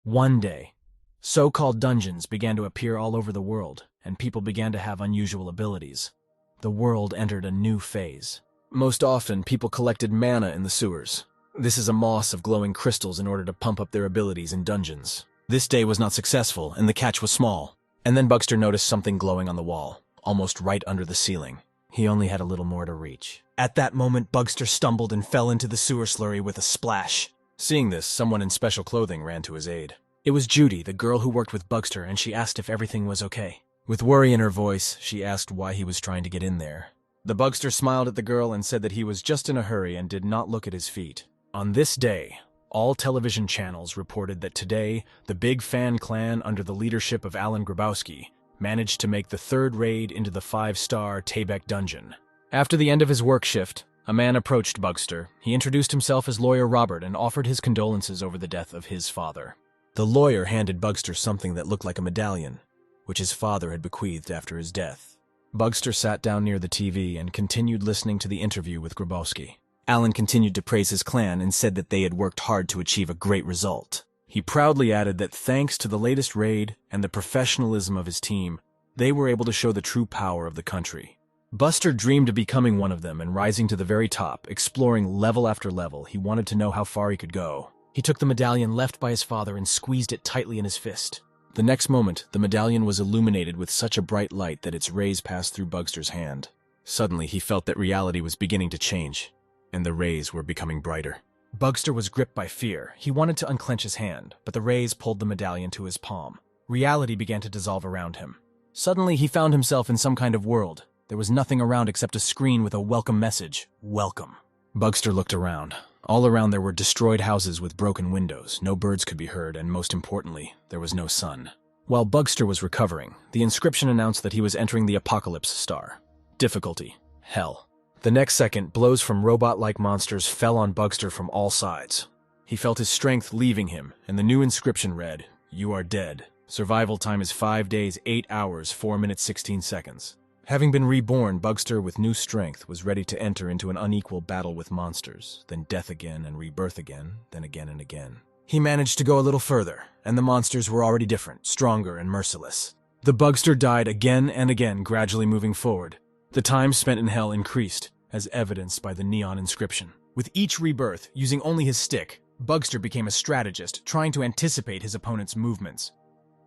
One day, so-called dungeons began to appear all over the world, and people began to have unusual abilities. The world entered a new phase. Most often, people collected mana in the sewers. This is a moss of glowing crystals in order to pump up their abilities in dungeons. This day was not successful, and the catch was small. And then Bugster noticed something glowing on the wall, almost right under the ceiling. He only had a little more to reach. At that moment, Bugster stumbled and fell into the sewer slurry with a splash. Seeing this, someone in special clothing ran to his aid. It was Judy, the girl who worked with Bugster, and she asked if everything was okay. With worry in her voice, she asked why he was trying to get in there. The Bugster smiled at the girl and said that he was just in a hurry and did not look at his feet. On this day, all television channels reported that today, the Big Fan Clan under the leadership of Alan Grabowski managed to make the third raid into the 5-star Taybec dungeon. After the end of his work shift, a man approached Bugster. He introduced himself as Lawyer Robert and offered his condolences over the death of his father. The lawyer handed Bugster something that looked like a medallion, which his father had bequeathed after his death. Bugster sat down near the TV and continued listening to the interview with Grabowski. Alan continued to praise his clan and said that they had worked hard to achieve a great result. He proudly added that thanks to the latest raid and the professionalism of his team, they were able to show the true power of the country. Buster dreamed of becoming one of them and rising to the very top, exploring level after level. He wanted to know how far he could go. He took the medallion left by his father and squeezed it tightly in his fist. The next moment, the medallion was illuminated with such a bright light that its rays passed through Bugster's hand. Suddenly, he felt that reality was beginning to change, and the rays were becoming brighter. Bugster was gripped by fear. He wanted to unclench his hand, but the rays pulled the medallion to his palm. Reality began to dissolve around him. Suddenly, he found himself in some kind of world. There was nothing around except a screen with a welcome message. Welcome. Bugster looked around. All around there were destroyed houses with broken windows. No birds could be heard, and most importantly, there was no sun. While Bugster was recovering, the inscription announced that he was entering the Apocalypse Star. Difficulty: Hell. The next second, blows from robot-like monsters fell on Bugster from all sides. He felt his strength leaving him, and the new inscription read, "You are dead. Survival time is 5 days, 8 hours, 4 minutes, 16 seconds. Having been reborn, Bugster, with new strength, was ready to enter into an unequal battle with monsters, then death again and rebirth again, then again and again. He managed to go a little further, and the monsters were already different, stronger, and merciless. The Bugster died again and again, gradually moving forward. The time spent in hell increased, as evidenced by the neon inscription. With each rebirth, using only his stick, Bugster became a strategist, trying to anticipate his opponent's movements.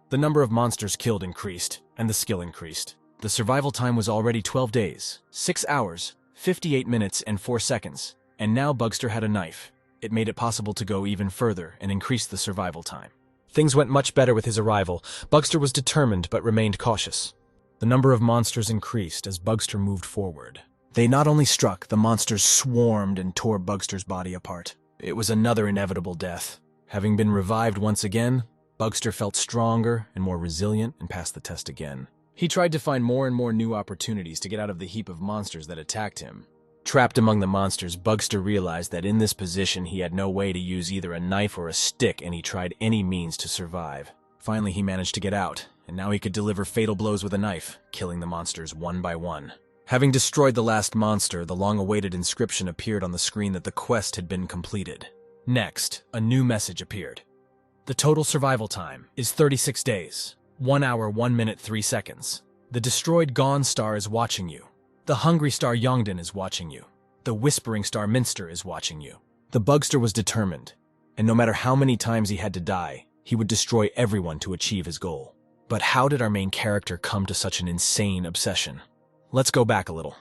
The number of monsters killed increased, and the skill increased. The survival time was already 12 days, 6 hours, 58 minutes, and 4 seconds. And now Bugster had a knife. It made it possible to go even further and increase the survival time. Things went much better with his arrival. Bugster was determined but remained cautious. The number of monsters increased as Bugster moved forward. They not only struck, the monsters swarmed and tore Bugster's body apart. It was another inevitable death. Having been revived once again, Bugster felt stronger and more resilient and passed the test again. He tried to find more and more new opportunities to get out of the heap of monsters that attacked him. Trapped among the monsters, Bugster realized that in this position he had no way to use either a knife or a stick, and he tried any means to survive. Finally, he managed to get out, and now he could deliver fatal blows with a knife, killing the monsters one by one. Having destroyed the last monster, the long-awaited inscription appeared on the screen that the quest had been completed. Next, a new message appeared. The total survival time is 36 days. 1 hour, 1 minute, 3 seconds. The destroyed Gone Star is watching you. The Hungry Star Yongdon is watching you. The Whispering Star Minster is watching you. The Bugster was determined, and no matter how many times he had to die, he would destroy everyone to achieve his goal. But how did our main character come to such an insane obsession? Let's go back a little,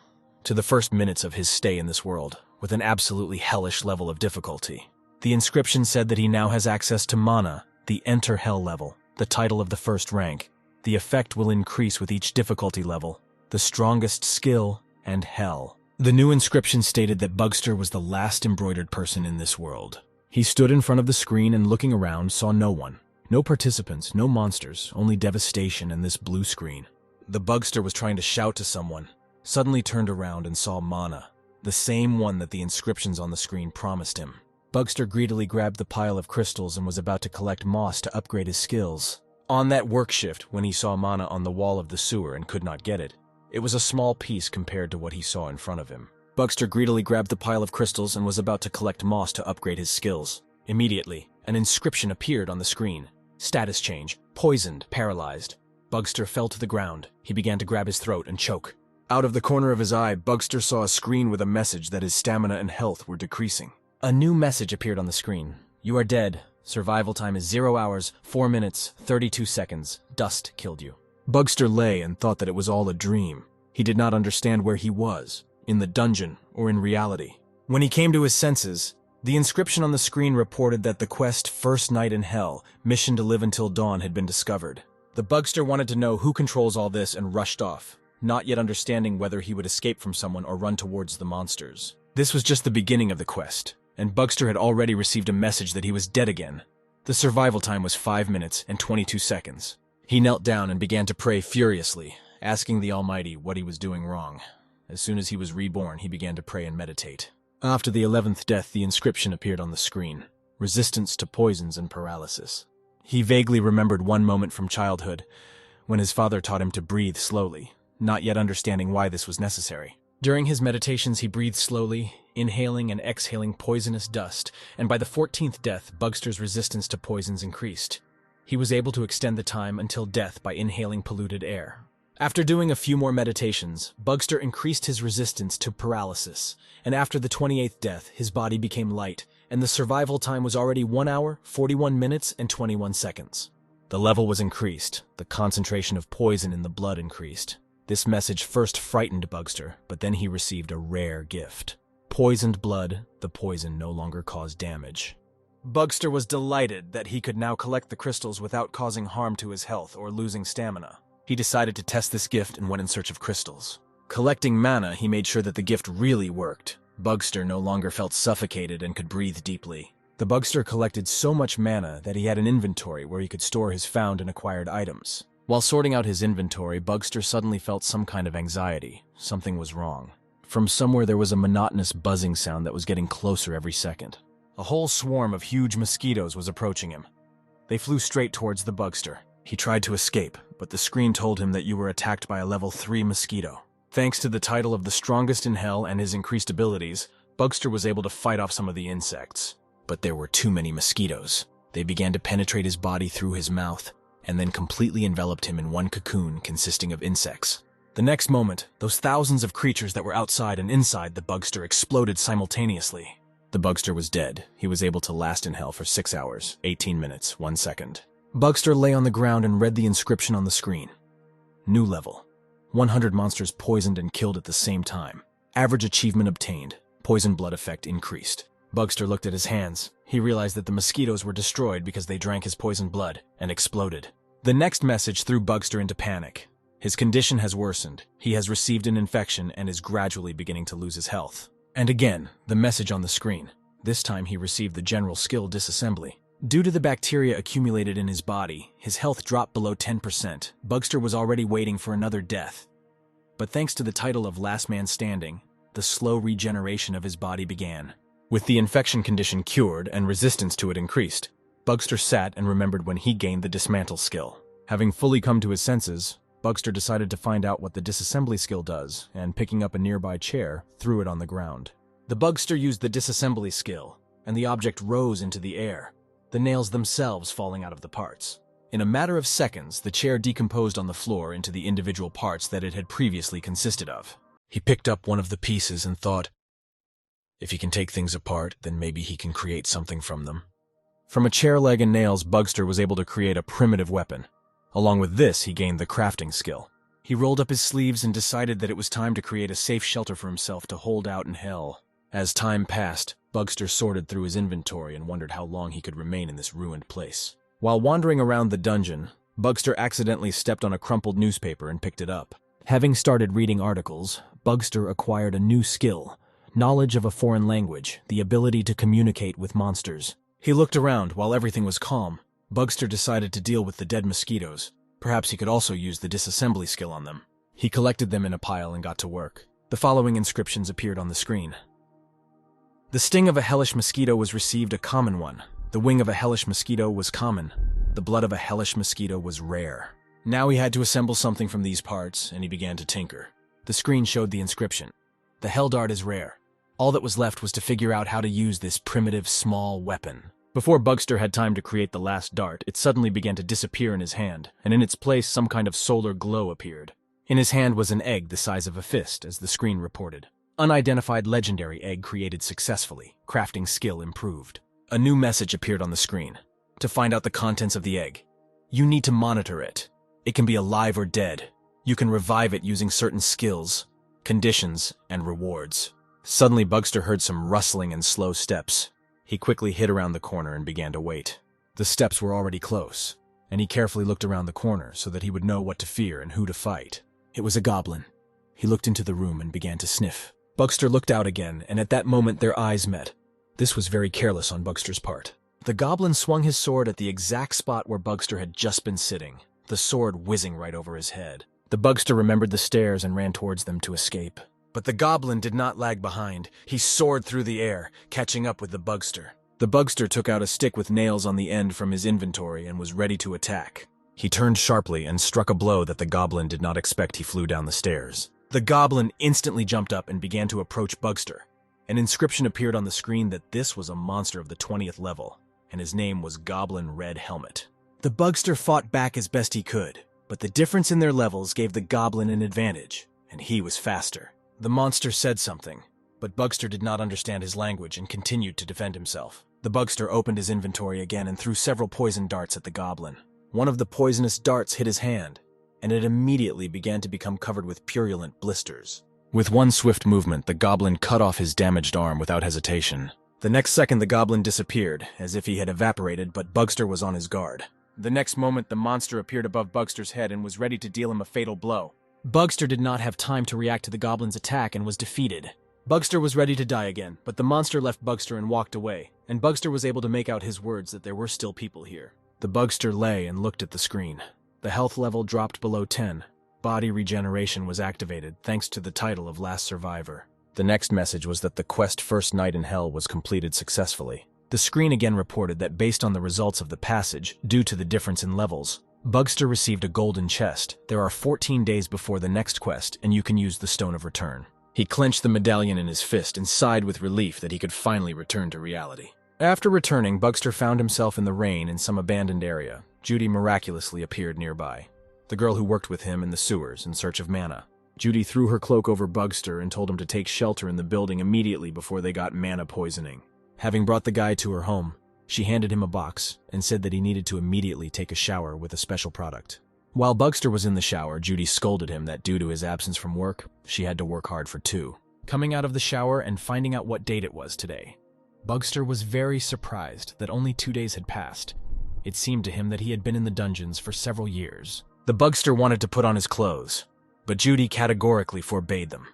to the first minutes of his stay in this world, with an absolutely hellish level of difficulty. The inscription said that he now has access to Mana, the Enter Hell level, the title of the first rank. The effect will increase with each difficulty level, the strongest skill, and hell. The new inscription stated that Bugster was the last embroidered person in this world. He stood in front of the screen and looking around saw no one. No participants, no monsters, only devastation and this blue screen. The Bugster was trying to shout to someone, suddenly turned around and saw Mana, the same one that the inscriptions on the screen promised him. Bugster greedily grabbed the pile of crystals and was about to collect moss to upgrade his skills. On that work shift, when he saw Mana on the wall of the sewer and could not get it, it was a small piece compared to what he saw in front of him. Bugster greedily grabbed the pile of crystals and was about to collect moss to upgrade his skills. Immediately, an inscription appeared on the screen, Status change. Poisoned, paralyzed. Bugster fell to the ground. He began to grab his throat and choke. Out of the corner of his eye, Bugster saw a screen with a message that his stamina and health were decreasing. A new message appeared on the screen. You are dead. Survival time is 0 hours, 4 minutes, 32 seconds. Dust killed you. Bugster lay and thought that it was all a dream. He did not understand where he was, in the dungeon or in reality. When he came to his senses, the inscription on the screen reported that the quest First Night in Hell, mission to live until dawn, had been discovered. The Bugster wanted to know who controls all this and rushed off, not yet understanding whether he would escape from someone or run towards the monsters. This was just the beginning of the quest, and Bugster had already received a message that he was dead again. The survival time was 5 minutes and 22 seconds. He knelt down and began to pray furiously, asking the Almighty what he was doing wrong. As soon as he was reborn, he began to pray and meditate. After the 11th death, the inscription appeared on the screen: resistance to poisons and paralysis. He vaguely remembered one moment from childhood, when his father taught him to breathe slowly, not yet understanding why this was necessary. During his meditations, he breathed slowly, inhaling and exhaling poisonous dust, and by the 14th death, Bugster's resistance to poisons increased. He was able to extend the time until death by inhaling polluted air. After doing a few more meditations, Bugster increased his resistance to paralysis, and after the 28th death, his body became light, and the survival time was already 1 hour, 41 minutes, and 21 seconds. The level was increased, the concentration of poison in the blood increased. This message first frightened Bugster, but then he received a rare gift. Poisoned blood, the poison no longer caused damage. Bugster was delighted that he could now collect the crystals without causing harm to his health or losing stamina. He decided to test this gift and went in search of crystals. Collecting mana, he made sure that the gift really worked. Bugster no longer felt suffocated and could breathe deeply. The Bugster collected so much mana that he had an inventory where he could store his found and acquired items. While sorting out his inventory, Bugster suddenly felt some kind of anxiety. Something was wrong. From somewhere there was a monotonous buzzing sound that was getting closer every second. A whole swarm of huge mosquitoes was approaching him. They flew straight towards the Bugster. He tried to escape, but the screen told him that you were attacked by a level 3 mosquito. Thanks to the title of the strongest in hell and his increased abilities, Bugster was able to fight off some of the insects. But there were too many mosquitoes. They began to penetrate his body through his mouth, and then completely enveloped him in one cocoon consisting of insects. The next moment, those thousands of creatures that were outside and inside the Bugster exploded simultaneously. The Bugster was dead. He was able to last in hell for 6 hours, 18 minutes, 1 second. Bugster lay on the ground and read the inscription on the screen. New level. 100 monsters poisoned and killed at the same time. Average achievement obtained. Poison blood effect increased. Bugster looked at his hands. He realized that the mosquitoes were destroyed because they drank his poisoned blood and exploded. The next message threw Bugster into panic. His condition has worsened. He has received an infection and is gradually beginning to lose his health. And again, the message on the screen. This time he received the general skill disassembly. Due to the bacteria accumulated in his body, his health dropped below 10%. Bugster was already waiting for another death. But thanks to the title of Last Man Standing, the slow regeneration of his body began. With the infection condition cured and resistance to it increased, Bugster sat and remembered when he gained the dismantle skill. Having fully come to his senses, Bugster decided to find out what the disassembly skill does, and picking up a nearby chair, threw it on the ground. The Bugster used the disassembly skill, and the object rose into the air, the nails themselves falling out of the parts. In a matter of seconds, the chair decomposed on the floor into the individual parts that it had previously consisted of. He picked up one of the pieces and thought, if he can take things apart, then maybe he can create something from them. From a chair leg and nails, Bugster was able to create a primitive weapon. Along with this, he gained the crafting skill. He rolled up his sleeves and decided that it was time to create a safe shelter for himself to hold out in hell. As time passed, Bugster sorted through his inventory and wondered how long he could remain in this ruined place. While wandering around the dungeon, Bugster accidentally stepped on a crumpled newspaper and picked it up. Having started reading articles, Bugster acquired a new skill, knowledge of a foreign language, the ability to communicate with monsters. He looked around while everything was calm. Bugster decided to deal with the dead mosquitoes. Perhaps he could also use the disassembly skill on them. He collected them in a pile and got to work. The following inscriptions appeared on the screen. The sting of a hellish mosquito was received a common one. The wing of a hellish mosquito was common. The blood of a hellish mosquito was rare. Now he had to assemble something from these parts, and he began to tinker. The screen showed the inscription. The hell dart is rare. All that was left was to figure out how to use this primitive, small weapon. Before Bugster had time to create the last dart, it suddenly began to disappear in his hand, and in its place some kind of solar glow appeared. In his hand was an egg the size of a fist, as the screen reported. Unidentified legendary egg created successfully. Crafting skill improved. A new message appeared on the screen. To find out the contents of the egg, you need to monitor it. It can be alive or dead. You can revive it using certain skills, conditions, and rewards. Suddenly, Bugster heard some rustling and slow steps. He quickly hid around the corner and began to wait. The steps were already close, and he carefully looked around the corner so that he would know what to fear and who to fight. It was a goblin. He looked into the room and began to sniff. Bugster looked out again, and at that moment their eyes met. This was very careless on Bugster's part. The goblin swung his sword at the exact spot where Bugster had just been sitting, the sword whizzing right over his head. The Bugster remembered the stairs and ran towards them to escape. But the goblin did not lag behind. He soared through the air, catching up with the Bugster. The Bugster took out a stick with nails on the end from his inventory and was ready to attack. He turned sharply and struck a blow that the goblin did not expect. He flew down the stairs. The goblin instantly jumped up and began to approach Bugster. An inscription appeared on the screen that this was a monster of the 20th level, and his name was Goblin Red Helmet. The Bugster fought back as best he could, but the difference in their levels gave the goblin an advantage, and he was faster. The monster said something, but Bugster did not understand his language and continued to defend himself. The Bugster opened his inventory again and threw several poison darts at the goblin. One of the poisonous darts hit his hand, and it immediately began to become covered with purulent blisters. With one swift movement, the goblin cut off his damaged arm without hesitation. The next second, the goblin disappeared, as if he had evaporated, but Bugster was on his guard. The next moment, the monster appeared above Bugster's head and was ready to deal him a fatal blow. Bugster did not have time to react to the goblin's attack and was defeated. Bugster was ready to die again, but the monster left Bugster and walked away, and Bugster was able to make out his words that there were still people here. The Bugster lay and looked at the screen. The health level dropped below 10. Body regeneration was activated, thanks to the title of Last Survivor. The next message was that the quest First Night in Hell was completed successfully. The screen again reported that based on the results of the passage, due to the difference in levels, Bugster received a golden chest. There are 14 days before the next quest, and you can use the Stone of Return. He clenched the medallion in his fist and sighed with relief that he could finally return to reality. After returning, Bugster found himself in the rain in some abandoned area. Judy miraculously appeared nearby, the girl who worked with him in the sewers in search of mana. Judy threw her cloak over Bugster and told him to take shelter in the building immediately before they got mana poisoning. Having brought the guy to her home, she handed him a box and said that he needed to immediately take a shower with a special product. While Bugster was in the shower, Judy scolded him that due to his absence from work, she had to work hard for two. Coming out of the shower and finding out what date it was today, Bugster was very surprised that only 2 days had passed. It seemed to him that he had been in the dungeons for several years. The Bugster wanted to put on his clothes, but Judy categorically forbade them.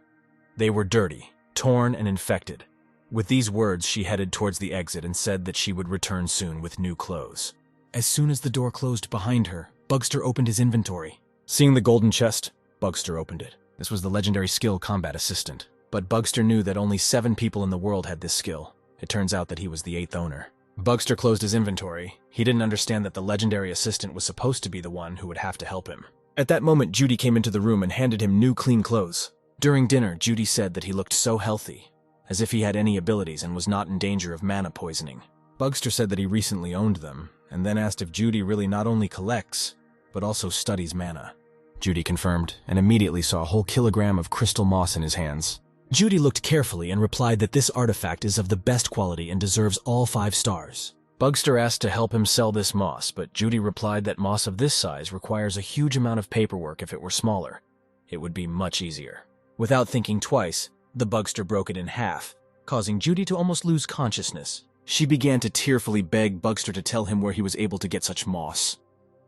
They were dirty, torn, and infected. With these words, she headed towards the exit and said that she would return soon with new clothes. As soon as the door closed behind her, Bugster opened his inventory. Seeing the golden chest, Bugster opened it. This was the legendary skill Combat Assistant, but Bugster knew that only 7 people in the world had this skill. It turns out that he was the 8th owner. Bugster closed his inventory. He didn't understand that the legendary assistant was supposed to be the one who would have to help him. At that moment, Judy came into the room and handed him new clean clothes. During dinner, Judy said that he looked so healthy, as if he had any abilities and was not in danger of mana poisoning. Bugster said that he recently owned them, and then asked if Judy really not only collects, but also studies mana. Judy confirmed, and immediately saw a whole kilogram of crystal moss in his hands. Judy looked carefully and replied that this artifact is of the best quality and deserves all 5 stars. Bugster asked to help him sell this moss, but Judy replied that moss of this size requires a huge amount of paperwork. If it were smaller, it would be much easier. Without thinking twice, the Bugster broke it in half, causing Judy to almost lose consciousness. She began to tearfully beg Bugster to tell him where he was able to get such moss.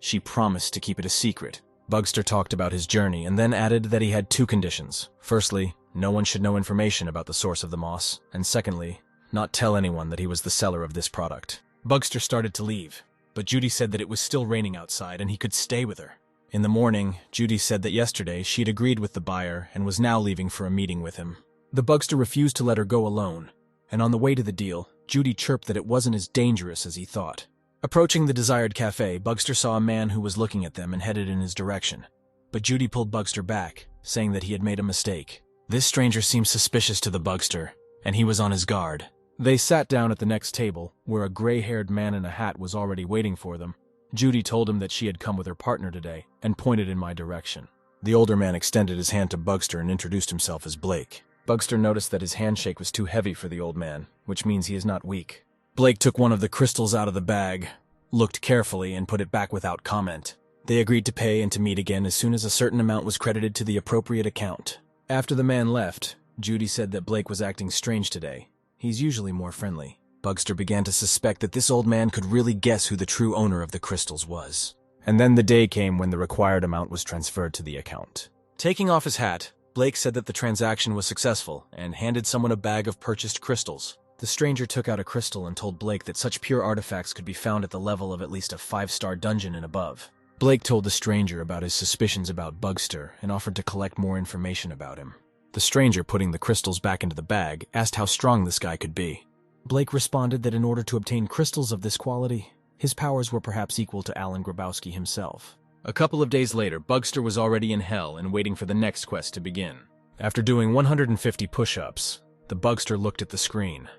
She promised to keep it a secret. Bugster talked about his journey and then added that he had 2 conditions. Firstly, no one should know information about the source of the moss, and secondly, not tell anyone that he was the seller of this product. Bugster started to leave, but Judy said that it was still raining outside and he could stay with her. In the morning, Judy said that yesterday she'd agreed with the buyer and was now leaving for a meeting with him. The Bugster refused to let her go alone, and on the way to the deal, Judy chirped that it wasn't as dangerous as he thought. Approaching the desired cafe, Bugster saw a man who was looking at them and headed in his direction. But Judy pulled Bugster back, saying that he had made a mistake. This stranger seemed suspicious to the Bugster, and he was on his guard. They sat down at the next table, where a gray-haired man in a hat was already waiting for them. Judy told him that she had come with her partner today, and pointed in my direction. The older man extended his hand to Bugster and introduced himself as Blake. Bugster noticed that his handshake was too heavy for the old man, which means he is not weak. Blake took one of the crystals out of the bag, looked carefully, and put it back without comment. They agreed to pay and to meet again as soon as a certain amount was credited to the appropriate account. After the man left, Judy said that Blake was acting strange today. He's usually more friendly. Bugster began to suspect that this old man could really guess who the true owner of the crystals was. And then the day came when the required amount was transferred to the account. Taking off his hat, Blake said that the transaction was successful and handed someone a bag of purchased crystals. The stranger took out a crystal and told Blake that such pure artifacts could be found at the level of at least a 5-star dungeon and above. Blake told the stranger about his suspicions about Bugster and offered to collect more information about him. The stranger, putting the crystals back into the bag, asked how strong this guy could be. Blake responded that in order to obtain crystals of this quality, his powers were perhaps equal to Alan Grabowski himself. A couple of days later, Bugster was already in hell and waiting for the next quest to begin. After doing 150 push-ups, the Bugster looked at the screen.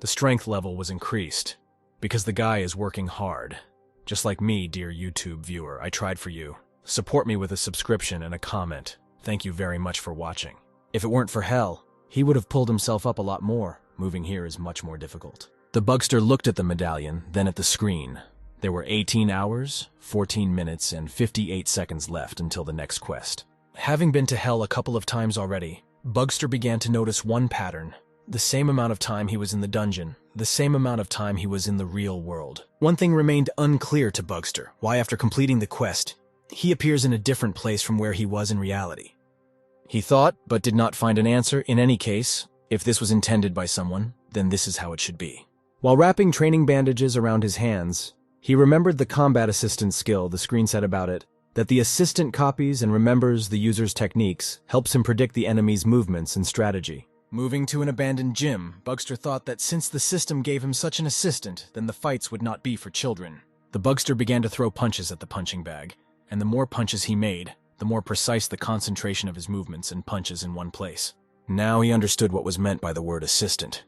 The strength level was increased, because the guy is working hard. Just like me, dear YouTube viewer, I tried for you. Support me with a subscription and a comment. Thank you very much for watching. If it weren't for hell, he would have pulled himself up a lot more. Moving here is much more difficult. The Bugster looked at the medallion, then at the screen. There were 18 hours, 14 minutes, and 58 seconds left until the next quest. Having been to hell a couple of times already, Bugster began to notice one pattern. The same amount of time he was in the dungeon, the same amount of time he was in the real world. One thing remained unclear to Bugster: why after completing the quest, he appears in a different place from where he was in reality. He thought, but did not find an answer. In any case, if this was intended by someone, then this is how it should be. While wrapping training bandages around his hands, he remembered the combat assistant skill the screen said about it, that the assistant copies and remembers the user's techniques, helps him predict the enemy's movements and strategy. Moving to an abandoned gym, Bugster thought that since the system gave him such an assistant, then the fights would not be for children. The Bugster began to throw punches at the punching bag, and the more punches he made, the more precise the concentration of his movements and punches in one place. Now he understood what was meant by the word assistant.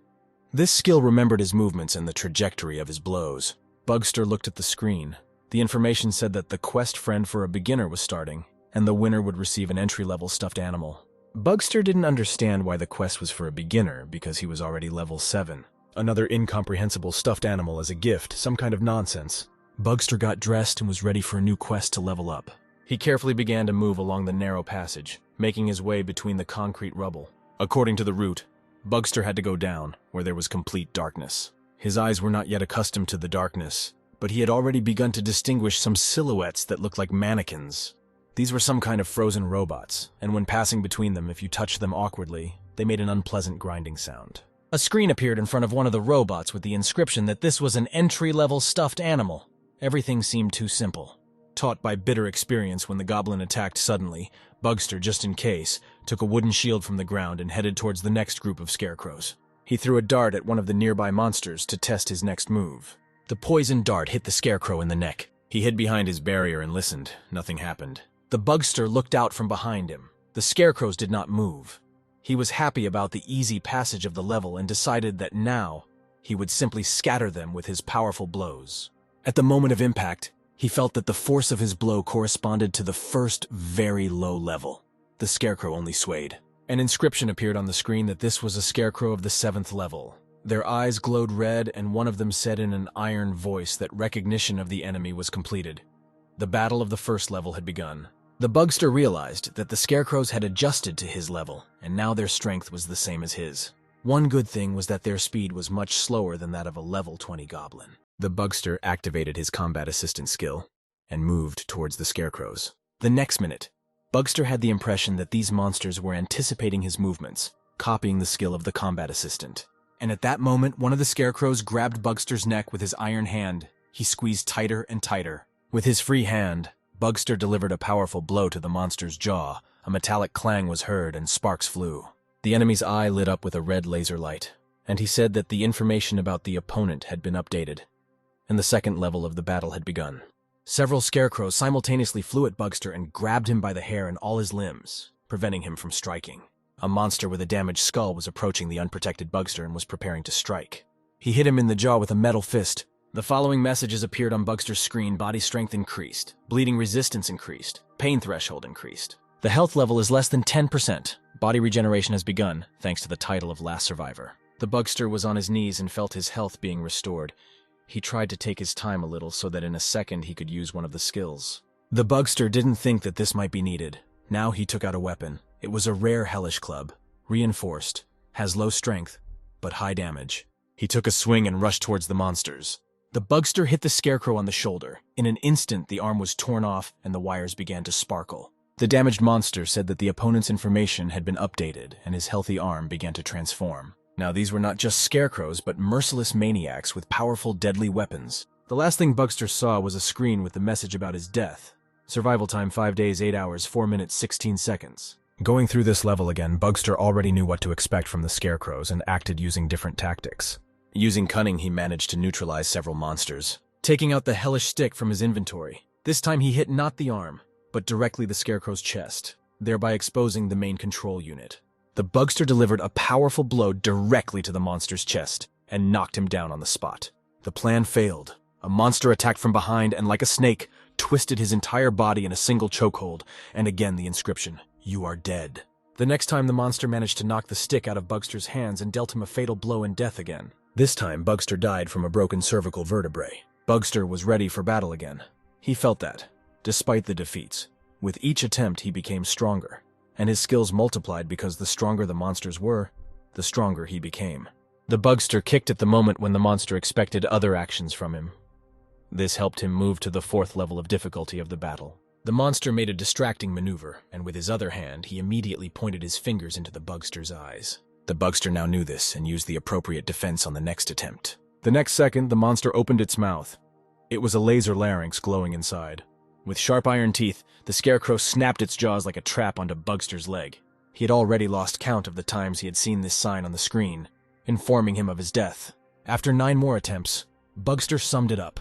This skill remembered his movements and the trajectory of his blows. Bugster looked at the screen. The information said that the quest friend for a beginner was starting, and the winner would receive an entry-level stuffed animal. Bugster didn't understand why the quest was for a beginner, because he was already level 7. Another incomprehensible stuffed animal as a gift, some kind of nonsense. Bugster got dressed and was ready for a new quest to level up. He carefully began to move along the narrow passage, making his way between the concrete rubble. According to the route, Bugster had to go down, where there was complete darkness. His eyes were not yet accustomed to the darkness, but he had already begun to distinguish some silhouettes that looked like mannequins. These were some kind of frozen robots, and when passing between them, if you touched them awkwardly, they made an unpleasant grinding sound. A screen appeared in front of one of the robots with the inscription that this was an entry-level stuffed animal. Everything seemed too simple. Taught by bitter experience when the goblin attacked suddenly, Bugster, just in case, took a wooden shield from the ground and headed towards the next group of scarecrows. He threw a dart at one of the nearby monsters to test his next move. The poisoned dart hit the scarecrow in the neck. He hid behind his barrier and listened. Nothing happened. The Bugster looked out from behind him. The scarecrows did not move. He was happy about the easy passage of the level and decided that now he would simply scatter them with his powerful blows. At the moment of impact, he felt that the force of his blow corresponded to the first very low level. The scarecrow only swayed. An inscription appeared on the screen that this was a scarecrow of the 7th level. Their eyes glowed red, and one of them said in an iron voice that recognition of the enemy was completed. The battle of the 1st level had begun. The Bugster realized that the scarecrows had adjusted to his level, and now their strength was the same as his. One good thing was that their speed was much slower than that of a level 20 goblin. The Bugster activated his combat assistant skill and moved towards the scarecrows. The next minute, Bugster had the impression that these monsters were anticipating his movements, copying the skill of the combat assistant. And at that moment, one of the scarecrows grabbed Bugster's neck with his iron hand. He squeezed tighter and tighter. With his free hand, Bugster delivered a powerful blow to the monster's jaw. A metallic clang was heard and sparks flew. The enemy's eye lit up with a red laser light, and he said that the information about the opponent had been updated, and the 2nd level of the battle had begun. Several scarecrows simultaneously flew at Bugster and grabbed him by the hair and all his limbs, preventing him from striking. A monster with a damaged skull was approaching the unprotected Bugster and was preparing to strike. He hit him in the jaw with a metal fist. The following messages appeared on Bugster's screen: body strength increased, bleeding resistance increased, pain threshold increased. The health level is less than 10%. Body regeneration has begun, thanks to the title of Last Survivor. The Bugster was on his knees and felt his health being restored. He tried to take his time a little so that in a second he could use one of the skills. The Bugster didn't think that this might be needed. Now he took out a weapon. It was a rare Hellish club, reinforced, has low strength, but high damage. He took a swing and rushed towards the monsters. The Bugster hit the Scarecrow on the shoulder. In an instant, the arm was torn off and the wires began to sparkle. The damaged monster said that the opponent's information had been updated and his healthy arm began to transform. Now these were not just scarecrows, but merciless maniacs with powerful, deadly weapons. The last thing Bugster saw was a screen with the message about his death. Survival time 5 days, 8 hours, 4 minutes, 16 seconds. Going through this level again, Bugster already knew what to expect from the scarecrows and acted using different tactics. Using cunning, he managed to neutralize several monsters, taking out the hellish stick from his inventory. This time he hit not the arm, but directly the scarecrow's chest, thereby exposing the main control unit. The Bugster delivered a powerful blow directly to the monster's chest and knocked him down on the spot. The plan failed. A monster attacked from behind and, like a snake, twisted his entire body in a single chokehold, and again the inscription, "You are dead." The next time the monster managed to knock the stick out of Bugster's hands and dealt him a fatal blow in death again. This time, Bugster died from a broken cervical vertebrae. Bugster was ready for battle again. He felt that, despite the defeats. With each attempt, he became stronger, and his skills multiplied because the stronger the monsters were, the stronger he became. The Bugster kicked at the moment when the monster expected other actions from him. This helped him move to the 4th level of difficulty of the battle. The monster made a distracting maneuver, and with his other hand, he immediately pointed his fingers into the Bugster's eyes. The Bugster now knew this and used the appropriate defense on the next attempt. The next second, the monster opened its mouth. It was a laser larynx glowing inside. With sharp iron teeth, the Scarecrow snapped its jaws like a trap onto Bugster's leg. He had already lost count of the times he had seen this sign on the screen, informing him of his death. After 9 more attempts, Bugster summed it up.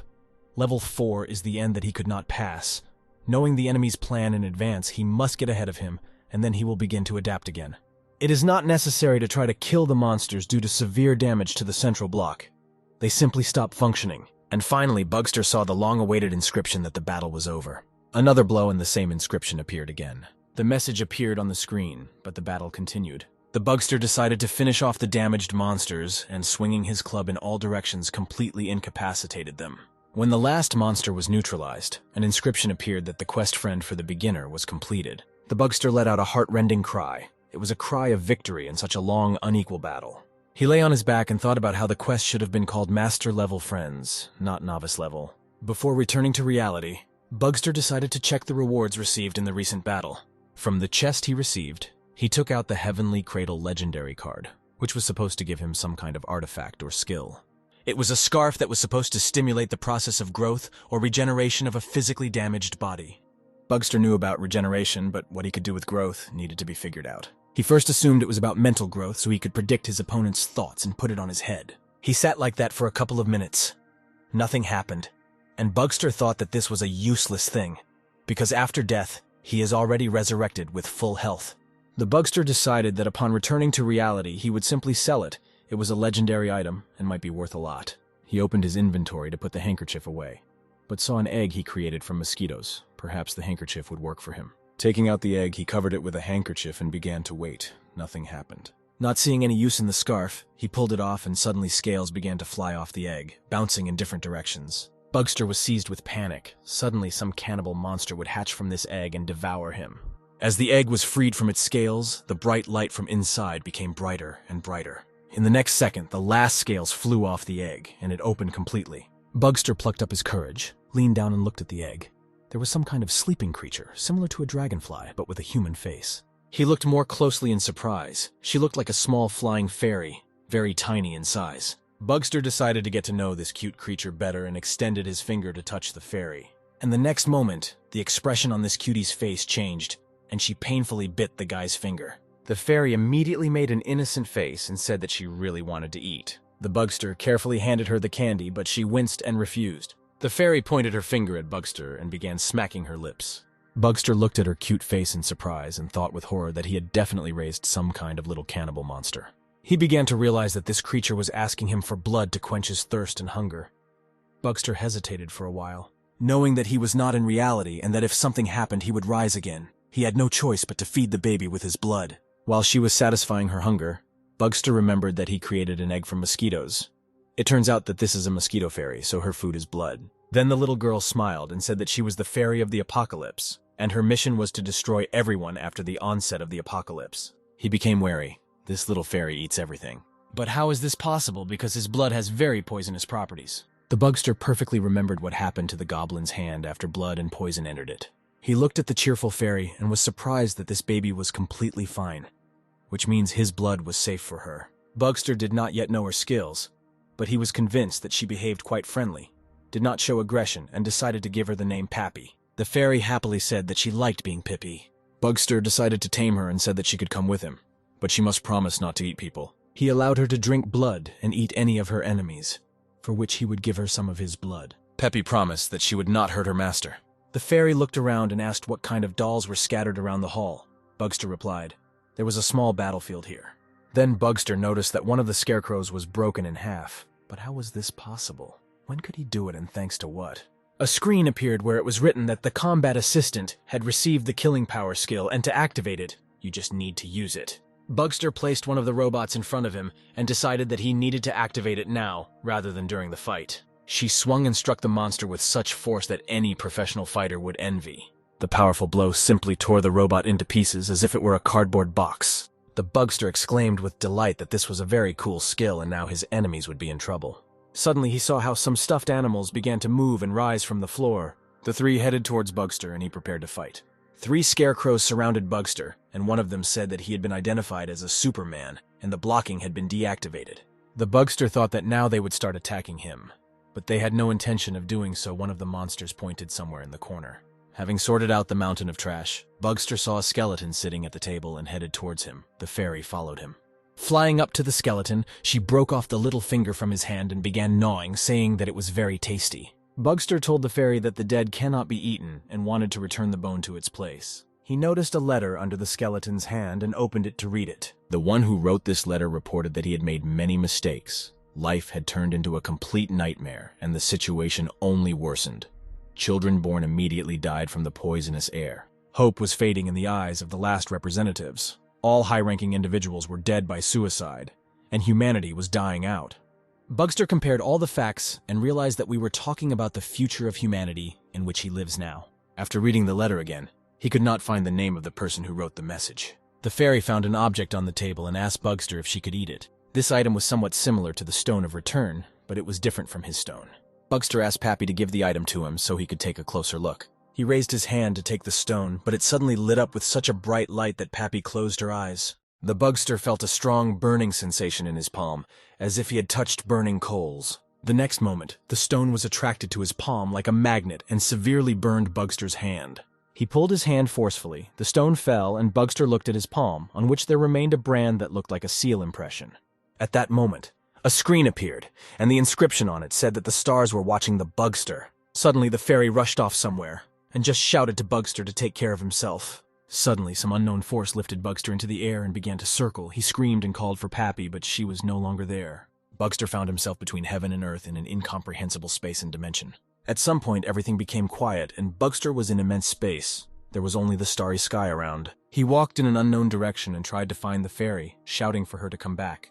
Level 4 is the end that he could not pass. Knowing the enemy's plan in advance, he must get ahead of him, and then he will begin to adapt again. It is not necessary to try to kill the monsters due to severe damage to the central block. They simply stop functioning. And finally, Bugster saw the long-awaited inscription that the battle was over. Another blow and the same inscription appeared again. The message appeared on the screen, but the battle continued. The Bugster decided to finish off the damaged monsters, and swinging his club in all directions completely incapacitated them. When the last monster was neutralized, an inscription appeared that the quest friend for the beginner was completed. The Bugster let out a heart-rending cry. It was a cry of victory in such a long, unequal battle. He lay on his back and thought about how the quest should have been called Master-Level Friends, not Novice-Level. Before returning to reality, Bugster decided to check the rewards received in the recent battle. From the chest he received, he took out the Heavenly Cradle Legendary card, which was supposed to give him some kind of artifact or skill. It was a scarf that was supposed to stimulate the process of growth or regeneration of a physically damaged body. Bugster knew about regeneration, but what he could do with growth needed to be figured out. He first assumed it was about mental growth so he could predict his opponent's thoughts and put it on his head. He sat like that for a couple of minutes. Nothing happened, and Bugster thought that this was a useless thing, because after death, he is already resurrected with full health. The Bugster decided that upon returning to reality, he would simply sell it. It was a legendary item and might be worth a lot. He opened his inventory to put the handkerchief away, but saw an egg he created from mosquitoes. Perhaps the handkerchief would work for him. Taking out the egg, he covered it with a handkerchief and began to wait. Nothing happened. Not seeing any use in the scarf, he pulled it off and suddenly scales began to fly off the egg, bouncing in different directions. Bugster was seized with panic. Suddenly, some cannibal monster would hatch from this egg and devour him. As the egg was freed from its scales, the bright light from inside became brighter and brighter. In the next second, the last scales flew off the egg, and it opened completely. Bugster plucked up his courage, leaned down and looked at the egg. There was some kind of sleeping creature, similar to a dragonfly, but with a human face. He looked more closely in surprise. She looked like a small flying fairy, very tiny in size. Bugster decided to get to know this cute creature better and extended his finger to touch the fairy. And the next moment, the expression on this cutie's face changed, and she painfully bit the guy's finger. The fairy immediately made an innocent face and said that she really wanted to eat. The Bugster carefully handed her the candy, but she winced and refused. The fairy pointed her finger at Bugster and began smacking her lips. Bugster looked at her cute face in surprise and thought with horror that he had definitely raised some kind of little cannibal monster. He began to realize that this creature was asking him for blood to quench his thirst and hunger. Bugster hesitated for a while. Knowing that he was not in reality and that if something happened he would rise again, he had no choice but to feed the baby with his blood. While she was satisfying her hunger, Bugster remembered that he created an egg from mosquitoes. It turns out that this is a mosquito fairy, so her food is blood. Then the little girl smiled and said that she was the fairy of the apocalypse, and her mission was to destroy everyone after the onset of the apocalypse. He became wary. This little fairy eats everything. But how is this possible, because his blood has very poisonous properties? The Bugster perfectly remembered what happened to the goblin's hand after blood and poison entered it. He looked at the cheerful fairy and was surprised that this baby was completely fine, which means his blood was safe for her. Bugster did not yet know her skills, but he was convinced that she behaved quite friendly, did not show aggression, and decided to give her the name Pappy. The fairy happily said that she liked being Pippi. Bugster decided to tame her and said that she could come with him, but she must promise not to eat people. He allowed her to drink blood and eat any of her enemies, for which he would give her some of his blood. Peppy promised that she would not hurt her master. The fairy looked around and asked what kind of dolls were scattered around the hall. Bugster replied, "There was a small battlefield here." Then Bugster noticed that one of the scarecrows was broken in half. But how was this possible? When could he do it, and thanks to what? A screen appeared where it was written that the combat assistant had received the killing power skill, and to activate it, you just need to use it. Bugster placed one of the robots in front of him and decided that he needed to activate it now, rather than during the fight. She swung and struck the monster with such force that any professional fighter would envy. The powerful blow simply tore the robot into pieces as if it were a cardboard box. The Bugster exclaimed with delight that this was a very cool skill and now his enemies would be in trouble. Suddenly he saw how some stuffed animals began to move and rise from the floor. The three headed towards Bugster and he prepared to fight. 3 scarecrows surrounded Bugster, and one of them said that he had been identified as a Superman and the blocking had been deactivated. The Bugster thought that now they would start attacking him, but they had no intention of doing so. One of the monsters pointed somewhere in the corner. Having sorted out the mountain of trash, Bugster saw a skeleton sitting at the table and headed towards him. The fairy followed him. Flying up to the skeleton, she broke off the little finger from his hand and began gnawing, saying that it was very tasty. Bugster told the fairy that the dead cannot be eaten and wanted to return the bone to its place. He noticed a letter under the skeleton's hand and opened it to read it. The one who wrote this letter reported that he had made many mistakes. Life had turned into a complete nightmare, and the situation only worsened. Children born immediately died from the poisonous air. Hope was fading in the eyes of the last representatives. All high-ranking individuals were dead by suicide, and humanity was dying out. Bugster compared all the facts and realized that we were talking about the future of humanity in which he lives now. After reading the letter again, he could not find the name of the person who wrote the message. The fairy found an object on the table and asked Bugster if she could eat it. This item was somewhat similar to the Stone of Return, but it was different from his stone. Bugster asked Pappy to give the item to him so he could take a closer look. He raised his hand to take the stone, but it suddenly lit up with such a bright light that Pappy closed her eyes. The Bugster felt a strong burning sensation in his palm, as if he had touched burning coals. The next moment, the stone was attracted to his palm like a magnet and severely burned Bugster's hand. He pulled his hand forcefully, the stone fell, and Bugster looked at his palm, on which there remained a brand that looked like a seal impression. At that moment, a screen appeared, and the inscription on it said that the stars were watching the Bugster. Suddenly, the fairy rushed off somewhere, and just shouted to Bugster to take care of himself. Suddenly, some unknown force lifted Bugster into the air and began to circle. He screamed and called for Pappy, but she was no longer there. Bugster found himself between heaven and earth in an incomprehensible space and dimension. At some point, everything became quiet, and Bugster was in immense space. There was only the starry sky around. He walked in an unknown direction and tried to find the fairy, shouting for her to come back.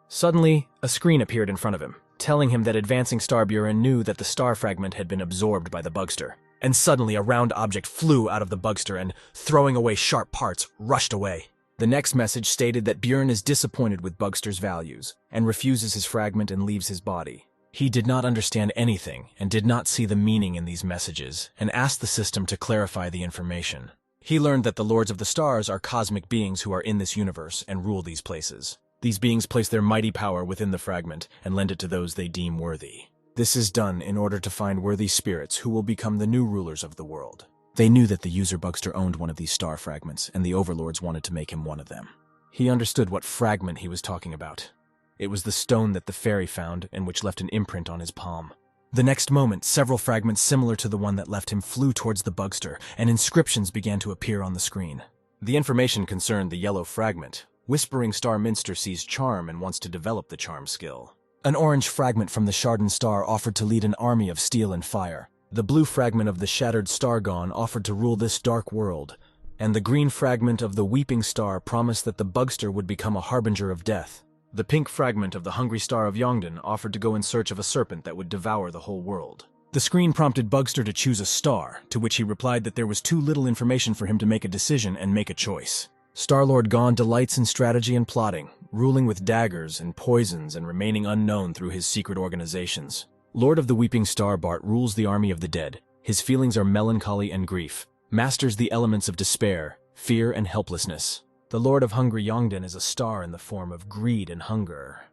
Suddenly, a screen appeared in front of him, telling him that Advancing Star Buren knew that the star fragment had been absorbed by the Bugster. And suddenly a round object flew out of the Bugster and, throwing away sharp parts, rushed away. The next message stated that Buren is disappointed with Bugster's values and refuses his fragment and leaves his body. He did not understand anything and did not see the meaning in these messages and asked the system to clarify the information. He learned that the Lords of the Stars are cosmic beings who are in this universe and rule these places. These beings place their mighty power within the fragment and lend it to those they deem worthy. This is done in order to find worthy spirits who will become the new rulers of the world. They knew that the user Bugster owned one of these star fragments, and the overlords wanted to make him one of them. He understood what fragment he was talking about. It was the stone that the fairy found and which left an imprint on his palm. The next moment, several fragments similar to the one that left him flew towards the Bugster, and inscriptions began to appear on the screen. The information concerned the yellow fragment, Whispering Star Minster sees charm and wants to develop the charm skill. An orange fragment from the Sharden Star offered to lead an army of steel and fire. The blue fragment of the Shattered Stargon offered to rule this dark world, and the green fragment of the Weeping Star promised that the Bugster would become a harbinger of death. The pink fragment of the Hungry Star of Yongdan offered to go in search of a serpent that would devour the whole world. The screen prompted Bugster to choose a star, to which he replied that there was too little information for him to make a decision and make a choice. Star-Lord Gon delights in strategy and plotting, ruling with daggers and poisons and remaining unknown through his secret organizations. Lord of the Weeping Star Bart rules the army of the dead. His feelings are melancholy and grief, masters the elements of despair, fear and helplessness. The Lord of Hungry Yongdan is a star in the form of greed and hunger,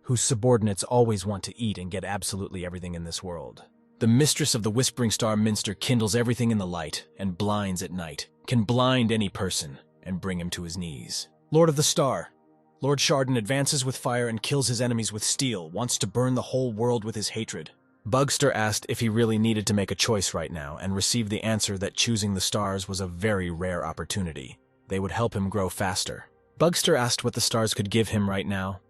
whose subordinates always want to eat and get absolutely everything in this world. The mistress of the Whispering Star Minster kindles everything in the light and blinds at night, can blind any person and bring him to his knees. Lord of the Star. Lord Sharden advances with fire and kills his enemies with steel, wants to burn the whole world with his hatred. Bugster asked if he really needed to make a choice right now and received the answer that choosing the stars was a very rare opportunity. They would help him grow faster. Bugster asked what the stars could give him right now,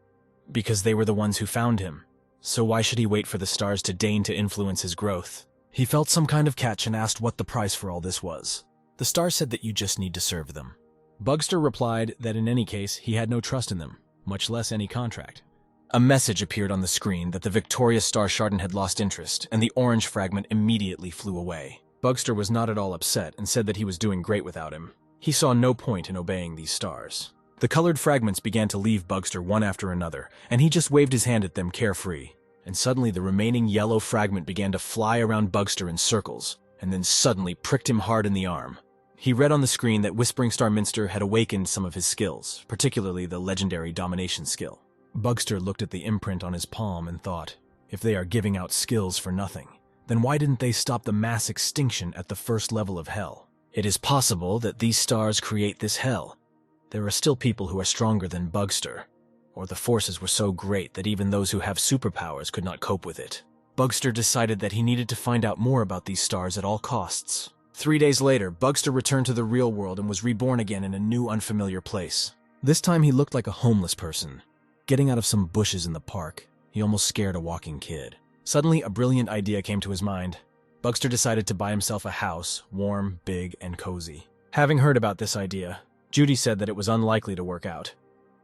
because they were the ones who found him. So why should he wait for the stars to deign to influence his growth? He felt some kind of catch and asked what the price for all this was. The stars said that you just need to serve them. Bugster replied that in any case, he had no trust in them, much less any contract. A message appeared on the screen that the victorious Star Sharden had lost interest, and the orange fragment immediately flew away. Bugster was not at all upset and said that he was doing great without him. He saw no point in obeying these stars. The colored fragments began to leave Bugster one after another, and he just waved his hand at them carefree. And suddenly the remaining yellow fragment began to fly around Bugster in circles, and then suddenly pricked him hard in the arm. He read on the screen that Whispering Star Minster had awakened some of his skills, particularly the legendary domination skill. Bugster looked at the imprint on his palm and thought, if they are giving out skills for nothing, then why didn't they stop the mass extinction at the first level of hell? It is possible that these stars create this hell. There are still people who are stronger than Bugster, or the forces were so great that even those who have superpowers could not cope with it. Bugster decided that he needed to find out more about these stars at all costs. 3 days later, Bugster returned to the real world and was reborn again in a new unfamiliar place. This time he looked like a homeless person, getting out of some bushes in the park. He almost scared a walking kid. Suddenly, a brilliant idea came to his mind. Bugster decided to buy himself a house, warm, big, and cozy. Having heard about this idea, Judy said that it was unlikely to work out,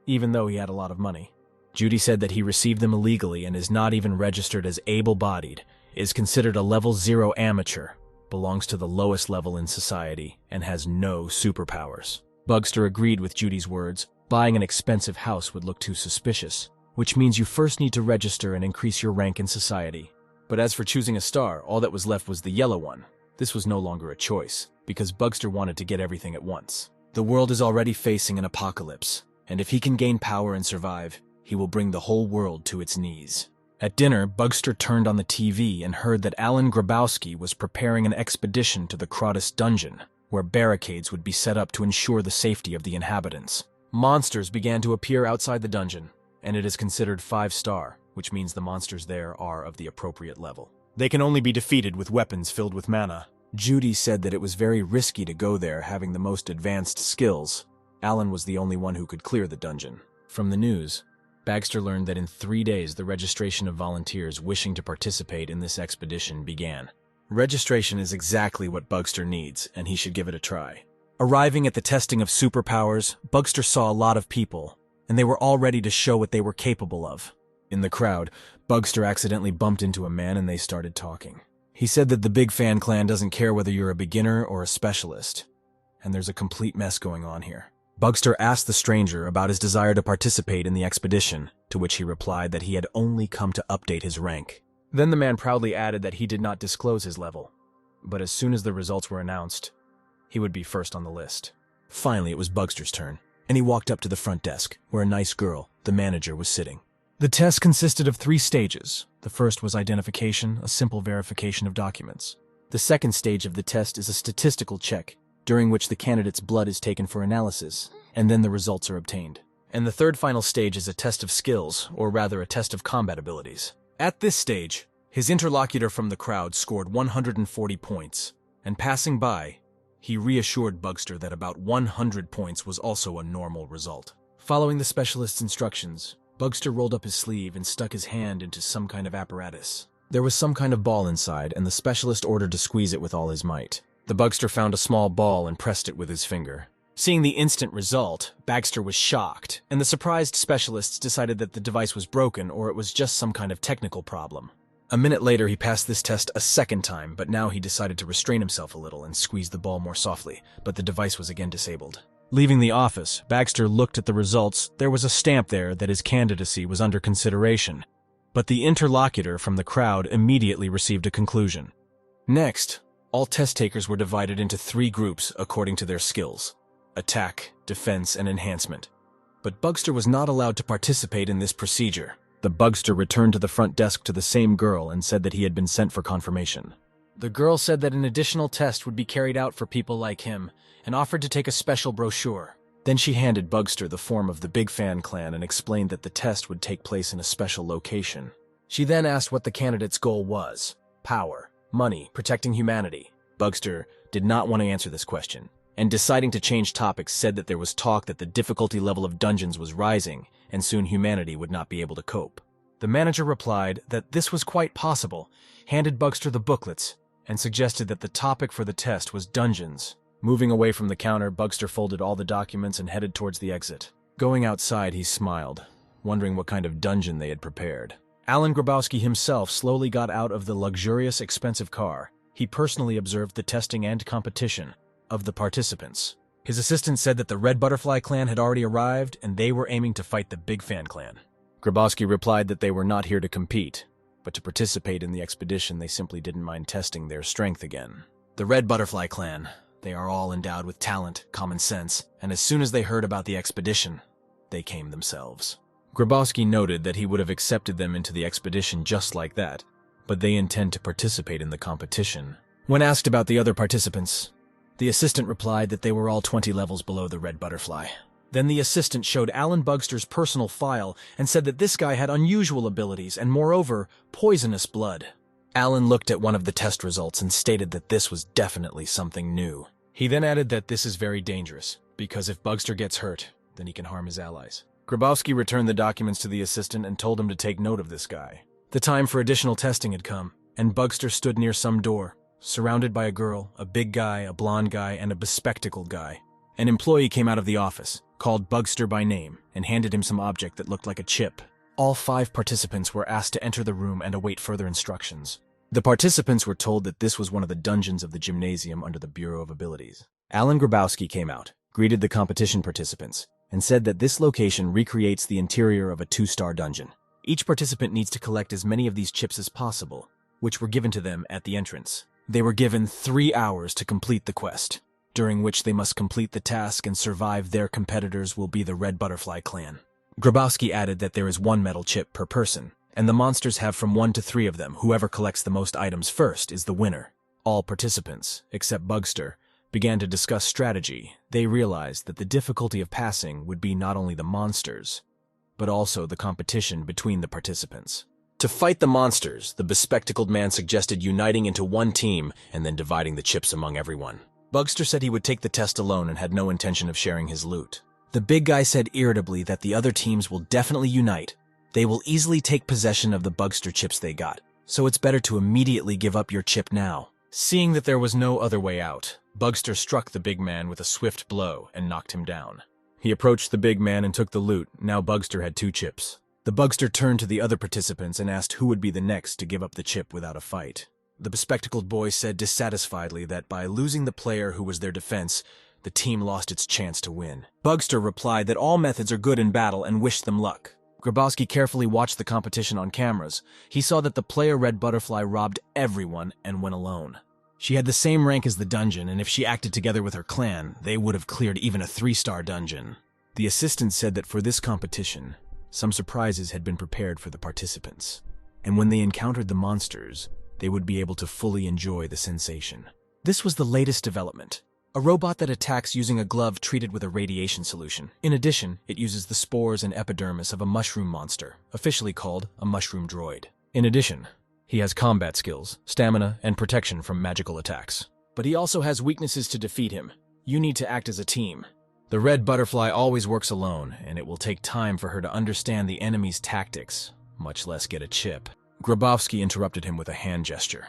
even though he had a lot of money. Judy said that he received them illegally and is not even registered as able-bodied, is considered a level 0 amateur, belongs to the lowest level in society, and has no superpowers. Bugster agreed with Judy's words. Buying an expensive house would look too suspicious, which means you first need to register and increase your rank in society. But as for choosing a star, all that was left was the yellow one. This was no longer a choice, because Bugster wanted to get everything at once. The world is already facing an apocalypse, and if he can gain power and survive, he will bring the whole world to its knees. At dinner, Bugster turned on the TV and heard that Alan Grabowski was preparing an expedition to the Kratos dungeon, where barricades would be set up to ensure the safety of the inhabitants. Monsters began to appear outside the dungeon, and it is considered 5-star, which means the monsters there are of the appropriate level. They can only be defeated with weapons filled with mana. Judy said that it was very risky to go there having the most advanced skills. Alan was the only one who could clear the dungeon. From the news, Bagster learned that in 3 days the registration of volunteers wishing to participate in this expedition began. Registration is exactly what Bugster needs, and he should give it a try. Arriving at the testing of superpowers, Bugster saw a lot of people, and they were all ready to show what they were capable of. In the crowd, Bugster accidentally bumped into a man and they started talking. He said that the Big Fan Clan doesn't care whether you're a beginner or a specialist, and there's a complete mess going on here. Bugster asked the stranger about his desire to participate in the expedition, to which he replied that he had only come to update his rank. Then the man proudly added that he did not disclose his level, but as soon as the results were announced, he would be first on the list. Finally, it was Bugster's turn, and he walked up to the front desk, where a nice girl, the manager, was sitting. The test consisted of 3 stages. The first was identification, a simple verification of documents. The second stage of the test is a statistical check, during which the candidate's blood is taken for analysis, and then the results are obtained. And the third final stage is a test of skills, or rather a test of combat abilities. At this stage, his interlocutor from the crowd scored 140 points, and passing by, he reassured Bugster that about 100 points was also a normal result. Following the specialist's instructions, Bugster rolled up his sleeve and stuck his hand into some kind of apparatus. There was some kind of ball inside, and the specialist ordered to squeeze it with all his might. The Bugster found a small ball and pressed it with his finger. Seeing the instant result, Bagster was shocked, and the surprised specialists decided that the device was broken or it was just some kind of technical problem. A minute later, he passed this test a second time, but now he decided to restrain himself a little and squeeze the ball more softly, but the device was again disabled. Leaving the office, Bagster looked at the results. There was a stamp there that his candidacy was under consideration, but the interlocutor from the crowd immediately received a conclusion. Next, all test takers were divided into 3 groups according to their skills: attack, defense, and enhancement. But Bugster was not allowed to participate in this procedure. The Bugster returned to the front desk to the same girl and said that he had been sent for confirmation. The girl said that an additional test would be carried out for people like him and offered to take a special brochure. Then she handed Bugster the form of the Big Fan clan and explained that the test would take place in a special location. She then asked what the candidate's goal was: power, money, protecting humanity. Bugster did not want to answer this question, and deciding to change topics, said that there was talk that the difficulty level of dungeons was rising and soon humanity would not be able to cope. The manager replied that this was quite possible, handed Bugster the booklets, and suggested that the topic for the test was dungeons. Moving away from the counter, Bugster folded all the documents and headed towards the exit. Going outside, he smiled, wondering what kind of dungeon they had prepared. Alan Grabowski himself slowly got out of the luxurious, expensive car. He personally observed the testing and competition of the participants. His assistant said that the Red Butterfly clan had already arrived and they were aiming to fight the Big Fan clan. Grabowski replied that they were not here to compete, but to participate in the expedition. They simply didn't mind testing their strength again. The Red Butterfly clan, they are all endowed with talent, common sense, and as soon as they heard about the expedition, they came themselves. Grabowski noted that he would have accepted them into the expedition just like that, but they intend to participate in the competition. When asked about the other participants, the assistant replied that they were all 20 levels below the Red Butterfly. Then the assistant showed Alan Bugster's personal file and said that this guy had unusual abilities and, moreover, poisonous blood. Alan looked at one of the test results and stated that this was definitely something new. He then added that this is very dangerous, because if Bugster gets hurt, then he can harm his allies. Grabowski returned the documents to the assistant and told him to take note of this guy. The time for additional testing had come, and Bugster stood near some door, surrounded by a girl, a big guy, a blonde guy, and a bespectacled guy. An employee came out of the office, called Bugster by name, and handed him some object that looked like a chip. All 5 participants were asked to enter the room and await further instructions. The participants were told that this was one of the dungeons of the gymnasium under the Bureau of Abilities. Alan Grabowski came out, greeted the competition participants, and said that this location recreates the interior of a 2-star dungeon. Each participant needs to collect as many of these chips as possible, which were given to them at the entrance. They were given 3 hours to complete the quest, during which they must complete the task and survive. Their competitors will be the Red Butterfly clan. Grabowski added that there is 1 metal chip per person, and the monsters have from 1 to 3 of them. Whoever collects the most items first is the winner. All participants, except Bugster, began to discuss strategy. They realized that the difficulty of passing would be not only the monsters, but also the competition between the participants. To fight the monsters, the bespectacled man suggested uniting into 1 team and then dividing the chips among everyone. Bugster said he would take the test alone and had no intention of sharing his loot. The big guy said irritably that the other teams will definitely unite. They will easily take possession of the Bugster chips they got, so it's better to immediately give up your chip now. Seeing that there was no other way out, Bugster struck the big man with a swift blow and knocked him down. He approached the big man and took the loot. Now Bugster had 2 chips. The Bugster turned to the other participants and asked who would be the next to give up the chip without a fight. The bespectacled boy said dissatisfiedly that by losing the player who was their defense, the team lost its chance to win. Bugster replied that all methods are good in battle and wished them luck. Grabowski carefully watched the competition on cameras. He saw that the player Red Butterfly robbed everyone and went alone. She had the same rank as the dungeon, and if she acted together with her clan, they would have cleared even a 3-star dungeon. The assistant said that for this competition, some surprises had been prepared for the participants, and when they encountered the monsters, they would be able to fully enjoy the sensation. This was the latest development, a robot that attacks using a glove treated with a radiation solution. In addition, it uses the spores and epidermis of a mushroom monster, officially called a mushroom droid. In addition, he has combat skills, stamina, and protection from magical attacks. But he also has weaknesses to defeat him. You need to act as a team. The red butterfly always works alone, and it will take time for her to understand the enemy's tactics, much less get a chip. Grabowski interrupted him with a hand gesture,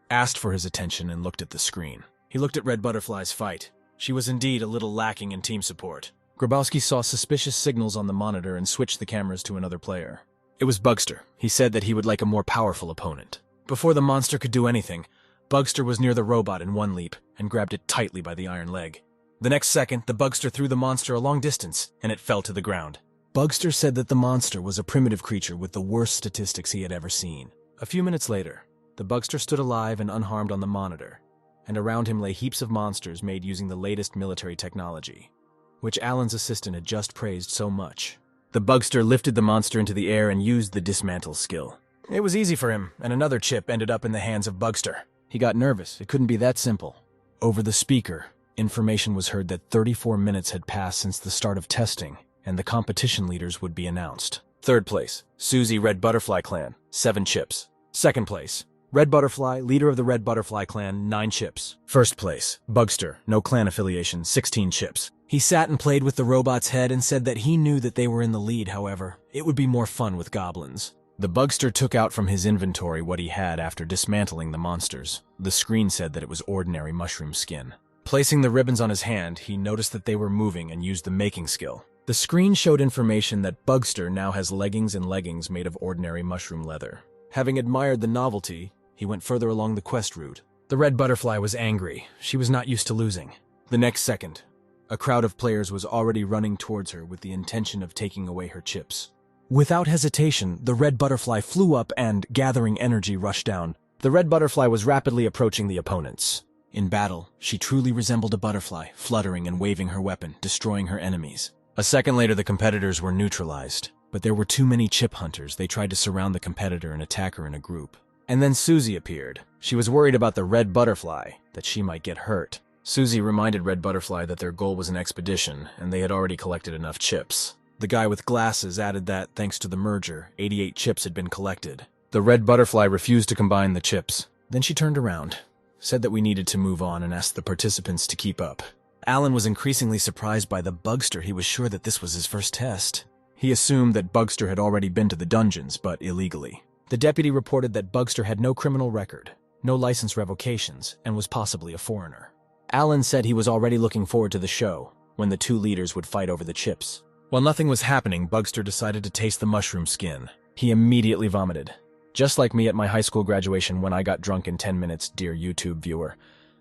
asked for his attention, and looked at the screen. He looked at Red Butterfly's fight. She was indeed a little lacking in team support. Grabowski saw suspicious signals on the monitor and switched the cameras to another player. It was Bugster. He said that he would like a more powerful opponent. Before the monster could do anything, Bugster was near the robot in one leap and grabbed it tightly by the iron leg. The next second, the Bugster threw the monster a long distance, and it fell to the ground. Bugster said that the monster was a primitive creature with the worst statistics he had ever seen. A few minutes later, the Bugster stood alive and unharmed on the monitor, and around him lay heaps of monsters made using the latest military technology, which Alan's assistant had just praised so much. The Bugster lifted the monster into the air and used the dismantle skill. It was easy for him, and another chip ended up in the hands of Bugster. He got nervous. It couldn't be that simple. Over the speaker, information was heard that 34 minutes had passed since the start of testing, and the competition leaders would be announced. Third place, Susie Red Butterfly Clan, 7 chips. Second place, Red Butterfly, leader of the Red Butterfly Clan, 9 chips. First place, Bugster, no clan affiliation, 16 chips. He sat and played with the robot's head and said that he knew that they were in the lead, however. It would be more fun with goblins. The Bugster took out from his inventory what he had after dismantling the monsters. The screen said that it was ordinary mushroom skin. Placing the ribbons on his hand, he noticed that they were moving and used the making skill. The screen showed information that Bugster now has leggings and leggings made of ordinary mushroom leather. Having admired the novelty, he went further along the quest route. The Red Butterfly was angry. She was not used to losing. The next second, a crowd of players was already running towards her with the intention of taking away her chips. Without hesitation, the Red Butterfly flew up and, gathering energy, rushed down. The Red Butterfly was rapidly approaching the opponents. In battle, she truly resembled a butterfly, fluttering and waving her weapon, destroying her enemies. A second later, the competitors were neutralized. But there were too many chip hunters. They tried to surround the competitor and attack her in a group. And then Susie appeared. She was worried about the Red Butterfly, that she might get hurt. Susie reminded Red Butterfly that their goal was an expedition, and they had already collected enough chips. The guy with glasses added that, thanks to the merger, 88 chips had been collected. The Red Butterfly refused to combine the chips. Then she turned around, said that we needed to move on, and asked the participants to keep up. Alan was increasingly surprised by the Bugster. He was sure that this was his first test. He assumed that Bugster had already been to the dungeons, but illegally. The deputy reported that Bugster had no criminal record, no license revocations, and was possibly a foreigner. Alan said he was already looking forward to the show, when the two leaders would fight over the chips. While nothing was happening, Bugster decided to taste the mushroom skin. He immediately vomited. Just like me at my high school graduation when I got drunk in 10 minutes, dear YouTube viewer.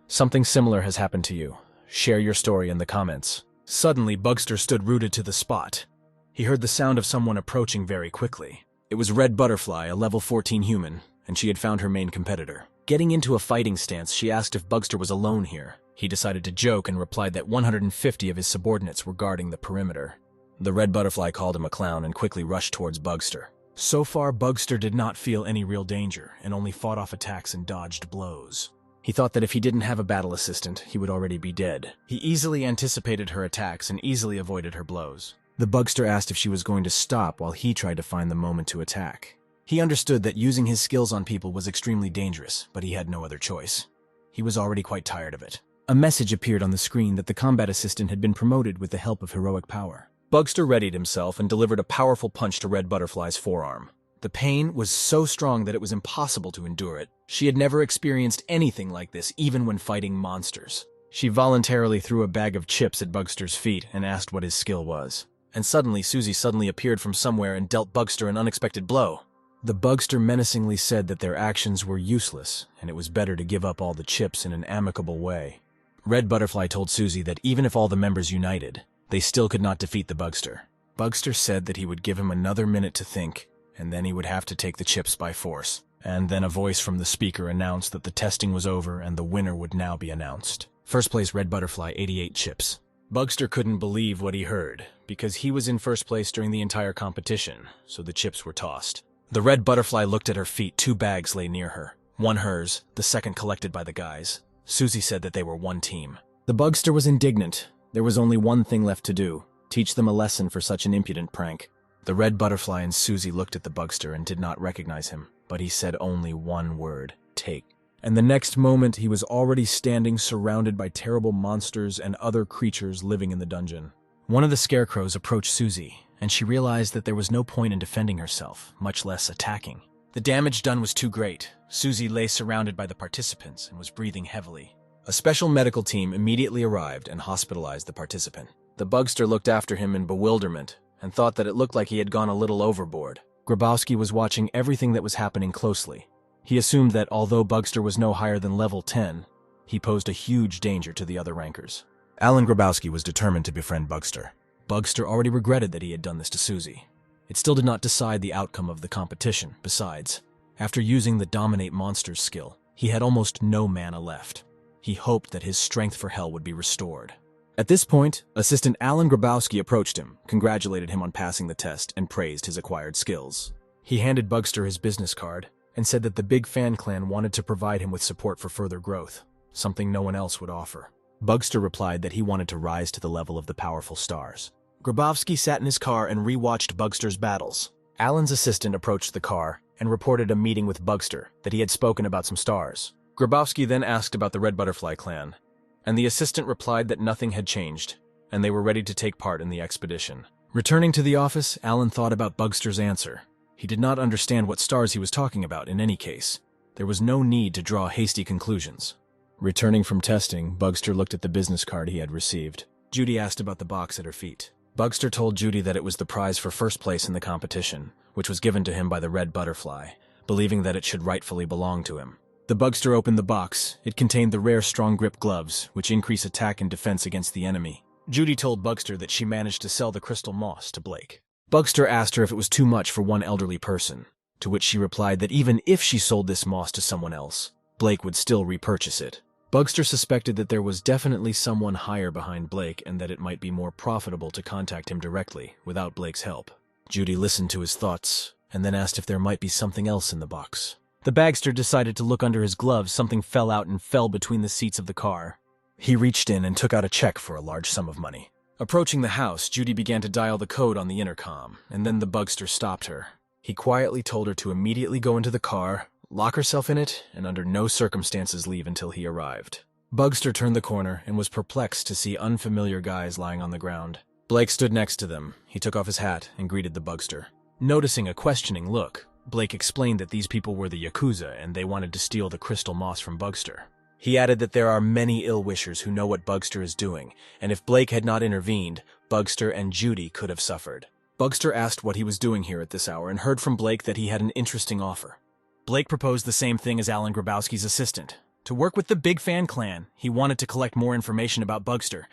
Something similar has happened to you. Share your story in the comments. Suddenly, Bugster stood rooted to the spot. He heard the sound of someone approaching very quickly. It was Red Butterfly, a level 14 human, and she had found her main competitor. Getting into a fighting stance, she asked if Bugster was alone here. He decided to joke and replied that 150 of his subordinates were guarding the perimeter. The Red Butterfly called him a clown and quickly rushed towards Bugster. So far, Bugster did not feel any real danger and only fought off attacks and dodged blows. He thought that if he didn't have a battle assistant, he would already be dead. He easily anticipated her attacks and easily avoided her blows. The Bugster asked if she was going to stop while he tried to find the moment to attack. He understood that using his skills on people was extremely dangerous, but he had no other choice. He was already quite tired of it. A message appeared on the screen that the combat assistant had been promoted with the help of heroic power. Bugster readied himself and delivered a powerful punch to Red Butterfly's forearm. The pain was so strong that it was impossible to endure it. She had never experienced anything like this, even when fighting monsters. She voluntarily threw a bag of chips at Bugster's feet and asked what his skill was. And suddenly, Susie appeared from somewhere and dealt Bugster an unexpected blow. The Bugster menacingly said that their actions were useless, and it was better to give up all the chips in an amicable way. Red Butterfly told Susie that even if all the members united, they still could not defeat the Bugster. Bugster said that he would give him another minute to think, and then he would have to take the chips by force. And then a voice from the speaker announced that the testing was over and the winner would now be announced. First place, Red Butterfly, 88 chips. Bugster couldn't believe what he heard, because he was in first place during the entire competition, so the chips were tossed. The Red Butterfly looked at her feet. 2 bags lay near her. One hers, the second collected by the guys. Susie said that they were one team. The Bugster was indignant. There was only one thing left to do: teach them a lesson for such an impudent prank. The Red Butterfly and Susie looked at the Bugster and did not recognize him, but he said only one word: take. And the next moment he was already standing surrounded by terrible monsters and other creatures living in the dungeon. One of the scarecrows approached Susie, and she realized that there was no point in defending herself, much less attacking. The damage done was too great. Susie lay surrounded by the participants and was breathing heavily. A special medical team immediately arrived and hospitalized the participant. The bugster looked after him in bewilderment and thought that it looked like he had gone a little overboard. Grabowski was watching everything that was happening closely. He assumed that although Bugster was no higher than level 10, he posed a huge danger to the other rankers. Alan Grabowski was determined to befriend Bugster. Bugster already regretted that he had done this to Susie. It still did not decide the outcome of the competition. Besides, after using the Dominate Monsters skill, he had almost no mana left. He hoped that his strength for hell would be restored. At this point, Assistant Alan Grabowski approached him, congratulated him on passing the test, and praised his acquired skills. He handed Bugster his business card and said that the Big Fan Clan wanted to provide him with support for further growth, something no one else would offer. Bugster replied that he wanted to rise to the level of the powerful stars. Grabowski sat in his car and re-watched Bugster's battles. Alan's assistant approached the car and reported a meeting with Bugster that he had spoken about some stars. Grabowski then asked about the Red Butterfly Clan, and the assistant replied that nothing had changed, and they were ready to take part in the expedition. Returning to the office, Alan thought about Bugster's answer. He did not understand what stars he was talking about in any case. There was no need to draw hasty conclusions. Returning from testing, Bugster looked at the business card he had received. Judy asked about the box at her feet. Bugster told Judy that it was the prize for first place in the competition, which was given to him by the Red Butterfly, believing that it should rightfully belong to him. The Bugster opened the box. It contained the rare strong grip gloves, which increase attack and defense against the enemy. Judy told Bugster that she managed to sell the crystal moss to Blake. Bugster asked her if it was too much for one elderly person, to which she replied that even if she sold this moss to someone else, Blake would still repurchase it. Bugster suspected that there was definitely someone higher behind Blake and that it might be more profitable to contact him directly, without Blake's help. Judy listened to his thoughts, and then asked if there might be something else in the box. The bagster decided to look under his gloves. Something fell out and fell between the seats of the car. He reached in and took out a check for a large sum of money. Approaching the house, Judy began to dial the code on the intercom, and then the bugster stopped her. He quietly told her to immediately go into the car, lock herself in it, and under no circumstances leave until he arrived. Bugster turned the corner and was perplexed to see unfamiliar guys lying on the ground. Blake stood next to them. He took off his hat and greeted the bugster. Noticing a questioning look, Blake explained that these people were the Yakuza and they wanted to steal the crystal moss from Bugster. He added that there are many ill-wishers who know what Bugster is doing, and if Blake had not intervened, Bugster and Judy could have suffered. Bugster asked what he was doing here at this hour and heard from Blake that he had an interesting offer. Blake proposed the same thing as Alan Grabowski's assistant. To work with the Big Fan Clan, he wanted to collect more information about Bugster,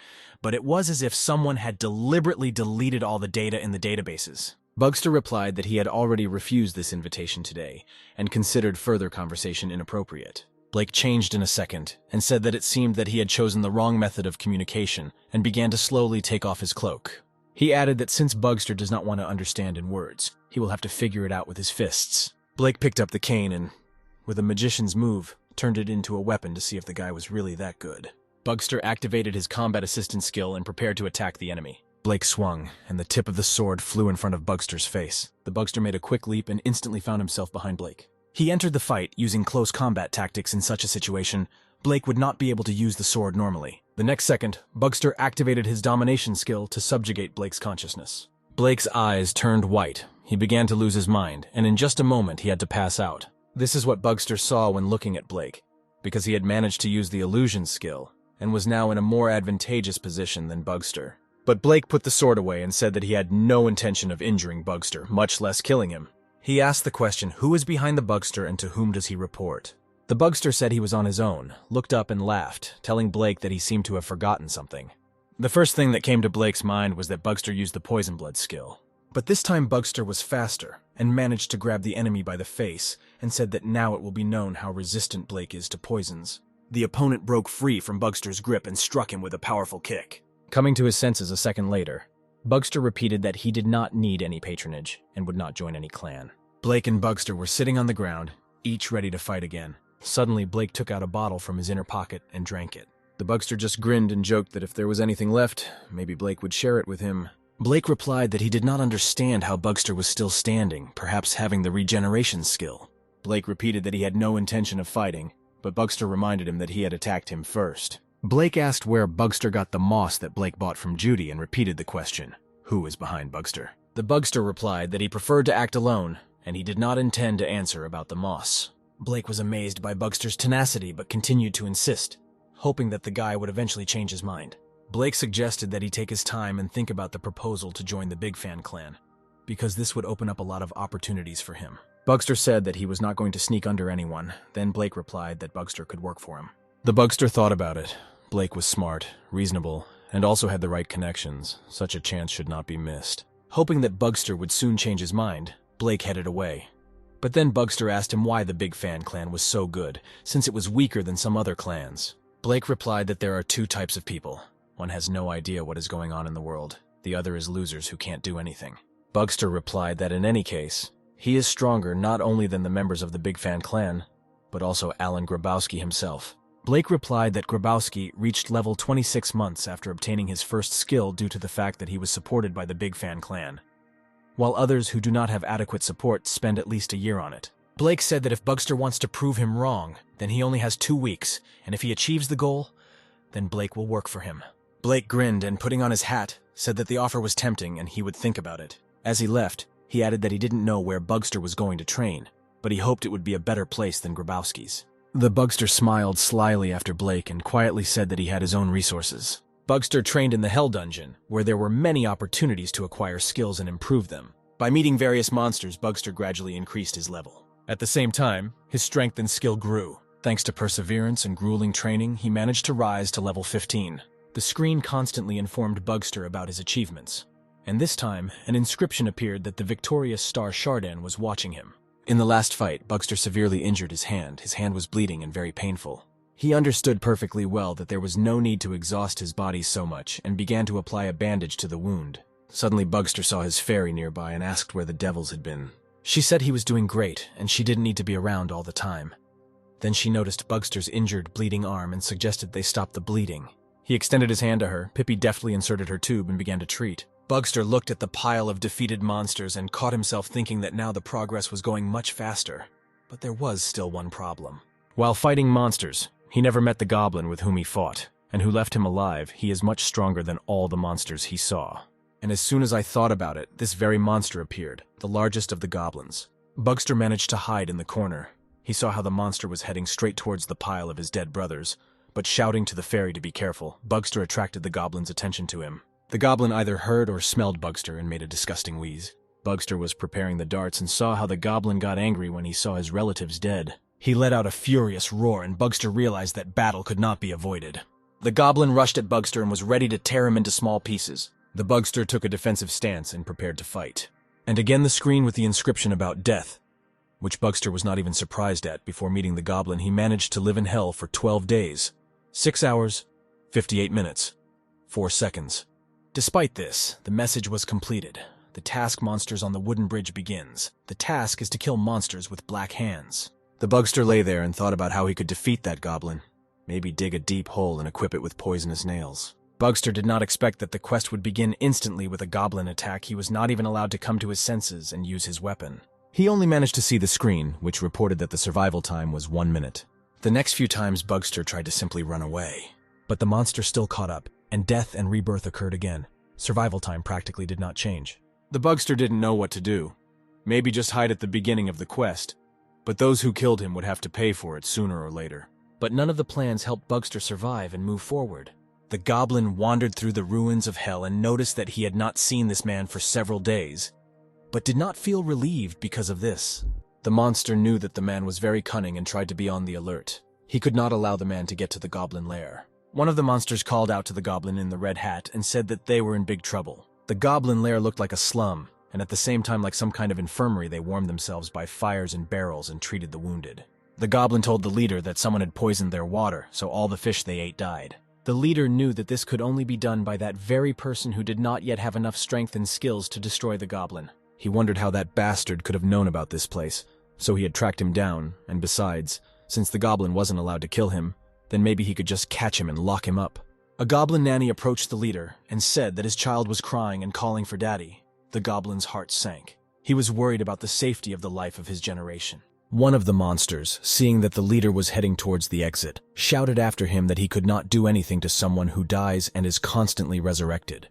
but it was as if someone had deliberately deleted all the data in the databases. Bugster replied that he had already refused this invitation today and considered further conversation inappropriate. Blake changed in a second and said that it seemed that he had chosen the wrong method of communication and began to slowly take off his cloak. He added that since Bugster does not want to understand in words, he will have to figure it out with his fists. Blake picked up the cane and, with a magician's move, turned it into a weapon to see if the guy was really that good. Bugster activated his combat assistance skill and prepared to attack the enemy. Blake swung, and the tip of the sword flew in front of Bugster's face. The Bugster made a quick leap and instantly found himself behind Blake. He entered the fight using close combat tactics. In such a situation, Blake would not be able to use the sword normally. The next second, Bugster activated his domination skill to subjugate Blake's consciousness. Blake's eyes turned white. He began to lose his mind, and in just a moment he had to pass out. This is what Bugster saw when looking at Blake, because he had managed to use the illusion skill, and was now in a more advantageous position than Bugster. But Blake put the sword away and said that he had no intention of injuring Bugster, much less killing him. He asked the question, who is behind the Bugster and to whom does he report? The Bugster said he was on his own, looked up and laughed, telling Blake that he seemed to have forgotten something. The first thing that came to Blake's mind was that Bugster used the poison blood skill. But this time Bugster was faster and managed to grab the enemy by the face and said that now it will be known how resistant Blake is to poisons. The opponent broke free from Bugster's grip and struck him with a powerful kick. Coming to his senses a second later, Bugster repeated that he did not need any patronage and would not join any clan. Blake and Bugster were sitting on the ground, each ready to fight again. Suddenly, Blake took out a bottle from his inner pocket and drank it. The Bugster just grinned and joked that if there was anything left, maybe Blake would share it with him. Blake replied that he did not understand how Bugster was still standing, perhaps having the regeneration skill. Blake repeated that he had no intention of fighting, but Bugster reminded him that he had attacked him first. Blake asked where Bugster got the moss that Blake bought from Judy and repeated the question, who is behind Bugster? The Bugster replied that he preferred to act alone, and he did not intend to answer about the moss. Blake was amazed by Bugster's tenacity but continued to insist, hoping that the guy would eventually change his mind. Blake suggested that he take his time and think about the proposal to join the Big Fan clan, because this would open up a lot of opportunities for him. Bugster said that he was not going to sneak under anyone, then Blake replied that Bugster could work for him. The Bugster thought about it. Blake was smart, reasonable, and also had the right connections. Such a chance should not be missed. Hoping that Bugster would soon change his mind, Blake headed away. But then Bugster asked him why the Big Fan clan was so good, since it was weaker than some other clans. Blake replied that there are two types of people. One has no idea what is going on in the world. The other is losers who can't do anything. Bugster replied that in any case, he is stronger not only than the members of the Big Fan clan, but also Alan Grabowski himself. Blake replied that Grabowski reached level 26 months after obtaining his first skill due to the fact that he was supported by the Big Fan clan, while others who do not have adequate support spend at least a year on it. Blake said that if Bugster wants to prove him wrong, then he only has 2 weeks, and if he achieves the goal, then Blake will work for him. Blake grinned and, putting on his hat, said that the offer was tempting and he would think about it. As he left, he added that he didn't know where Bugster was going to train, but he hoped it would be a better place than Grabowski's. The Bugster smiled slyly after Blake and quietly said that he had his own resources. Bugster trained in the Hell Dungeon, where there were many opportunities to acquire skills and improve them. By meeting various monsters, Bugster gradually increased his level. At the same time, his strength and skill grew. Thanks to perseverance and grueling training, he managed to rise to level 15. The screen constantly informed Bugster about his achievements, and this time, an inscription appeared that the victorious Star Shardan was watching him. In the last fight, Bugster severely injured his hand. His hand was bleeding and very painful. He understood perfectly well that there was no need to exhaust his body so much and began to apply a bandage to the wound. Suddenly, Bugster saw his fairy nearby and asked where the devils had been. She said he was doing great and she didn't need to be around all the time. Then she noticed Bugster's injured, bleeding arm and suggested they stop the bleeding. He extended his hand to her. Pippi deftly inserted her tube and began to treat. Bugster looked at the pile of defeated monsters and caught himself thinking that now the progress was going much faster. But there was still one problem. While fighting monsters, he never met the goblin with whom he fought, and who left him alive. He is much stronger than all the monsters he saw. And as soon as I thought about it, this very monster appeared, the largest of the goblins. Bugster managed to hide in the corner. He saw how the monster was heading straight towards the pile of his dead brothers, but shouting to the fairy to be careful, Bugster attracted the goblin's attention to him. The goblin either heard or smelled Bugster and made a disgusting wheeze. Bugster was preparing the darts and saw how the goblin got angry when he saw his relatives dead. He let out a furious roar and Bugster realized that battle could not be avoided. The goblin rushed at Bugster and was ready to tear him into small pieces. The Bugster took a defensive stance and prepared to fight. And again the screen with the inscription about death, which Bugster was not even surprised at. Before meeting the goblin, he managed to live in hell for 12 days, 6 hours, 58 minutes, 4 seconds. Despite this, the message was completed. The task monsters on the wooden bridge begins. The task is to kill monsters with black hands. The Bugster lay there and thought about how he could defeat that goblin. Maybe dig a deep hole and equip it with poisonous nails. Bugster did not expect that the quest would begin instantly with a goblin attack. He was not even allowed to come to his senses and use his weapon. He only managed to see the screen, which reported that the survival time was 1 minute. The next few times Bugster tried to simply run away. But the monster still caught up, and death and rebirth occurred again. Survival time practically did not change. The Bugster didn't know what to do. Maybe just hide at the beginning of the quest. But those who killed him would have to pay for it sooner or later. But none of the plans helped Bugster survive and move forward. The goblin wandered through the ruins of hell and noticed that he had not seen this man for several days, but did not feel relieved because of this. The monster knew that the man was very cunning and tried to be on the alert. He could not allow the man to get to the goblin lair. One of the monsters called out to the goblin in the red hat and said that they were in big trouble. The goblin lair looked like a slum, and at the same time like some kind of infirmary. They warmed themselves by fires and barrels and treated the wounded. The goblin told the leader that someone had poisoned their water, so all the fish they ate died. The leader knew that this could only be done by that very person who did not yet have enough strength and skills to destroy the goblin. He wondered how that bastard could have known about this place, so he had tracked him down, and besides, since the goblin wasn't allowed to kill him, then maybe he could just catch him and lock him up. A goblin nanny approached the leader and said that his child was crying and calling for daddy. The goblin's heart sank. He was worried about the safety of the life of his generation. One of the monsters, seeing that the leader was heading towards the exit, shouted after him that he could not do anything to someone who dies and is constantly resurrected.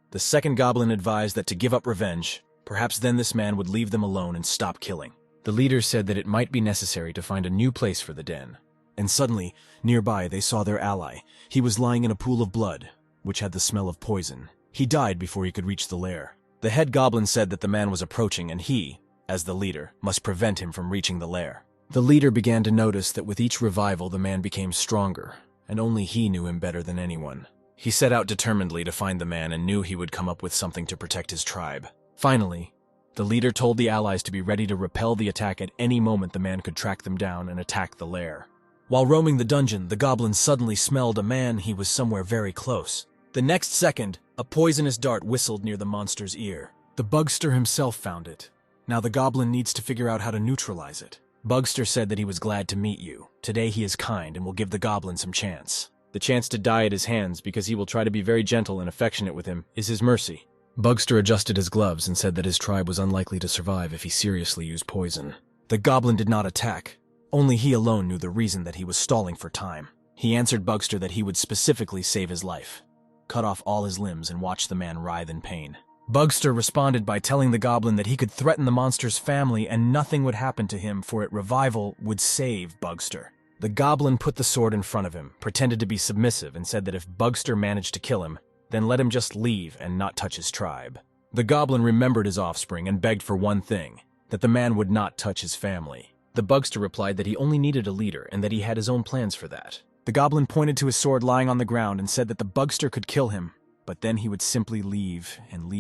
The second goblin advised that to give up revenge, perhaps then this man would leave them alone and stop killing. The leader said that it might be necessary to find a new place for the den. And suddenly, nearby, they saw their ally. He was lying in a pool of blood, which had the smell of poison. He died before he could reach the lair. The head goblin said that the man was approaching and he, as the leader, must prevent him from reaching the lair. The leader began to notice that with each revival the man became stronger, and only he knew him better than anyone. He set out determinedly to find the man and knew he would come up with something to protect his tribe. Finally, the leader told the allies to be ready to repel the attack at any moment the man could track them down and attack the lair. While roaming the dungeon, the goblin suddenly smelled a man. He was somewhere very close. The next second, a poisonous dart whistled near the monster's ear. The bugster himself found it. Now the goblin needs to figure out how to neutralize it. Bugster said that he was glad to meet you. Today he is kind and will give the goblin some chance. The chance to die at his hands, because he will try to be very gentle and affectionate with him, is his mercy. Bugster adjusted his gloves and said that his tribe was unlikely to survive if he seriously used poison. The goblin did not attack. Only he alone knew the reason that he was stalling for time. He answered Bugster that he would specifically save his life, cut off all his limbs and watch the man writhe in pain. Bugster responded by telling the goblin that he could threaten the monster's family and nothing would happen to him, for revival would save Bugster. The goblin put the sword in front of him, pretended to be submissive, and said that if Bugster managed to kill him, then let him just leave and not touch his tribe. The goblin remembered his offspring and begged for one thing, that the man would not touch his family. The bugster replied that he only needed a leader and that he had his own plans for that. The goblin pointed to his sword lying on the ground and said that the bugster could kill him, but then he would simply leave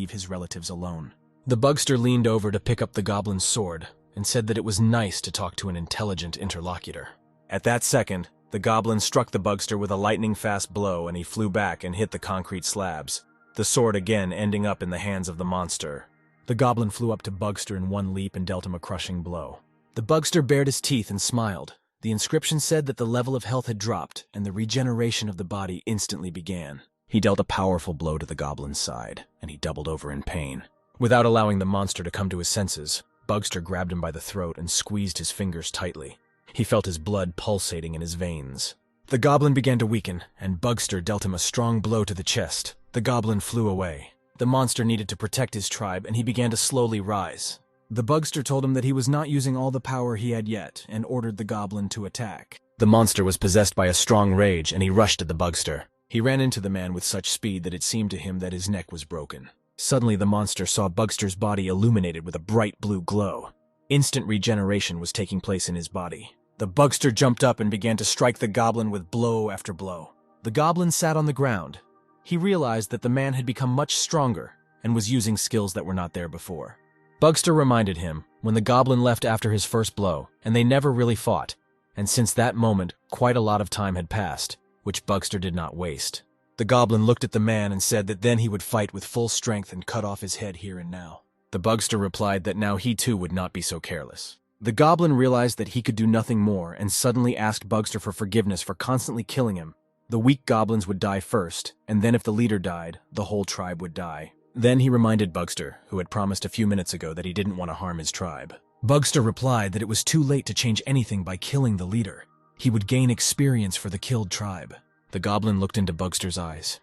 his relatives alone. The bugster leaned over to pick up the goblin's sword and said that it was nice to talk to an intelligent interlocutor. At that second, the goblin struck the bugster with a lightning-fast blow and he flew back and hit the concrete slabs, the sword again ending up in the hands of the monster. The goblin flew up to Bugster in one leap and dealt him a crushing blow. The bugster bared his teeth and smiled. The inscription said that the level of health had dropped and the regeneration of the body instantly began. He dealt a powerful blow to the goblin's side, and he doubled over in pain. Without allowing the monster to come to his senses, Bugster grabbed him by the throat and squeezed his fingers tightly. He felt his blood pulsating in his veins. The goblin began to weaken, and Bugster dealt him a strong blow to the chest. The goblin flew away. The monster needed to protect his tribe, and he began to slowly rise. The bugster told him that he was not using all the power he had yet, and ordered the goblin to attack. The monster was possessed by a strong rage, and he rushed at the bugster. He ran into the man with such speed that it seemed to him that his neck was broken. Suddenly the monster saw Bugster's body illuminated with a bright blue glow. Instant regeneration was taking place in his body. The bugster jumped up and began to strike the goblin with blow after blow. The goblin sat on the ground. He realized that the man had become much stronger and was using skills that were not there before. Bugster reminded him when the goblin left after his first blow, and they never really fought, and since that moment quite a lot of time had passed, which Bugster did not waste. The goblin looked at the man and said that then he would fight with full strength and cut off his head here and now. The bugster replied that now he too would not be so careless. The goblin realized that he could do nothing more and suddenly asked Bugster for forgiveness for constantly killing him. The weak goblins would die first, and then if the leader died, the whole tribe would die. Then he reminded Bugster, who had promised a few minutes ago that he didn't want to harm his tribe. Bugster replied that it was too late to change anything by killing the leader. He would gain experience for the killed tribe. The goblin looked into Bugster's eyes,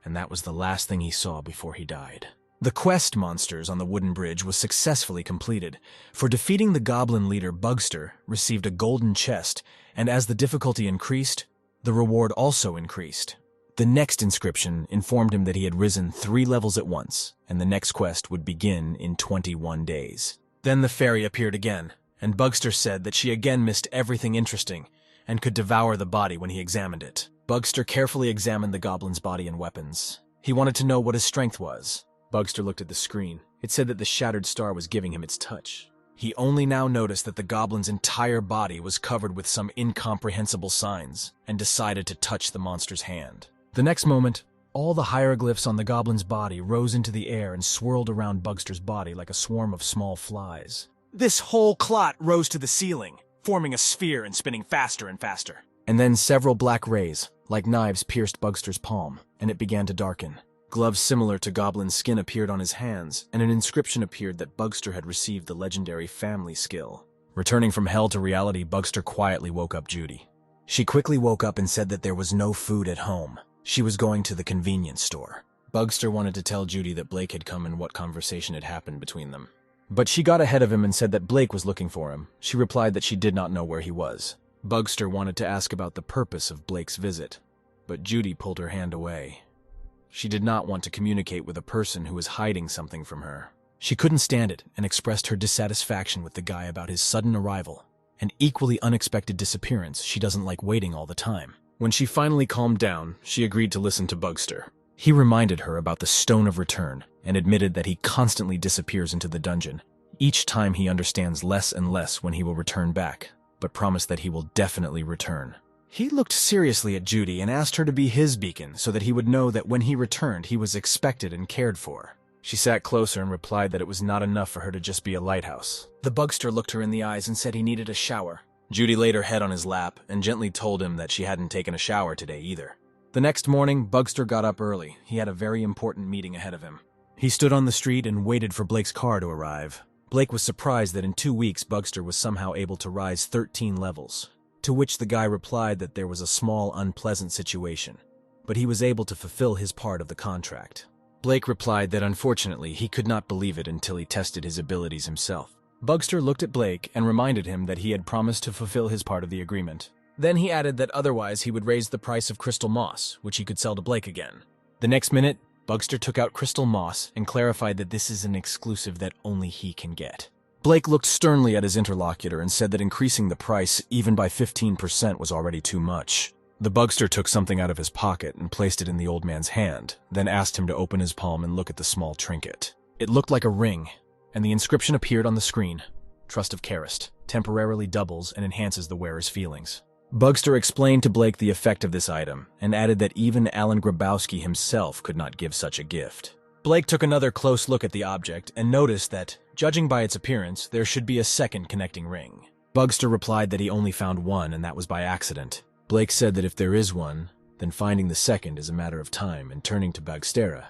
and that was the last thing he saw before he died. The quest monsters on the wooden bridge was successfully completed. For defeating the goblin leader, Bugster received a golden chest, and as the difficulty increased, the reward also increased. The next inscription informed him that he had risen 3 levels at once, and the next quest would begin in 21 days. Then the fairy appeared again, and Bugster said that she again missed everything interesting, and could devour the body when he examined it. Bugster carefully examined the goblin's body and weapons. He wanted to know what his strength was. Bugster looked at the screen. It said that the shattered star was giving him its touch. He only now noticed that the goblin's entire body was covered with some incomprehensible signs, and decided to touch the monster's hand. The next moment, all the hieroglyphs on the goblin's body rose into the air and swirled around Bugster's body like a swarm of small flies. This whole clot rose to the ceiling, forming a sphere and spinning faster and faster. And then several black rays, like knives, pierced Bugster's palm, and it began to darken. Gloves similar to goblin skin appeared on his hands, and an inscription appeared that Bugster had received the legendary family skill. Returning from hell to reality, Bugster quietly woke up Judy. She quickly woke up and said that there was no food at home. She was going to the convenience store. Bugster wanted to tell Judy that Blake had come and what conversation had happened between them. But she got ahead of him and said that Blake was looking for him. She replied that she did not know where he was. Bugster wanted to ask about the purpose of Blake's visit, but Judy pulled her hand away. She did not want to communicate with a person who was hiding something from her. She couldn't stand it and expressed her dissatisfaction with the guy about his sudden arrival. An equally unexpected disappearance. She doesn't like waiting all the time. When she finally calmed down, she agreed to listen to Bugster. He reminded her about the Stone of Return and admitted that he constantly disappears into the dungeon. Each time he understands less and less when he will return back, but promised that he will definitely return. He looked seriously at Judy and asked her to be his beacon so that he would know that when he returned he was expected and cared for. She sat closer and replied that it was not enough for her to just be a lighthouse. The Bugster looked her in the eyes and said he needed a shower. Judy laid her head on his lap and gently told him that she hadn't taken a shower today either. The next morning, Bugster got up early. He had a very important meeting ahead of him. He stood on the street and waited for Blake's car to arrive. Blake was surprised that in 2 weeks Bugster was somehow able to rise 13 levels, to which the guy replied that there was a small, unpleasant situation, but he was able to fulfill his part of the contract. Blake replied that unfortunately he could not believe it until he tested his abilities himself. Bugster looked at Blake and reminded him that he had promised to fulfill his part of the agreement. Then he added that otherwise he would raise the price of crystal moss, which he could sell to Blake again. The next minute, Bugster took out crystal moss and clarified that this is an exclusive that only he can get. Blake looked sternly at his interlocutor and said that increasing the price even by 15% was already too much. The Bugster took something out of his pocket and placed it in the old man's hand, then asked him to open his palm and look at the small trinket. It looked like a ring, and the inscription appeared on the screen. Trust of Karist, temporarily doubles and enhances the wearer's feelings. Bugster explained to Blake the effect of this item, and added that even Alan Grabowski himself could not give such a gift. Blake took another close look at the object and noticed that, judging by its appearance, there should be a second connecting ring. Bugster replied that he only found one, and that was by accident. Blake said that if there is one, then finding the second is a matter of time, and turning to Bagstera,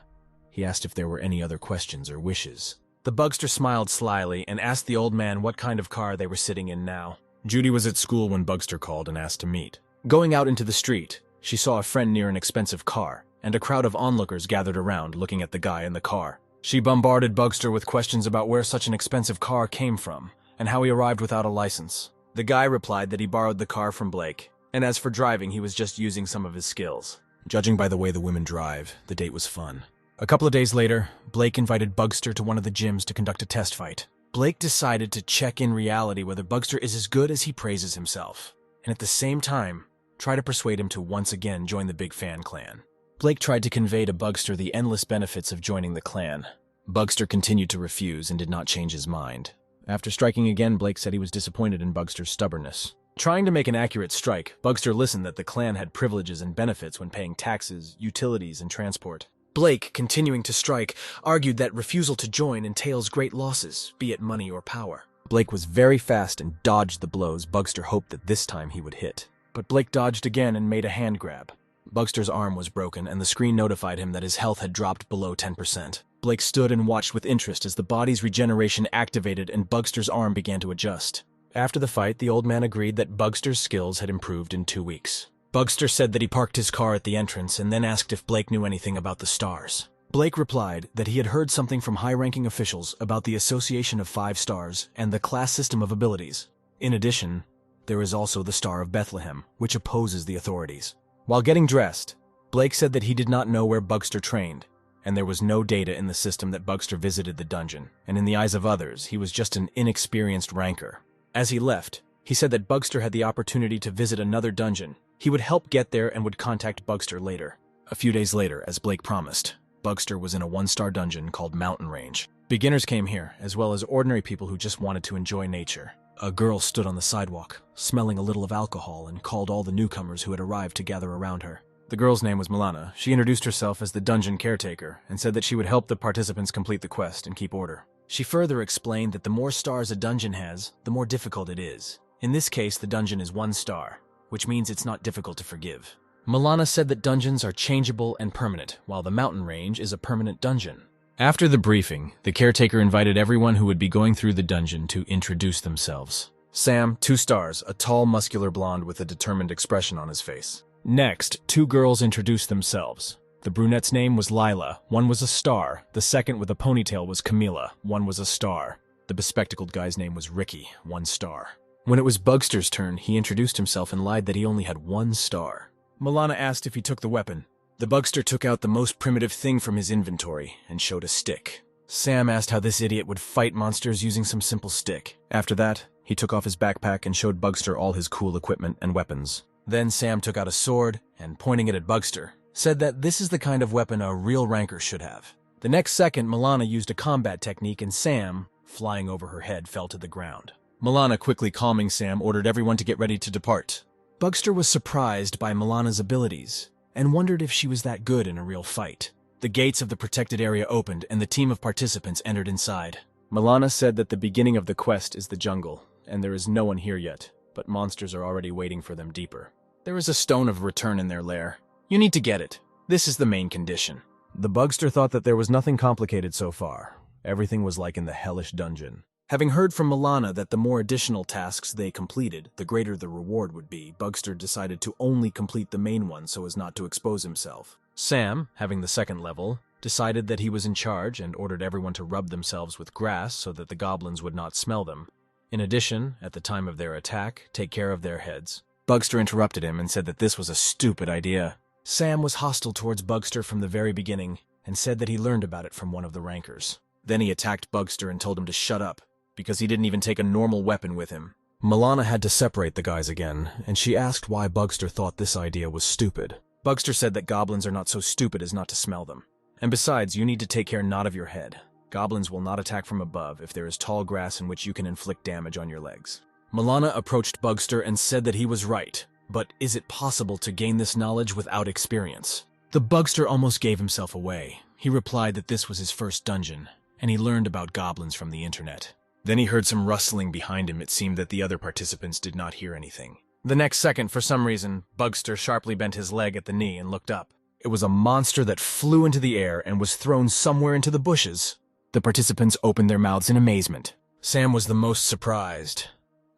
he asked if there were any other questions or wishes. The Bugster smiled slyly and asked the old man what kind of car they were sitting in now. Judy was at school when Bugster called and asked to meet. Going out into the street, she saw a friend near an expensive car, and a crowd of onlookers gathered around looking at the guy in the car. She bombarded Bugster with questions about where such an expensive car came from, and how he arrived without a license. The guy replied that he borrowed the car from Blake, and as for driving, he was just using some of his skills. Judging by the way the women drive, the date was fun. A couple of days later, Blake invited Bugster to one of the gyms to conduct a test fight. Blake decided to check in reality whether Bugster is as good as he praises himself, and at the same time, try to persuade him to once again join the Big Fan clan. Blake tried to convey to Bugster the endless benefits of joining the clan. Bugster continued to refuse and did not change his mind. After striking again, Blake said he was disappointed in Bugster's stubbornness. Trying to make an accurate strike, Bugster listened that the clan had privileges and benefits when paying taxes, utilities, and transport. Blake, continuing to strike, argued that refusal to join entails great losses, be it money or power. Blake was very fast and dodged the blows Bugster hoped that this time he would hit. But Blake dodged again and made a hand grab. Bugster's arm was broken, and the screen notified him that his health had dropped below 10%. Blake stood and watched with interest as the body's regeneration activated and Bugster's arm began to adjust. After the fight, the old man agreed that Bugster's skills had improved in 2 weeks. Bugster said that he parked his car at the entrance and then asked if Blake knew anything about the stars. Blake replied that he had heard something from high-ranking officials about the Association of 5 Stars and the class system of abilities. In addition, there is also the Star of Bethlehem, which opposes the authorities. While getting dressed, Blake said that he did not know where Bugster trained, and there was no data in the system that Bugster visited the dungeon, and in the eyes of others, he was just an inexperienced ranker. As he left, he said that Bugster had the opportunity to visit another dungeon. He would help get there and would contact Bugster later. A few days later, as Blake promised, Bugster was in a 1-star dungeon called Mountain Range. Beginners came here, as well as ordinary people who just wanted to enjoy nature. A girl stood on the sidewalk, smelling a little of alcohol, and called all the newcomers who had arrived to gather around her. The girl's name was Milana. She introduced herself as the dungeon caretaker and said that she would help the participants complete the quest and keep order. She further explained that the more stars a dungeon has, the more difficult it is. In this case, the dungeon is 1 star, which means it's not difficult to forgive. Milana said that dungeons are changeable and permanent, while the mountain range is a permanent dungeon. After the briefing, the caretaker invited everyone who would be going through the dungeon to introduce themselves. Sam, 2 stars, a tall, muscular blonde with a determined expression on his face. Next, 2 girls introduced themselves. The brunette's name was Lila, one was a star. The second with a ponytail was Camila, one was a star. The bespectacled guy's name was Ricky, 1 star. When it was Bugster's turn, he introduced himself and lied that he only had 1 star. Milana asked if he took the weapon. The Bugster took out the most primitive thing from his inventory and showed a stick. Sam asked how this idiot would fight monsters using some simple stick. After that, he took off his backpack and showed Bugster all his cool equipment and weapons. Then Sam took out a sword and, pointing it at Bugster, said that this is the kind of weapon a real ranker should have. The next second, Milana used a combat technique and Sam, flying over her head, fell to the ground. Milana, quickly calming Sam, ordered everyone to get ready to depart. Bugster was surprised by Milana's abilities and wondered if she was that good in a real fight. The gates of the protected area opened and the team of participants entered inside. Milana said that the beginning of the quest is the jungle, and there is no one here yet, but monsters are already waiting for them deeper. There is a stone of return in their lair. You need to get it. This is the main condition. The Bugster thought that there was nothing complicated so far. Everything was like in the hellish dungeon. Having heard from Milana that the more additional tasks they completed, the greater the reward would be, Bugster decided to only complete the main one so as not to expose himself. Sam, having the second level, decided that he was in charge and ordered everyone to rub themselves with grass so that the goblins would not smell them. In addition, at the time of their attack, take care of their heads. Bugster interrupted him and said that this was a stupid idea. Sam was hostile towards Bugster from the very beginning and said that he learned about it from one of the rankers. Then he attacked Bugster and told him to shut up, because he didn't even take a normal weapon with him. Milana had to separate the guys again, and she asked why Bugster thought this idea was stupid. Bugster said that goblins are not so stupid as not to smell them. And besides, you need to take care not of your head. Goblins will not attack from above if there is tall grass in which you can inflict damage on your legs. Milana approached Bugster and said that he was right, but is it possible to gain this knowledge without experience? The Bugster almost gave himself away. He replied that this was his first dungeon, and he learned about goblins from the internet. Then he heard some rustling behind him. It seemed that the other participants did not hear anything. The next second, for some reason, Bugster sharply bent his leg at the knee and looked up. It was a monster that flew into the air and was thrown somewhere into the bushes. The participants opened their mouths in amazement. Sam was the most surprised.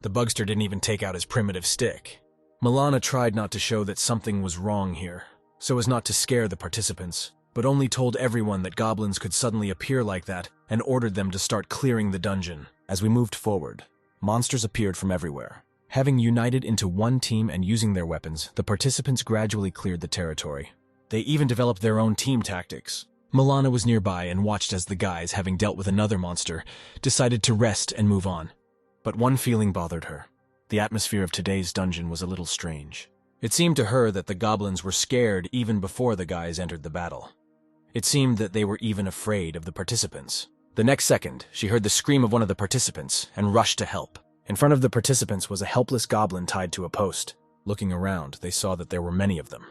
The Bugster didn't even take out his primitive stick. Milana tried not to show that something was wrong here, so as not to scare the participants, but only told everyone that goblins could suddenly appear like that and ordered them to start clearing the dungeon. As we moved forward, monsters appeared from everywhere. Having united into one team and using their weapons, the participants gradually cleared the territory. They even developed their own team tactics. Milana was nearby and watched as the guys, having dealt with another monster, decided to rest and move on. But one feeling bothered her. The atmosphere of today's dungeon was a little strange. It seemed to her that the goblins were scared even before the guys entered the battle. It seemed that they were even afraid of the participants. The next second, she heard the scream of one of the participants and rushed to help. In front of the participants was a helpless goblin tied to a post. Looking around, they saw that there were many of them.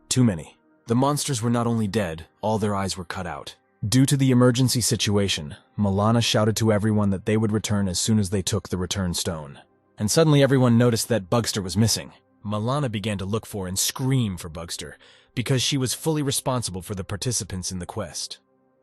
Too many. The monsters were not only dead, all their eyes were cut out. Due to the emergency situation, Milana shouted to everyone that they would return as soon as they took the return stone. And suddenly everyone noticed that Bugster was missing. Milana began to look for and scream for Bugster, because she was fully responsible for the participants in the quest.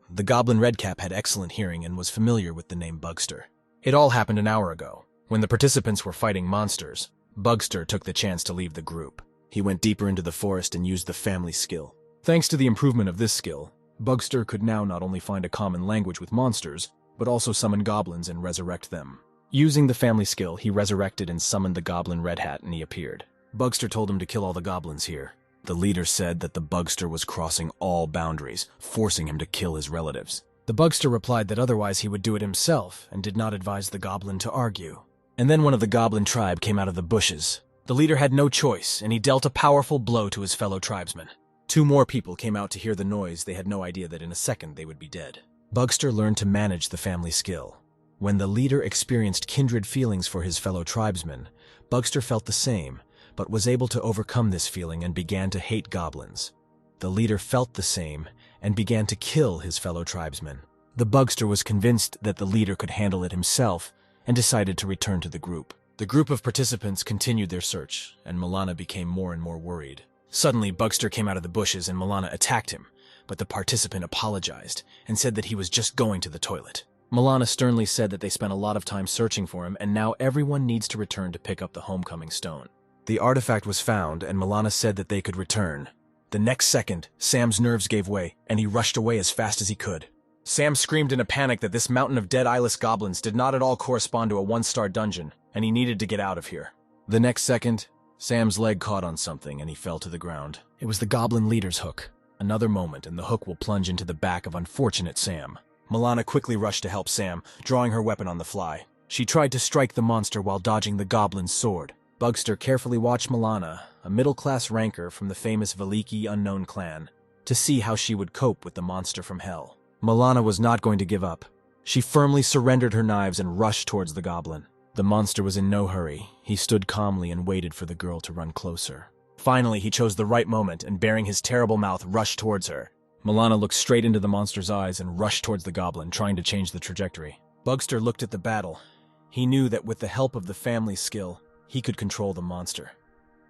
The Goblin Redcap had excellent hearing and was familiar with the name Bugster. It all happened an hour ago. When the participants were fighting monsters, Bugster took the chance to leave the group. He went deeper into the forest and used the family skill. Thanks to the improvement of this skill, Bugster could now not only find a common language with monsters, but also summon goblins and resurrect them. Using the family skill, he resurrected and summoned the Goblin Red Hat, and he appeared. Bugster told him to kill all the goblins here. The leader said that the Bugster was crossing all boundaries, forcing him to kill his relatives. The Bugster replied that otherwise he would do it himself and did not advise the goblin to argue. And then one of the goblin tribe came out of the bushes. The leader had no choice, and he dealt a powerful blow to his fellow tribesmen. 2 more people came out to hear the noise. They had no idea that in a second they would be dead. Bugster learned to manage the family skill. When the leader experienced kindred feelings for his fellow tribesmen, Bugster felt the same, but was able to overcome this feeling and began to hate goblins. The leader felt the same and began to kill his fellow tribesmen. The Bugster was convinced that the leader could handle it himself and decided to return to the group. The group of participants continued their search, and Milana became more and more worried. Suddenly, Bugster came out of the bushes and Milana attacked him, but the participant apologized and said that he was just going to the toilet. Milana sternly said that they spent a lot of time searching for him, and now everyone needs to return to pick up the homecoming stone. The artifact was found, and Milana said that they could return. The next second, Sam's nerves gave way, and he rushed away as fast as he could. Sam screamed in a panic that this mountain of dead eyeless goblins did not at all correspond to a one-star dungeon, and he needed to get out of here. The next second, Sam's leg caught on something, and he fell to the ground. It was the goblin leader's hook. Another moment, and the hook will plunge into the back of unfortunate Sam. Milana quickly rushed to help Sam, drawing her weapon on the fly. She tried to strike the monster while dodging the goblin's sword. Bugster carefully watched Milana, a middle-class ranker from the famous Veliki unknown clan, to see how she would cope with the monster from hell. Milana was not going to give up. She firmly surrendered her knives and rushed towards the goblin. The monster was in no hurry. He stood calmly and waited for the girl to run closer. Finally, he chose the right moment and, baring his terrible mouth, rushed towards her. Milana looked straight into the monster's eyes and rushed towards the goblin, trying to change the trajectory. Bugster looked at the battle. He knew that with the help of the family skill, he could control the monster.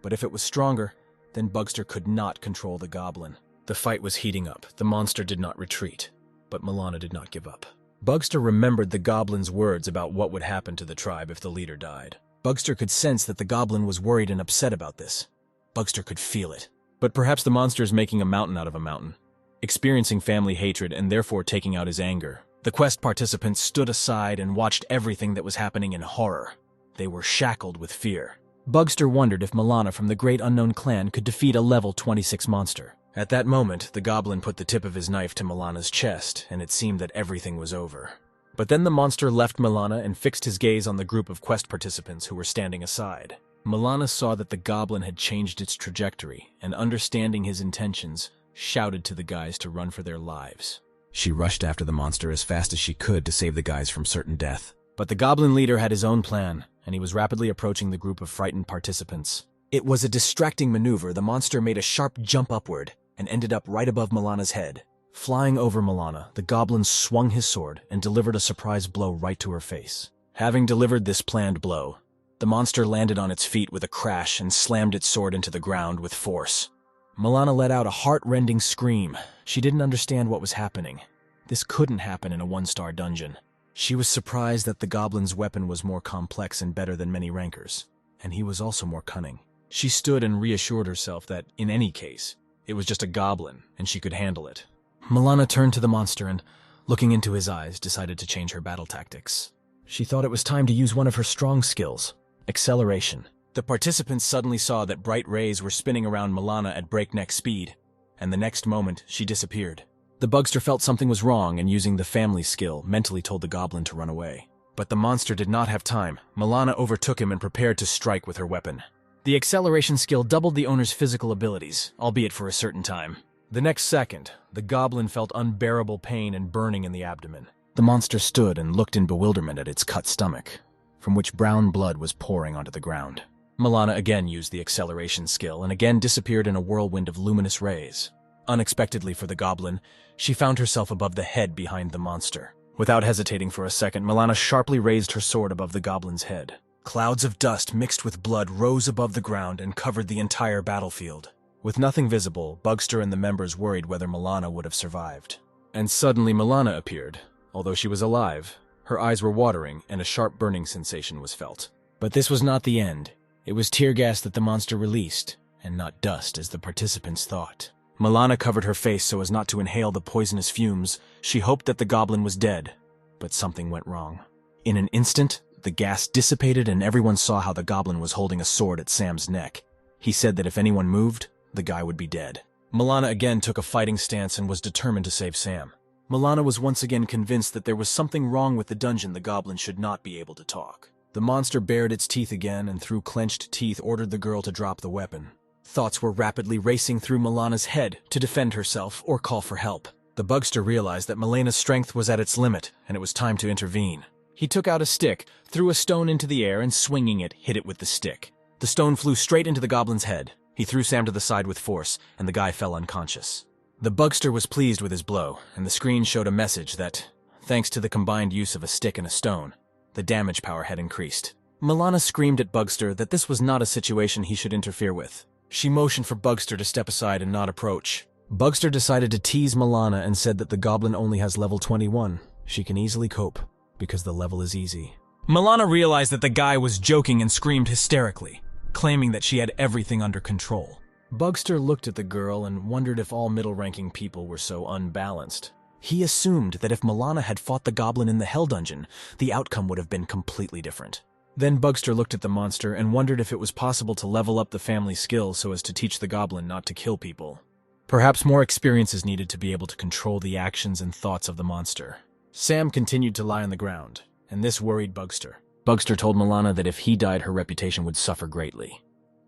But if it was stronger, then Bugster could not control the goblin. The fight was heating up. The monster did not retreat, but Milana did not give up. Bugster remembered the goblin's words about what would happen to the tribe if the leader died. Bugster could sense that the goblin was worried and upset about this. Bugster could feel it. But perhaps the monster is making a mountain out of a mountain, experiencing family hatred and therefore taking out his anger. The quest participants stood aside and watched everything that was happening in horror. They were shackled with fear. Bugster wondered if Milana from the Great Unknown Clan could defeat a level 26 monster. At that moment, the goblin put the tip of his knife to Milana's chest, and it seemed that everything was over. But then the monster left Milana and fixed his gaze on the group of quest participants who were standing aside. Milana saw that the goblin had changed its trajectory, and understanding his intentions, shouted to the guys to run for their lives. She rushed after the monster as fast as she could to save the guys from certain death. But the goblin leader had his own plan, and he was rapidly approaching the group of frightened participants. It was a distracting maneuver. The monster made a sharp jump upward and ended up right above Milana's head. Flying over Milana, the goblin swung his sword and delivered a surprise blow right to her face. Having delivered this planned blow, the monster landed on its feet with a crash and slammed its sword into the ground with force. Milana let out a heart-rending scream. She didn't understand what was happening. This couldn't happen in a one-star dungeon. She was surprised that the goblin's weapon was more complex and better than many rankers, and he was also more cunning. She stood and reassured herself that, in any case, it was just a goblin, and she could handle it. Milana turned to the monster and, looking into his eyes, decided to change her battle tactics. She thought it was time to use one of her strong skills, acceleration. The participants suddenly saw that bright rays were spinning around Milana at breakneck speed, and the next moment, she disappeared. The bugster felt something was wrong and, using the family skill, mentally told the goblin to run away. But the monster did not have time. Milana overtook him and prepared to strike with her weapon. The acceleration skill doubled the owner's physical abilities, albeit for a certain time. The next second, the goblin felt unbearable pain and burning in the abdomen. The monster stood and looked in bewilderment at its cut stomach, from which brown blood was pouring onto the ground. Milana again used the acceleration skill and again disappeared in a whirlwind of luminous rays. Unexpectedly for the goblin, she found herself above the head behind the monster. Without hesitating for a second, Milana sharply raised her sword above the goblin's head. Clouds of dust mixed with blood rose above the ground and covered the entire battlefield. With nothing visible, Bugster and the members worried whether Milana would have survived. And suddenly Milana appeared. Although she was alive, her eyes were watering and a sharp burning sensation was felt. But this was not the end. It was tear gas that the monster released, and not dust as the participants thought. Milana covered her face so as not to inhale the poisonous fumes. She hoped that the goblin was dead, but something went wrong. In an instant, the gas dissipated and everyone saw how the goblin was holding a sword at Sam's neck. He said that if anyone moved, the guy would be dead. Milana again took a fighting stance and was determined to save Sam. Milana was once again convinced that there was something wrong with the dungeon. The goblin should not be able to talk. The monster bared its teeth again and through clenched teeth ordered the girl to drop the weapon. Thoughts were rapidly racing through Milana's head to defend herself or call for help. The bugster realized that Milena's strength was at its limit and it was time to intervene. He took out a stick, threw a stone into the air and swinging it, hit it with the stick. The stone flew straight into the goblin's head. He threw Sam to the side with force and the guy fell unconscious. The bugster was pleased with his blow and the screen showed a message that, thanks to the combined use of a stick and a stone, the damage power had increased. Milana screamed at Bugster that this was not a situation he should interfere with. She motioned for Bugster to step aside and not approach. Bugster decided to tease Milana and said that the goblin only has level 21. She can easily cope. because the level is easy. Milana realized that the guy was joking and screamed hysterically, claiming that she had everything under control. Bugster looked at the girl and wondered if all middle-ranking people were so unbalanced. He assumed that if Milana had fought the goblin in the Hell Dungeon, the outcome would have been completely different. Then Bugster looked at the monster and wondered if it was possible to level up the family skill so as to teach the goblin not to kill people. Perhaps more experience is needed to be able to control the actions and thoughts of the monster. Sam continued to lie on the ground, and this worried Bugster. Bugster told Milana that if he died, her reputation would suffer greatly.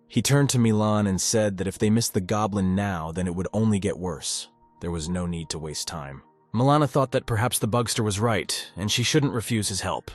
He turned to Milan and said that if they missed the goblin now, then it would only get worse. There was no need to waste time. Milana thought that perhaps the Bugster was right, and she shouldn't refuse his help.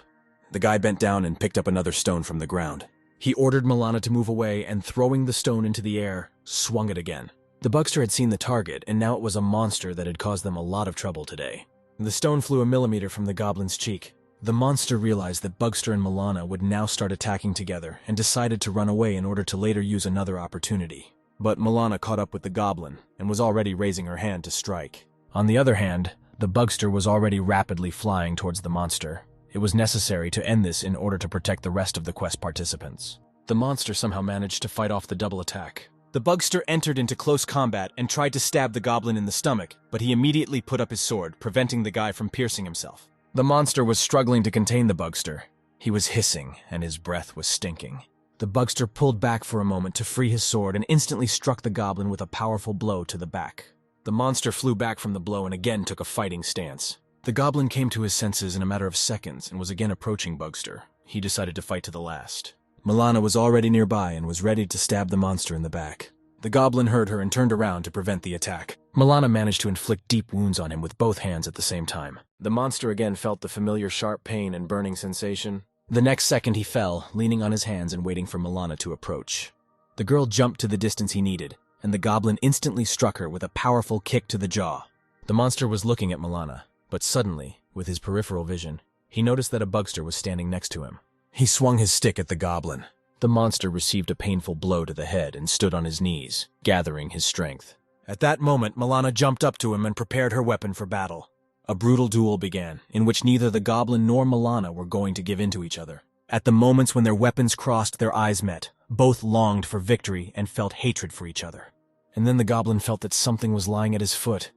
The guy bent down and picked up another stone from the ground. He ordered Milana to move away and, throwing the stone into the air, swung it again. The Bugster had seen the target, and now it was a monster that had caused them a lot of trouble today. The stone flew a millimeter from the goblin's cheek. The monster realized that Bugster and Milana would now start attacking together and decided to run away in order to later use another opportunity. But Milana caught up with the goblin and was already raising her hand to strike. On the other hand, the Bugster was already rapidly flying towards the monster. It was necessary to end this in order to protect the rest of the quest participants. The monster somehow managed to fight off the double attack. The Bugster entered into close combat and tried to stab the goblin in the stomach, but he immediately put up his sword, preventing the guy from piercing himself. The monster was struggling to contain the Bugster. He was hissing, and his breath was stinking. The Bugster pulled back for a moment to free his sword and instantly struck the goblin with a powerful blow to the back. The monster flew back from the blow and again took a fighting stance. The goblin came to his senses in a matter of seconds and was again approaching Bugster. He decided to fight to the last. Milana was already nearby and was ready to stab the monster in the back. The goblin heard her and turned around to prevent the attack. Milana managed to inflict deep wounds on him with both hands at the same time. The monster again felt the familiar sharp pain and burning sensation. The next second he fell, leaning on his hands and waiting for Milana to approach. The girl jumped to the distance he needed, and the goblin instantly struck her with a powerful kick to the jaw. The monster was looking at Milana, but suddenly, with his peripheral vision, he noticed that a Bugster was standing next to him. He swung his stick at the goblin. The monster received a painful blow to the head and stood on his knees, gathering his strength. At that moment, Milana jumped up to him and prepared her weapon for battle. A brutal duel began, in which neither the goblin nor Milana were going to give in to each other. At the moments when their weapons crossed, their eyes met. Both longed for victory and felt hatred for each other. And then the goblin felt that something was lying at his foot.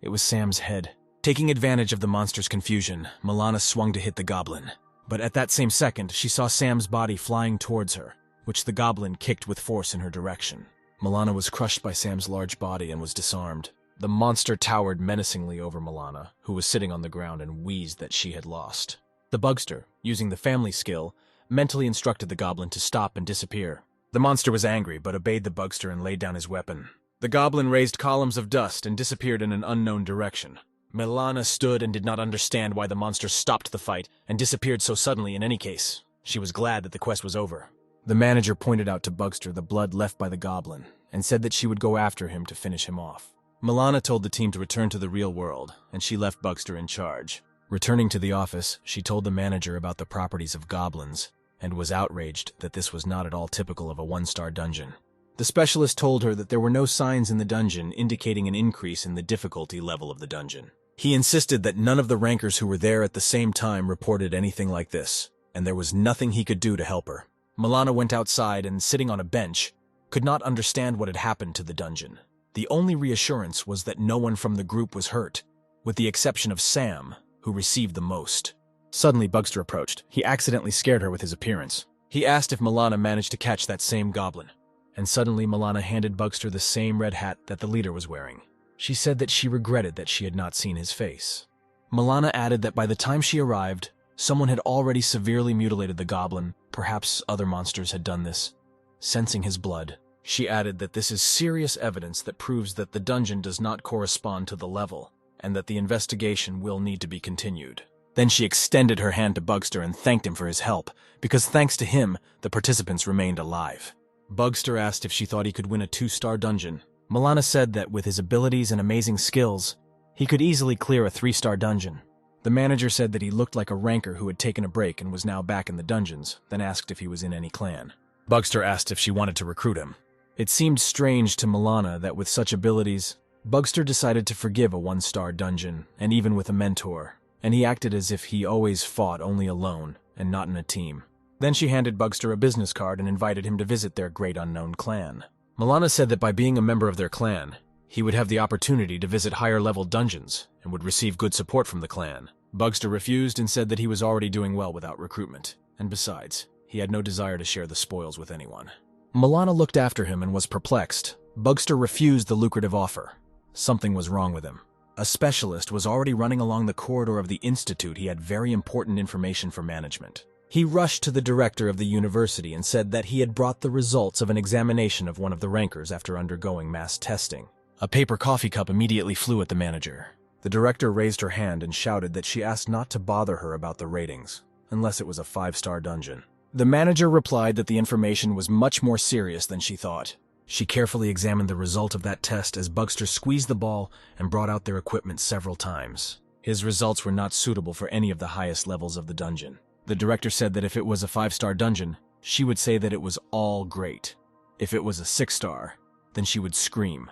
It was Sam's head. Taking advantage of the monster's confusion, Milana swung to hit the goblin. But at that same second, she saw Sam's body flying towards her, which the goblin kicked with force in her direction. Milana was crushed by Sam's large body and was disarmed. The monster towered menacingly over Milana, who was sitting on the ground and wheezed that she had lost. The Bugster, using the family skill, mentally instructed the goblin to stop and disappear. The monster was angry, but obeyed the Bugster and laid down his weapon. The goblin raised columns of dust and disappeared in an unknown direction. Milana stood and did not understand why the monster stopped the fight and disappeared so suddenly in any case. She was glad that the quest was over. The manager pointed out to Bugster the blood left by the goblin and said that she would go after him to finish him off. Milana told the team to return to the real world, and she left Bugster in charge. Returning to the office, she told the manager about the properties of goblins and was outraged that this was not at all typical of a one-star dungeon. The specialist told her that there were no signs in the dungeon indicating an increase in the difficulty level of the dungeon. He insisted that none of the rankers who were there at the same time reported anything like this, and there was nothing he could do to help her. Milana went outside and, sitting on a bench, could not understand what had happened to the dungeon. The only reassurance was that no one from the group was hurt, with the exception of Sam, who received the most. Suddenly Bugster approached. He accidentally scared her with his appearance. He asked if Milana managed to catch that same goblin, and suddenly Milana handed Bugster the same red hat that the leader was wearing. She said that she regretted that she had not seen his face. Milana added that by the time she arrived, someone had already severely mutilated the goblin. Perhaps other monsters had done this. Sensing his blood, she added that this is serious evidence that proves that the dungeon does not correspond to the level, and that the investigation will need to be continued. Then she extended her hand to Bugster and thanked him for his help, because thanks to him, the participants remained alive. Bugster asked if she thought he could win a 2-star dungeon. Milana said that with his abilities and amazing skills, he could easily clear a 3-star dungeon. The manager said that he looked like a ranker who had taken a break and was now back in the dungeons, then asked if he was in any clan. Bugster asked if she wanted to recruit him. It seemed strange to Milana that with such abilities, Bugster decided to forgive a 1-star dungeon, and even with a mentor, and he acted as if he always fought only alone and not in a team. Then she handed Bugster a business card and invited him to visit their great unknown clan. Milana said that by being a member of their clan, he would have the opportunity to visit higher-level dungeons and would receive good support from the clan. Bugster refused and said that he was already doing well without recruitment, and besides, he had no desire to share the spoils with anyone. Milana looked after him and was perplexed. Bugster refused the lucrative offer. Something was wrong with him. A specialist was already running along the corridor of the institute. He had very important information for management. He rushed to the director of the university and said that he had brought the results of an examination of one of the rankers after undergoing mass testing. A paper coffee cup immediately flew at the manager. The director raised her hand and shouted that she asked not to bother her about the ratings, unless it was a 5-star dungeon. The manager replied that the information was much more serious than she thought. She carefully examined the result of that test as Bugster squeezed the ball and brought out their equipment several times. His results were not suitable for any of the highest levels of the dungeon. The director said that if it was a 5-star dungeon, she would say that it was all great. If it was a 6-star, then she would scream.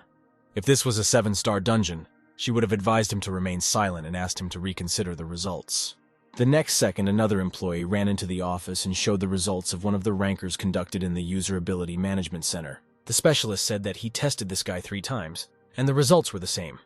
If this was a 7-star dungeon, she would have advised him to remain silent and asked him to reconsider the results. The next second, another employee ran into the office and showed the results of one of the rankers conducted in the User-Ability Management Center. The specialist said that he tested this guy 3 times, and the results were the same.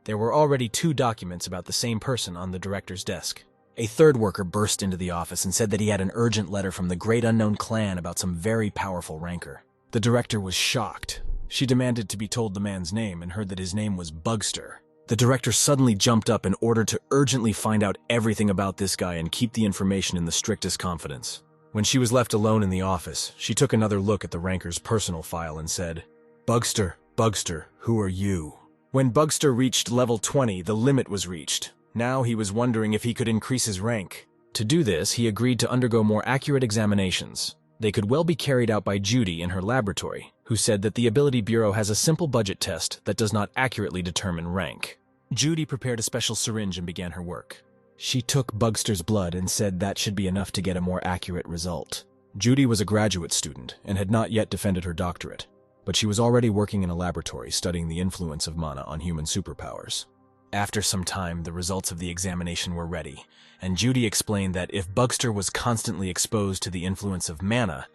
There were already 2 documents about the same person on the director's desk. A third worker burst into the office and said that he had an urgent letter from the Great Unknown Clan about some very powerful ranker. The director was shocked. She demanded to be told the man's name and heard that his name was Bugster. The director suddenly jumped up in order to urgently find out everything about this guy and keep the information in the strictest confidence. When she was left alone in the office, she took another look at the ranker's personal file and said, "Bugster, Bugster, who are you?" When Bugster reached level 20, the limit was reached. Now he was wondering if he could increase his rank. To do this, he agreed to undergo more accurate examinations. They could well be carried out by Judy in her laboratory, who said that the Ability Bureau has a simple budget test that does not accurately determine rank. Judy prepared a special syringe and began her work. She took Bugster's blood and said that should be enough to get a more accurate result. Judy was a graduate student and had not yet defended her doctorate, but she was already working in a laboratory studying the influence of mana on human superpowers. After some time, the results of the examination were ready, and Judy explained that if Bugster was constantly exposed to the influence of mana,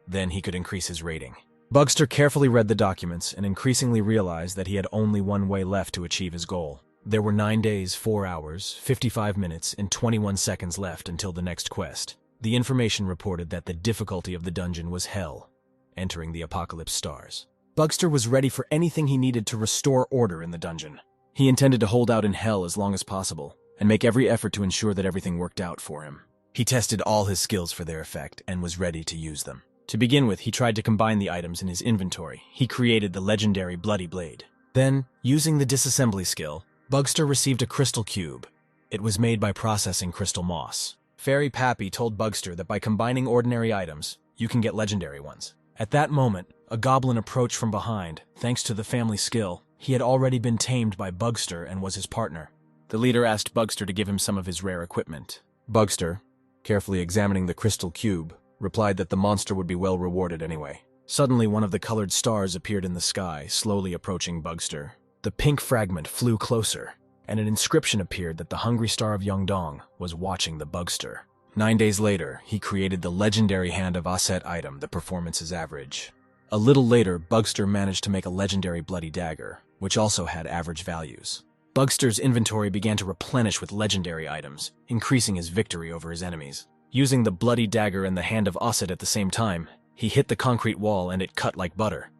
then he could increase his rating. Bugster carefully read the documents and increasingly realized that he had only one way left to achieve his goal. There were 9 days, 4 hours, 55 minutes, and 21 seconds left until the next quest. The information reported that the difficulty of the dungeon was Hell, entering the Apocalypse stars. Bugster was ready for anything he needed to restore order in the dungeon. He intended to hold out in Hell as long as possible, and make every effort to ensure that everything worked out for him. He tested all his skills for their effect and was ready to use them. To begin with, he tried to combine the items in his inventory. He created the legendary Bloody Blade. Then, using the disassembly skill, Bugster received a crystal cube. It was made by processing crystal moss. Fairy Pappy told Bugster that by combining ordinary items, you can get legendary ones. At that moment, a goblin approached from behind. Thanks to the family skill, he had already been tamed by Bugster and was his partner. The leader asked Bugster to give him some of his rare equipment. Bugster, carefully examining the crystal cube, replied that the monster would be well rewarded anyway. Suddenly, one of the colored stars appeared in the sky, slowly approaching Bugster. The pink fragment flew closer, and an inscription appeared that the Hungry Star of Yongdong was watching the Bugster. 9 days later, he created the legendary Hand of Aset item. The performance is average. A little later, Bugster managed to make a legendary Bloody Dagger, which also had average values. Bugster's inventory began to replenish with legendary items, increasing his victory over his enemies. Using the Bloody Dagger and the Hand of Aset at the same time, he hit the concrete wall and it cut like butter.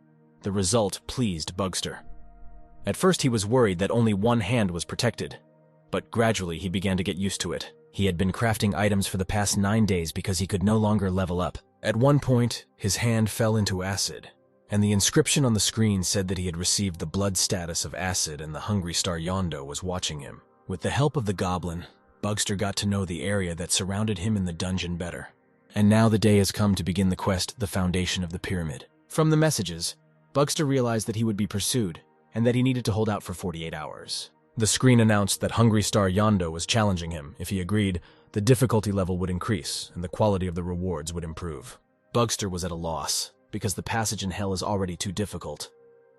The result pleased Bugster. At first he was worried that only one hand was protected, but gradually he began to get used to it. He had been crafting items for the past 9 days because he could no longer level up. At one point, his hand fell into acid, and the inscription on the screen said that he had received the blood status of acid and the Hungry Star Yondo was watching him. With the help of the goblin, Bugster got to know the area that surrounded him in the dungeon better. And now the day has come to begin the quest, the Foundation of the Pyramid. From the messages, Bugster realized that he would be pursued, and that he needed to hold out for 48 hours. The screen announced that Hungry Star Yondo was challenging him. If he agreed, the difficulty level would increase, and the quality of the rewards would improve. Bugster was at a loss, because the passage in Hell is already too difficult.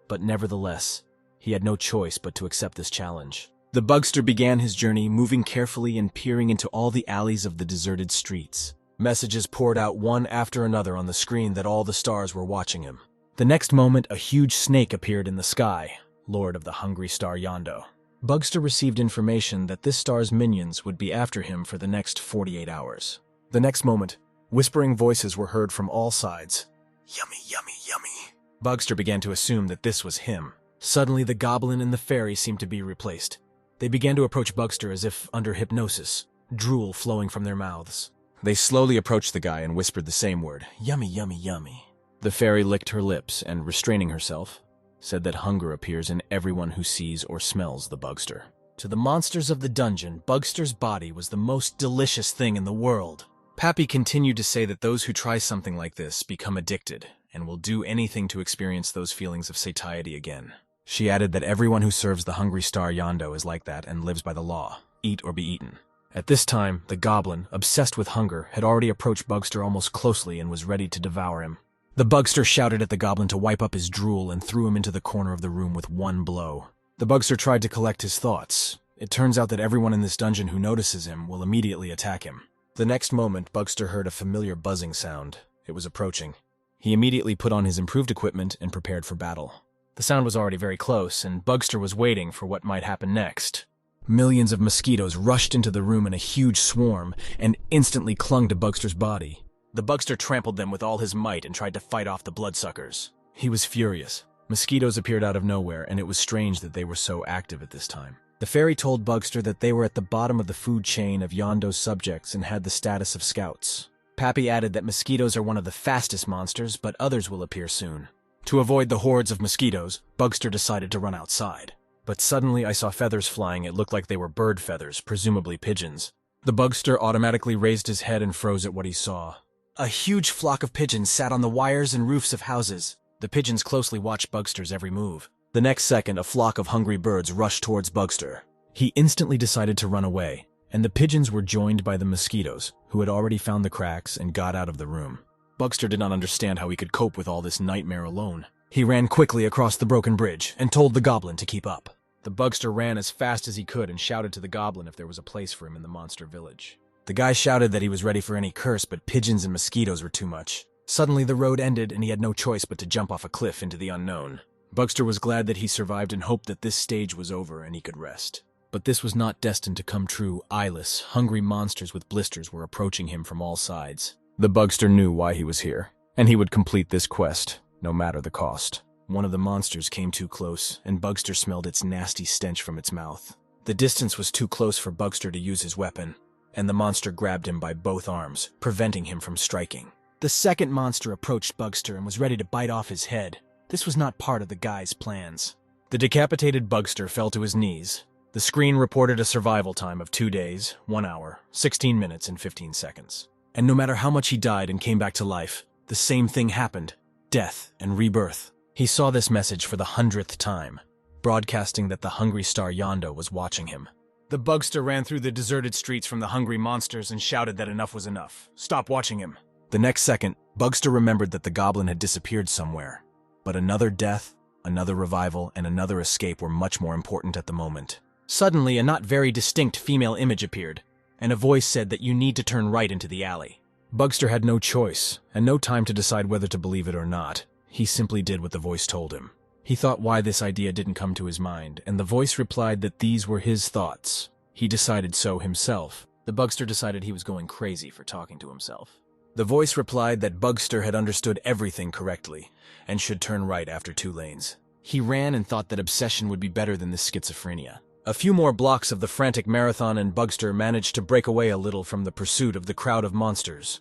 But nevertheless, he had no choice but to accept this challenge. The bugster began his journey, moving carefully and peering into all the alleys of the deserted streets. Messages poured out one after another on the screen that all the stars were watching him. The next moment, a huge snake appeared in the sky, lord of the hungry star Yondo. Bugster received information that this star's minions would be after him for the next 48 hours. The next moment, whispering voices were heard from all sides. Yummy, yummy, yummy. Bugster began to assume that this was him. Suddenly, the goblin and the fairy seemed to be replaced. They began to approach Bugster as if under hypnosis, drool flowing from their mouths. They slowly approached the guy and whispered the same word, yummy, yummy, yummy. The fairy licked her lips and, restraining herself, said that hunger appears in everyone who sees or smells the bugster. To the monsters of the dungeon, Bugster's body was the most delicious thing in the world. Pappy continued to say that those who try something like this become addicted and will do anything to experience those feelings of satiety again. She added that everyone who serves the hungry star Yondo is like that and lives by the law, eat or be eaten. At this time, the goblin, obsessed with hunger, had already approached Bugster almost closely and was ready to devour him. The bugster shouted at the goblin to wipe up his drool and threw him into the corner of the room with one blow. The bugster tried to collect his thoughts. It turns out that everyone in this dungeon who notices him will immediately attack him. The next moment, Bugster heard a familiar buzzing sound. It was approaching. He immediately put on his improved equipment and prepared for battle. The sound was already very close, and Bugster was waiting for what might happen next. Millions of mosquitoes rushed into the room in a huge swarm and instantly clung to Bugster's body. The bugster trampled them with all his might and tried to fight off the bloodsuckers. He was furious. Mosquitoes appeared out of nowhere, and it was strange that they were so active at this time. The fairy told Bugster that they were at the bottom of the food chain of Yondo's subjects and had the status of scouts. Pappy added that mosquitoes are one of the fastest monsters, but others will appear soon. To avoid the hordes of mosquitoes, Bugster decided to run outside. But suddenly I saw feathers flying. It looked like they were bird feathers, presumably pigeons. The bugster automatically raised his head and froze at what he saw. A huge flock of pigeons sat on the wires and roofs of houses. The pigeons closely watched Bugster's every move. The next second, a flock of hungry birds rushed towards Bugster. He instantly decided to run away, and the pigeons were joined by the mosquitoes, who had already found the cracks and got out of the room. Bugster did not understand how he could cope with all this nightmare alone. He ran quickly across the broken bridge and told the goblin to keep up. The bugster ran as fast as he could and shouted to the goblin if there was a place for him in the monster village. The guy shouted that he was ready for any curse, but pigeons and mosquitoes were too much. Suddenly the road ended and he had no choice but to jump off a cliff into the unknown. Bugster was glad that he survived and hoped that this stage was over and he could rest. But this was not destined to come true. Eyeless, hungry monsters with blisters were approaching him from all sides. The bugster knew why he was here, and he would complete this quest, no matter the cost. One of the monsters came too close, and Bugster smelled its nasty stench from its mouth. The distance was too close for Bugster to use his weapon, and the monster grabbed him by both arms, preventing him from striking. The second monster approached Bugster and was ready to bite off his head. This was not part of the guy's plans. The decapitated Bugster fell to his knees. The screen reported a survival time of 2 days, 1 hour, 16 minutes, and 15 seconds. And no matter how much he died and came back to life, the same thing happened: death and rebirth. He saw this message for the 100th time, broadcasting that the hungry star Yondo was watching him. The bugster ran through the deserted streets from the hungry monsters and shouted that enough was enough. Stop watching him. The next second, Bugster remembered that the goblin had disappeared somewhere. But another death, another revival, and another escape were much more important at the moment. Suddenly, a not very distinct female image appeared, and a voice said that you need to turn right into the alley. Bugster had no choice, and no time to decide whether to believe it or not. He simply did what the voice told him. He thought why this idea didn't come to his mind, and the voice replied that these were his thoughts. He decided so himself. The bugster decided he was going crazy for talking to himself. The voice replied that Bugster had understood everything correctly, and should turn right after 2 lanes. He ran and thought that obsession would be better than this schizophrenia. A few more blocks of the frantic marathon and Bugster managed to break away a little from the pursuit of the crowd of monsters.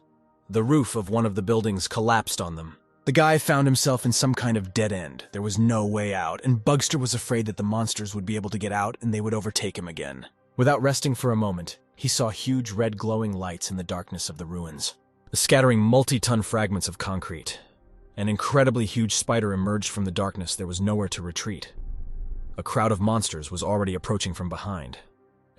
The roof of one of the buildings collapsed on them. The guy found himself in some kind of dead end. There was no way out, and Bugster was afraid that the monsters would be able to get out and they would overtake him again. Without resting for a moment, he saw huge red glowing lights in the darkness of the ruins, scattering multi-ton fragments of concrete. An incredibly huge spider emerged from the darkness. There was nowhere to retreat. A crowd of monsters was already approaching from behind.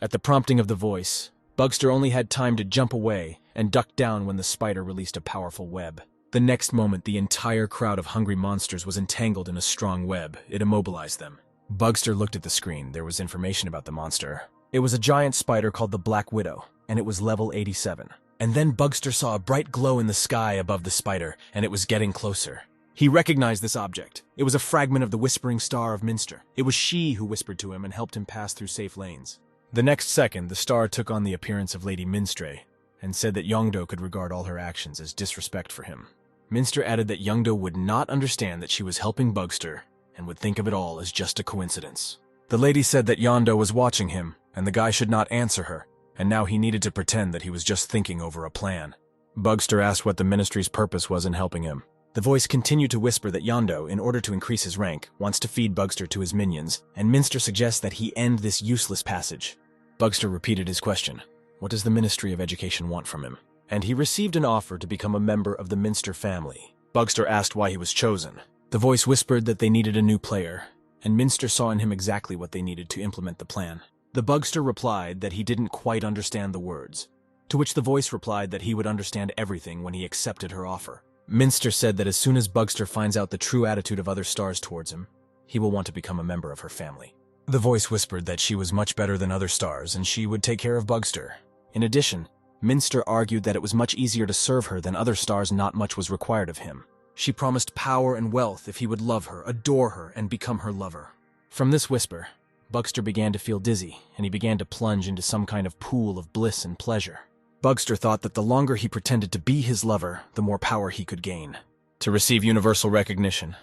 At the prompting of the voice, Bugster only had time to jump away and duck down when the spider released a powerful web. The next moment, the entire crowd of hungry monsters was entangled in a strong web. It immobilized them. Bugster looked at the screen. There was information about the monster. It was a giant spider called the Black Widow, and it was level 87. And then Bugster saw a bright glow in the sky above the spider, and it was getting closer. He recognized this object. It was a fragment of the Whispering Star of Minster. It was she who whispered to him and helped him pass through safe lanes. The next second, the star took on the appearance of Lady Minstray, and said that Youngdo could regard all her actions as disrespect for him. Minster added that Youngdo would not understand that she was helping Bugster, and would think of it all as just a coincidence. The lady said that Yondo was watching him, and the guy should not answer her, and now he needed to pretend that he was just thinking over a plan. Bugster asked what the ministry's purpose was in helping him. The voice continued to whisper that Yondo, in order to increase his rank, wants to feed Bugster to his minions, and Minster suggests that he end this useless passage. Bugster repeated his question. What does the Ministry of Education want from him? And he received an offer to become a member of the Minster family. Bugster asked why he was chosen. The voice whispered that they needed a new player, and Minster saw in him exactly what they needed to implement the plan. The Bugster replied that he didn't quite understand the words, to which the voice replied that he would understand everything when he accepted her offer. Minster said that as soon as Bugster finds out the true attitude of other stars towards him, he will want to become a member of her family. The voice whispered that she was much better than other stars and she would take care of Bugster. In addition, Minster argued that it was much easier to serve her than other stars. Not much was required of him. She promised power and wealth if he would love her, adore her, and become her lover. From this whisper, Bugster began to feel dizzy, and he began to plunge into some kind of pool of bliss and pleasure. Bugster thought that the longer he pretended to be his lover, the more power he could gain. To receive universal recognition.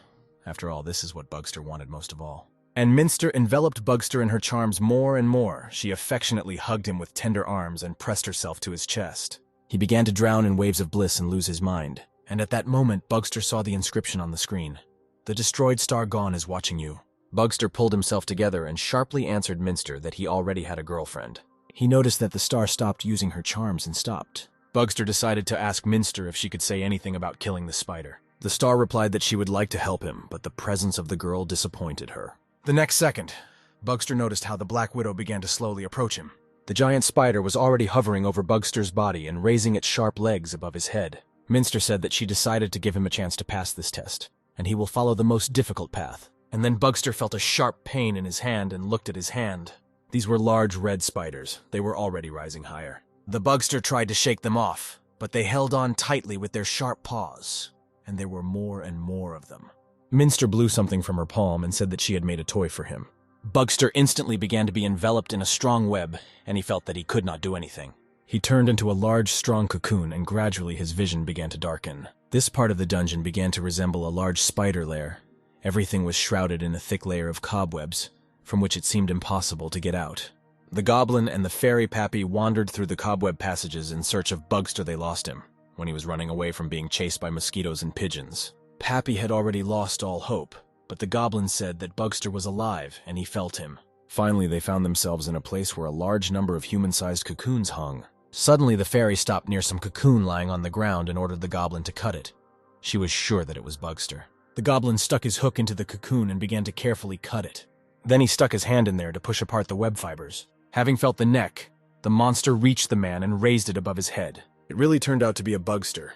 After all, this is what Bugster wanted most of all. And Minster enveloped Bugster in her charms more and more. She affectionately hugged him with tender arms and pressed herself to his chest. He began to drown in waves of bliss and lose his mind. And at that moment, Bugster saw the inscription on the screen. The destroyed star gone is watching you. Bugster pulled himself together and sharply answered Minster that he already had a girlfriend. He noticed that the star stopped using her charms and stopped. Bugster decided to ask Minster if she could say anything about killing the spider. The star replied that she would like to help him, but the presence of the girl disappointed her. The next second, Bugster noticed how the Black Widow began to slowly approach him. The giant spider was already hovering over Bugster's body and raising its sharp legs above his head. Minster said that she decided to give him a chance to pass this test, and he will follow the most difficult path. And then Bugster felt a sharp pain in his hand and looked at his hand. These were large red spiders. They were already rising higher. The Bugster tried to shake them off, but they held on tightly with their sharp paws, and there were more and more of them. Minster blew something from her palm and said that she had made a toy for him. Bugster instantly began to be enveloped in a strong web, and he felt that he could not do anything. He turned into a large, strong cocoon, and gradually his vision began to darken. This part of the dungeon began to resemble a large spider lair. Everything was shrouded in a thick layer of cobwebs, from which it seemed impossible to get out. The goblin and the fairy Pappy wandered through the cobweb passages in search of Bugster. They lost him when he was running away from being chased by mosquitoes and pigeons. Pappy had already lost all hope, but the goblin said that Bugster was alive, and he felt him. Finally, they found themselves in a place where a large number of human-sized cocoons hung. Suddenly, the fairy stopped near some cocoon lying on the ground and ordered the goblin to cut it. She was sure that it was Bugster. The goblin stuck his hook into the cocoon and began to carefully cut it. Then he stuck his hand in there to push apart the web fibers. Having felt the neck, the monster reached the man and raised it above his head. It really turned out to be a Bugster,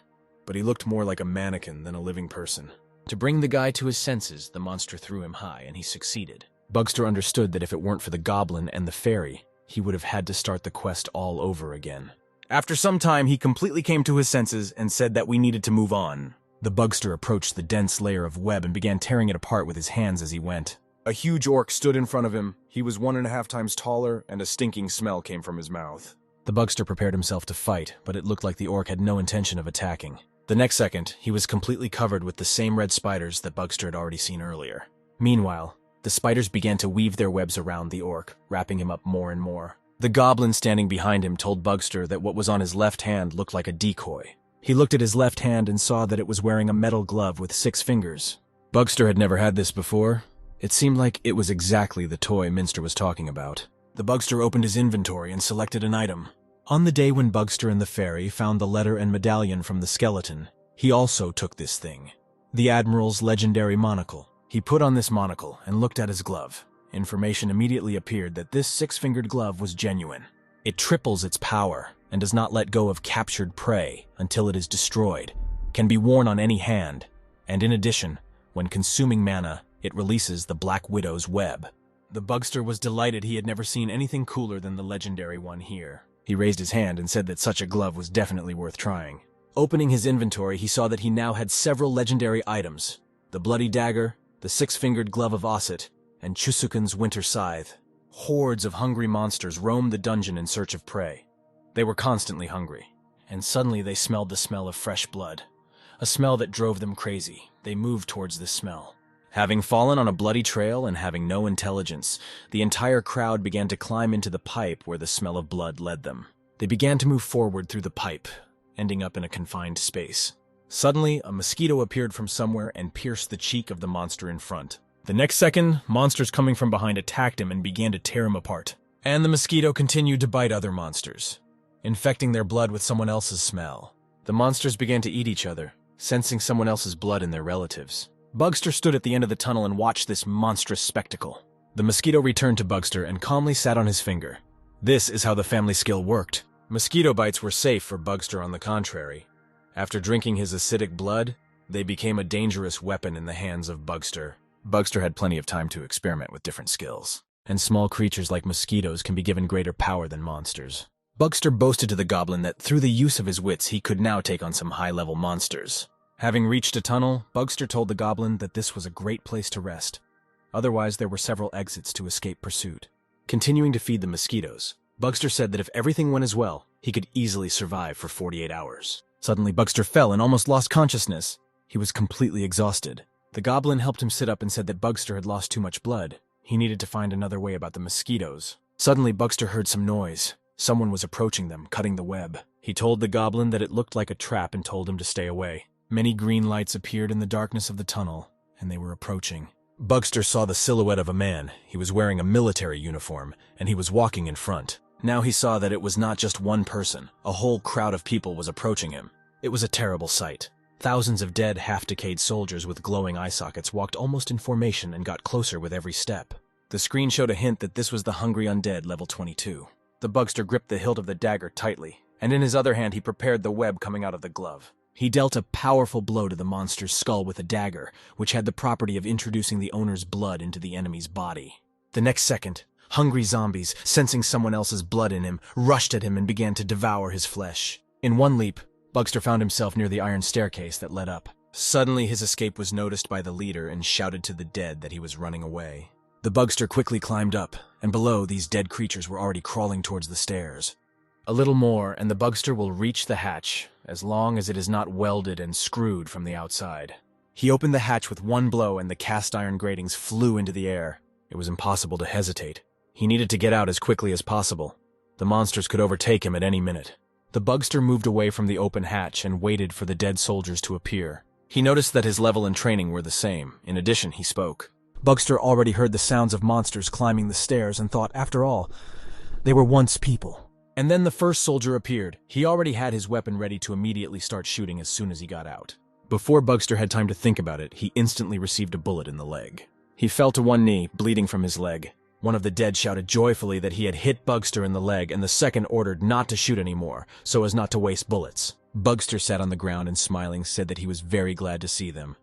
but he looked more like a mannequin than a living person. To bring the guy to his senses, the monster threw him high, and he succeeded. Bugster understood that if it weren't for the goblin and the fairy, he would have had to start the quest all over again. After some time, he completely came to his senses and said that we needed to move on. The Bugster approached the dense layer of web and began tearing it apart with his hands as he went. A huge orc stood in front of him. He was 1.5 times taller, and a stinking smell came from his mouth. The Bugster prepared himself to fight, but it looked like the orc had no intention of attacking. The next second, he was completely covered with the same red spiders that Bugster had already seen earlier. Meanwhile, the spiders began to weave their webs around the orc, wrapping him up more and more. The goblin standing behind him told Bugster that what was on his left hand looked like a decoy. He looked at his left hand and saw that it was wearing a metal glove with 6 fingers. Bugster had never had this before. It seemed like it was exactly the toy Minster was talking about. The Bugster opened his inventory and selected an item. On the day when Bugster and the fairy found the letter and medallion from the skeleton, he also took this thing. The Admiral's legendary monocle. He put on this monocle and looked at his glove. Information immediately appeared that this 6-fingered glove was genuine. It triples its power and does not let go of captured prey until it is destroyed, can be worn on any hand, and in addition, when consuming mana, it releases the Black Widow's web. The bugster was delighted. He had never seen anything cooler than the legendary one here. He raised his hand and said that such a glove was definitely worth trying. Opening his inventory, he saw that he now had several legendary items: the bloody dagger, the six-fingered glove of Osset, and Chusuken's winter scythe. Hordes of hungry monsters roamed the dungeon in search of prey. They were constantly hungry, and suddenly they smelled the smell of fresh blood, a smell that drove them crazy. They moved towards this smell. Having fallen on a bloody trail and having no intelligence, the entire crowd began to climb into the pipe where the smell of blood led them. They began to move forward through the pipe, ending up in a confined space. Suddenly, a mosquito appeared from somewhere and pierced the cheek of the monster in front. The next second, monsters coming from behind attacked him and began to tear him apart. And the mosquito continued to bite other monsters, infecting their blood with someone else's smell. The monsters began to eat each other, sensing someone else's blood in their relatives. Bugster stood at the end of the tunnel and watched this monstrous spectacle. The mosquito returned to Bugster and calmly sat on his finger. This is how the family skill worked. Mosquito bites were safe for Bugster, on the contrary. After drinking his acidic blood, they became a dangerous weapon in the hands of Bugster. Bugster had plenty of time to experiment with different skills, and small creatures like mosquitoes can be given greater power than monsters. Bugster boasted to the goblin that through the use of his wits he could now take on some high-level monsters. Having reached a tunnel, Bugster told the goblin that this was a great place to rest. Otherwise, there were several exits to escape pursuit. Continuing to feed the mosquitoes, Bugster said that if everything went as well, he could easily survive for 48 hours. Suddenly, Bugster fell and almost lost consciousness. He was completely exhausted. The goblin helped him sit up and said that Bugster had lost too much blood. He needed to find another way about the mosquitoes. Suddenly, Bugster heard some noise. Someone was approaching them, cutting the web. He told the goblin that it looked like a trap and told him to stay away. Many green lights appeared in the darkness of the tunnel, and they were approaching. Bugster saw the silhouette of a man. He was wearing a military uniform, and he was walking in front. Now he saw that it was not just one person. A whole crowd of people was approaching him. It was a terrible sight. Thousands of dead, half-decayed soldiers with glowing eye sockets walked almost in formation and got closer with every step. The screen showed a hint that this was the Hungry Undead, level 22. The Bugster gripped the hilt of the dagger tightly, and in his other hand he prepared the web coming out of the glove. He dealt a powerful blow to the monster's skull with a dagger, which had the property of introducing the owner's blood into the enemy's body. The next second, hungry zombies, sensing someone else's blood in him, rushed at him and began to devour his flesh. In one leap, Bugster found himself near the iron staircase that led up. Suddenly his escape was noticed by the leader and shouted to the dead that he was running away. The Bugster quickly climbed up, and below, these dead creatures were already crawling towards the stairs. A little more, and the Bugster will reach the hatch, as long as it is not welded and screwed from the outside. He opened the hatch with one blow, and the cast iron gratings flew into the air. It was impossible to hesitate. He needed to get out as quickly as possible. The monsters could overtake him at any minute. The Bugster moved away from the open hatch and waited for the dead soldiers to appear. He noticed that his level and training were the same. In addition, he spoke. Bugster already heard the sounds of monsters climbing the stairs and thought, after all, they were once people. And then the first soldier appeared. He already had his weapon ready to immediately start shooting as soon as he got out. Before Bugster had time to think about it, he instantly received a bullet in the leg. He fell to one knee, bleeding from his leg. One of the dead shouted joyfully that he had hit Bugster in the leg, and the second ordered not to shoot anymore, so as not to waste bullets. Bugster sat on the ground and smiling said that he was very glad to see them.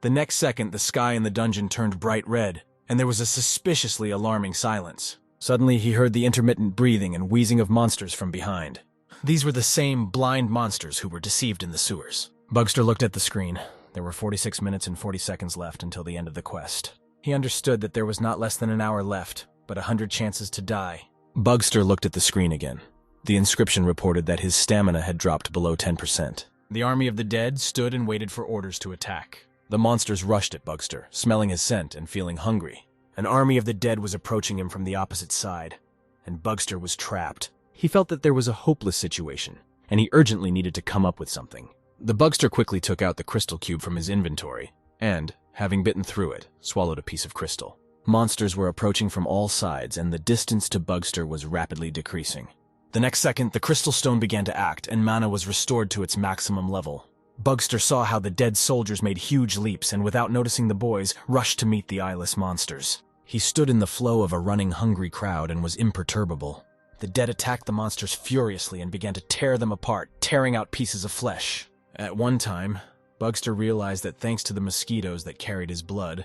The next second, the sky in the dungeon turned bright red, and there was a suspiciously alarming silence. Suddenly, he heard the intermittent breathing and wheezing of monsters from behind. These were the same blind monsters who were deceived in the sewers. Bugster looked at the screen. There were 46 minutes and 40 seconds left until the end of the quest. He understood that there was not less than an hour left, but 100 chances to die. Bugster looked at the screen again. The inscription reported that his stamina had dropped below 10%. The army of the dead stood and waited for orders to attack. The monsters rushed at Bugster, smelling his scent and feeling hungry. An army of the dead was approaching him from the opposite side, and Bugster was trapped. He felt that there was a hopeless situation, and he urgently needed to come up with something. The Bugster quickly took out the crystal cube from his inventory, and, having bitten through it, swallowed a piece of crystal. Monsters were approaching from all sides, and the distance to Bugster was rapidly decreasing. The next second, the crystal stone began to act, and mana was restored to its maximum level. Bugster saw how the dead soldiers made huge leaps, and without noticing the boys, rushed to meet the eyeless monsters. He stood in the flow of a running, hungry crowd and was imperturbable. The dead attacked the monsters furiously and began to tear them apart, tearing out pieces of flesh. At one time, Bugster realized that thanks to the mosquitoes that carried his blood,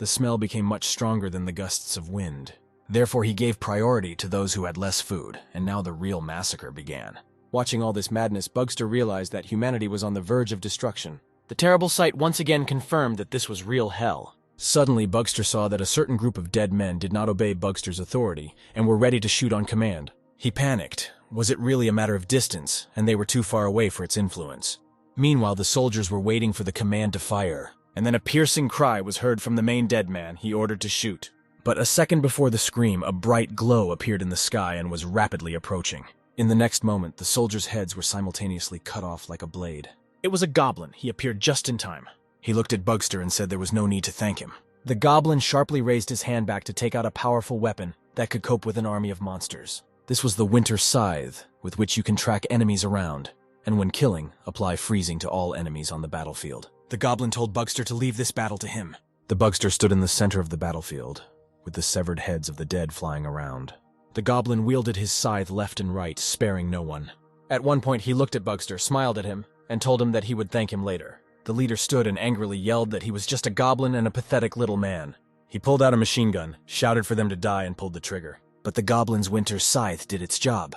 The smell became much stronger than the gusts of wind. Therefore, he gave priority to those who had less food, and now the real massacre began. Watching all this madness, Bugster realized that humanity was on the verge of destruction. The terrible sight once again confirmed that this was real hell. Suddenly, Bugster saw that a certain group of dead men did not obey Bugster's authority and were ready to shoot on command. He panicked. Was it really a matter of distance, and they were too far away for its influence? Meanwhile, the soldiers were waiting for the command to fire, and then a piercing cry was heard from the main dead man he ordered to shoot. But a second before the scream, a bright glow appeared in the sky and was rapidly approaching. In the next moment, the soldiers' heads were simultaneously cut off like a blade. It was a goblin. He appeared just in time. He looked at Bugster and said there was no need to thank him. The goblin sharply raised his hand back to take out a powerful weapon that could cope with an army of monsters. This was the Winter Scythe, with which you can track enemies around, and when killing, apply freezing to all enemies on the battlefield. The goblin told Bugster to leave this battle to him. The Bugster stood in the center of the battlefield, with the severed heads of the dead flying around. The goblin wielded his scythe left and right, sparing no one. At one point, he looked at Bugster, smiled at him, and told him that he would thank him later. The leader stood and angrily yelled that he was just a goblin and a pathetic little man. He pulled out a machine gun, shouted for them to die, and pulled the trigger. But the goblin's winter scythe did its job.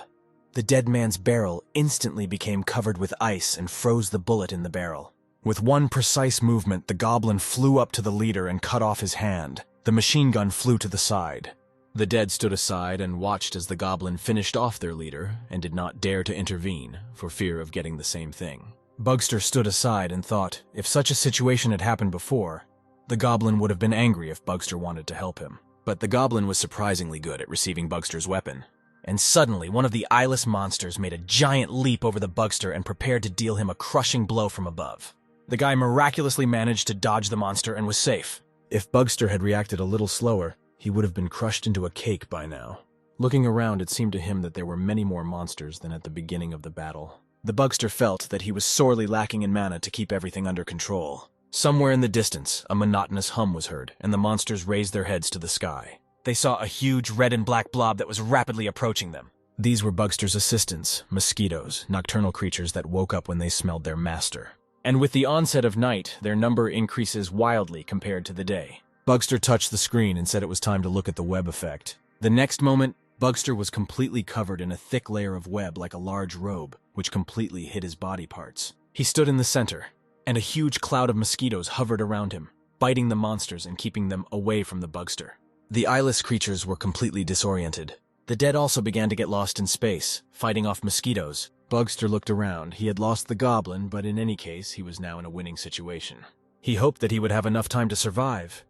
The dead man's barrel instantly became covered with ice and froze the bullet in the barrel. With one precise movement, the goblin flew up to the leader and cut off his hand. The machine gun flew to the side. The dead stood aside and watched as the goblin finished off their leader and did not dare to intervene for fear of getting the same thing. Bugster stood aside and thought, if such a situation had happened before, the goblin would have been angry if Bugster wanted to help him. But the goblin was surprisingly good at receiving Bugster's weapon. And suddenly, one of the eyeless monsters made a giant leap over the Bugster and prepared to deal him a crushing blow from above. The guy miraculously managed to dodge the monster and was safe. If Bugster had reacted a little slower, he would have been crushed into a cake by now. Looking around, it seemed to him that there were many more monsters than at the beginning of the battle. The Bugster felt that he was sorely lacking in mana to keep everything under control. Somewhere in the distance, a monotonous hum was heard, and the monsters raised their heads to the sky. They saw a huge red and black blob that was rapidly approaching them. These were Bugster's assistants, mosquitoes, nocturnal creatures that woke up when they smelled their master. And with the onset of night, their number increases wildly compared to the day. Bugster touched the screen and said it was time to look at the web effect. The next moment, Bugster was completely covered in a thick layer of web like a large robe, which completely hid his body parts. He stood in the center, and a huge cloud of mosquitoes hovered around him, biting the monsters and keeping them away from the Bugster. The eyeless creatures were completely disoriented. The dead also began to get lost in space, fighting off mosquitoes. Bugster looked around. He had lost the goblin, but in any case, he was now in a winning situation. He hoped that he would have enough time to survive,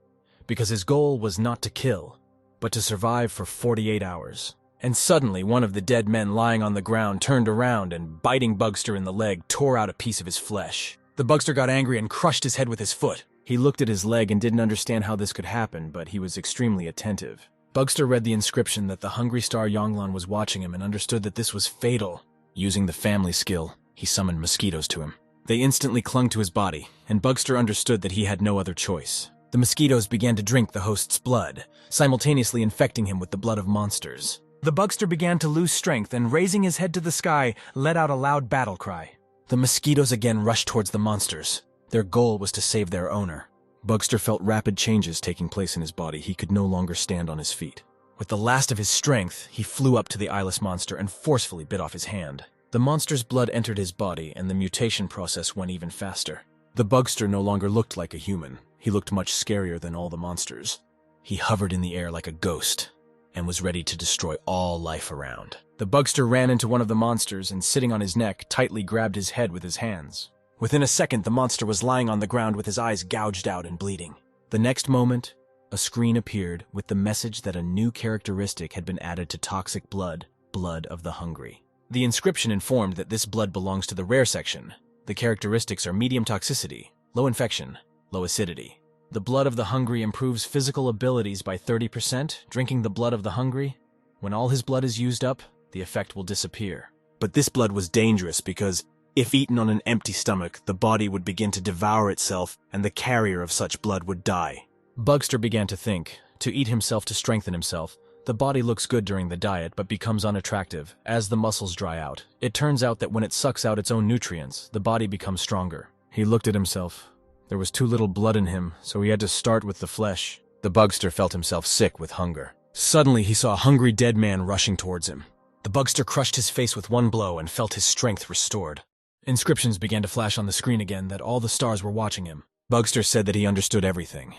because his goal was not to kill, but to survive for 48 hours. And suddenly, one of the dead men lying on the ground turned around and, biting Bugster in the leg, tore out a piece of his flesh. The Bugster got angry and crushed his head with his foot. He looked at his leg and didn't understand how this could happen, but he was extremely attentive. Bugster read the inscription that the hungry star Yonglan was watching him and understood that this was fatal. Using the family skill, he summoned mosquitoes to him. They instantly clung to his body, and Bugster understood that he had no other choice. The mosquitoes began to drink the host's blood, simultaneously infecting him with the blood of monsters. The Bugster began to lose strength and, raising his head to the sky, let out a loud battle cry. The mosquitoes again rushed towards the monsters. Their goal was to save their owner. Bugster felt rapid changes taking place in his body. He could no longer stand on his feet. With the last of his strength, he flew up to the eyeless monster and forcefully bit off his hand. The monster's blood entered his body, and the mutation process went even faster. The Bugster no longer looked like a human. He looked much scarier than all the monsters. He hovered in the air like a ghost, and was ready to destroy all life around. The Bugster ran into one of the monsters and, sitting on his neck, tightly grabbed his head with his hands. Within a second, the monster was lying on the ground with his eyes gouged out and bleeding. The next moment, a screen appeared with the message that a new characteristic had been added to toxic blood, blood of the hungry. The inscription informed that this blood belongs to the rare section. The characteristics are medium toxicity, low infection, low acidity. The blood of the hungry improves physical abilities by 30%. Drinking the blood of the hungry, when all his blood is used up, the effect will disappear. But this blood was dangerous because, if eaten on an empty stomach, the body would begin to devour itself and the carrier of such blood would die. Bugster began to think, to eat himself to strengthen himself. The body looks good during the diet but becomes unattractive as the muscles dry out. It turns out that when it sucks out its own nutrients, the body becomes stronger. He looked at himself. There was too little blood in him, so he had to start with the flesh. The bugster felt himself sick with hunger. Suddenly, he saw a hungry dead man rushing towards him. The bugster crushed his face with one blow and felt his strength restored. Inscriptions began to flash on the screen again that all the stars were watching him. Bugster said that he understood everything.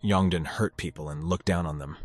Yongdon hurt people and looked down on them,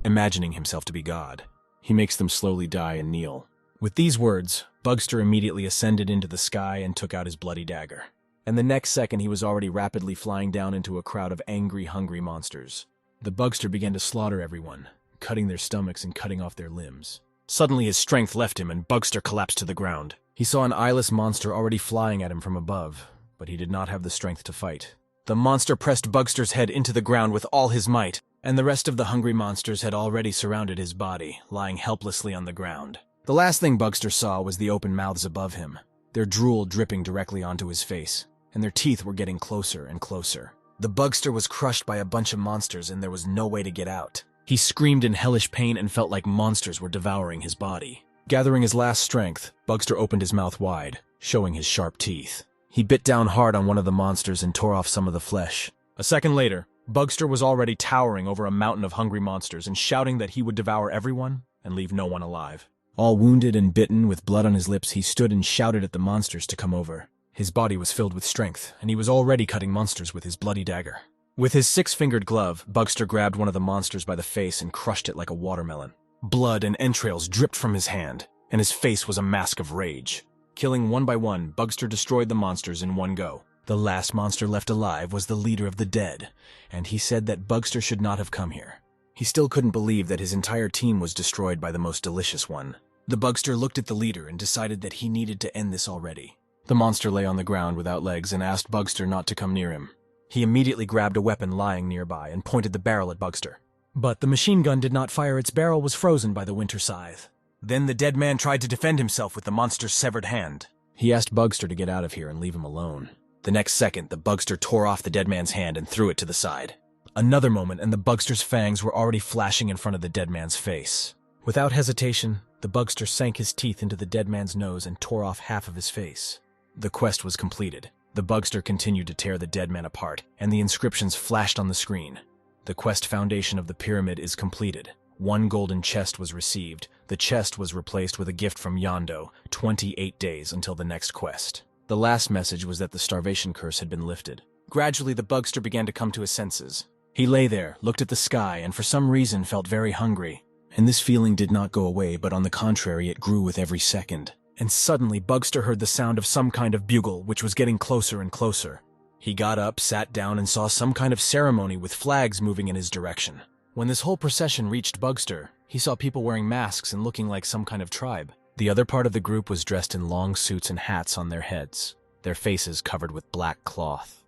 imagining himself to be God. He makes them slowly die and kneel. With these words, Bugster immediately ascended into the sky and took out his bloody dagger. And the next second he was already rapidly flying down into a crowd of angry, hungry monsters. The bugster began to slaughter everyone, cutting their stomachs and cutting off their limbs. Suddenly his strength left him and Bugster collapsed to the ground. He saw an eyeless monster already flying at him from above, but he did not have the strength to fight. The monster pressed Bugster's head into the ground with all his might, and the rest of the hungry monsters had already surrounded his body, lying helplessly on the ground. The last thing Bugster saw was the open mouths above him, their drool dripping directly onto his face, and their teeth were getting closer and closer. The bugster was crushed by a bunch of monsters and there was no way to get out. He screamed in hellish pain and felt like monsters were devouring his body. Gathering his last strength, Bugster opened his mouth wide, showing his sharp teeth. He bit down hard on one of the monsters and tore off some of the flesh. A second later, Bugster was already towering over a mountain of hungry monsters and shouting that he would devour everyone and leave no one alive. All wounded and bitten, with blood on his lips, he stood and shouted at the monsters to come over. His body was filled with strength, and he was already cutting monsters with his bloody dagger. With his six-fingered glove, Bugster grabbed one of the monsters by the face and crushed it like a watermelon. Blood and entrails dripped from his hand, and his face was a mask of rage. Killing one by one, Bugster destroyed the monsters in one go. The last monster left alive was the leader of the dead, and he said that Bugster should not have come here. He still couldn't believe that his entire team was destroyed by the most delicious one. The bugster looked at the leader and decided that he needed to end this already. The monster lay on the ground without legs and asked Bugster not to come near him. He immediately grabbed a weapon lying nearby and pointed the barrel at Bugster. But the machine gun did not fire. Its barrel was frozen by the winter scythe. Then the dead man tried to defend himself with the monster's severed hand. He asked Bugster to get out of here and leave him alone. The next second, the bugster tore off the dead man's hand and threw it to the side. Another moment and the bugster's fangs were already flashing in front of the dead man's face. Without hesitation, the bugster sank his teeth into the dead man's nose and tore off half of his face. The quest was completed. The bugster continued to tear the dead man apart, and the inscriptions flashed on the screen. The quest foundation of the pyramid is completed. 1 golden chest was received. The chest was replaced with a gift from Yondo, 28 days until the next quest. The last message was that the starvation curse had been lifted. Gradually, the bugster began to come to his senses. He lay there, looked at the sky, and for some reason felt very hungry. And this feeling did not go away, but on the contrary, it grew with every second. And suddenly, Bugster heard the sound of some kind of bugle, which was getting closer and closer. He got up, sat down, and saw some kind of ceremony with flags moving in his direction. When this whole procession reached Bugster, he saw people wearing masks and looking like some kind of tribe. The other part of the group was dressed in long suits and hats on their heads, their faces covered with black cloth.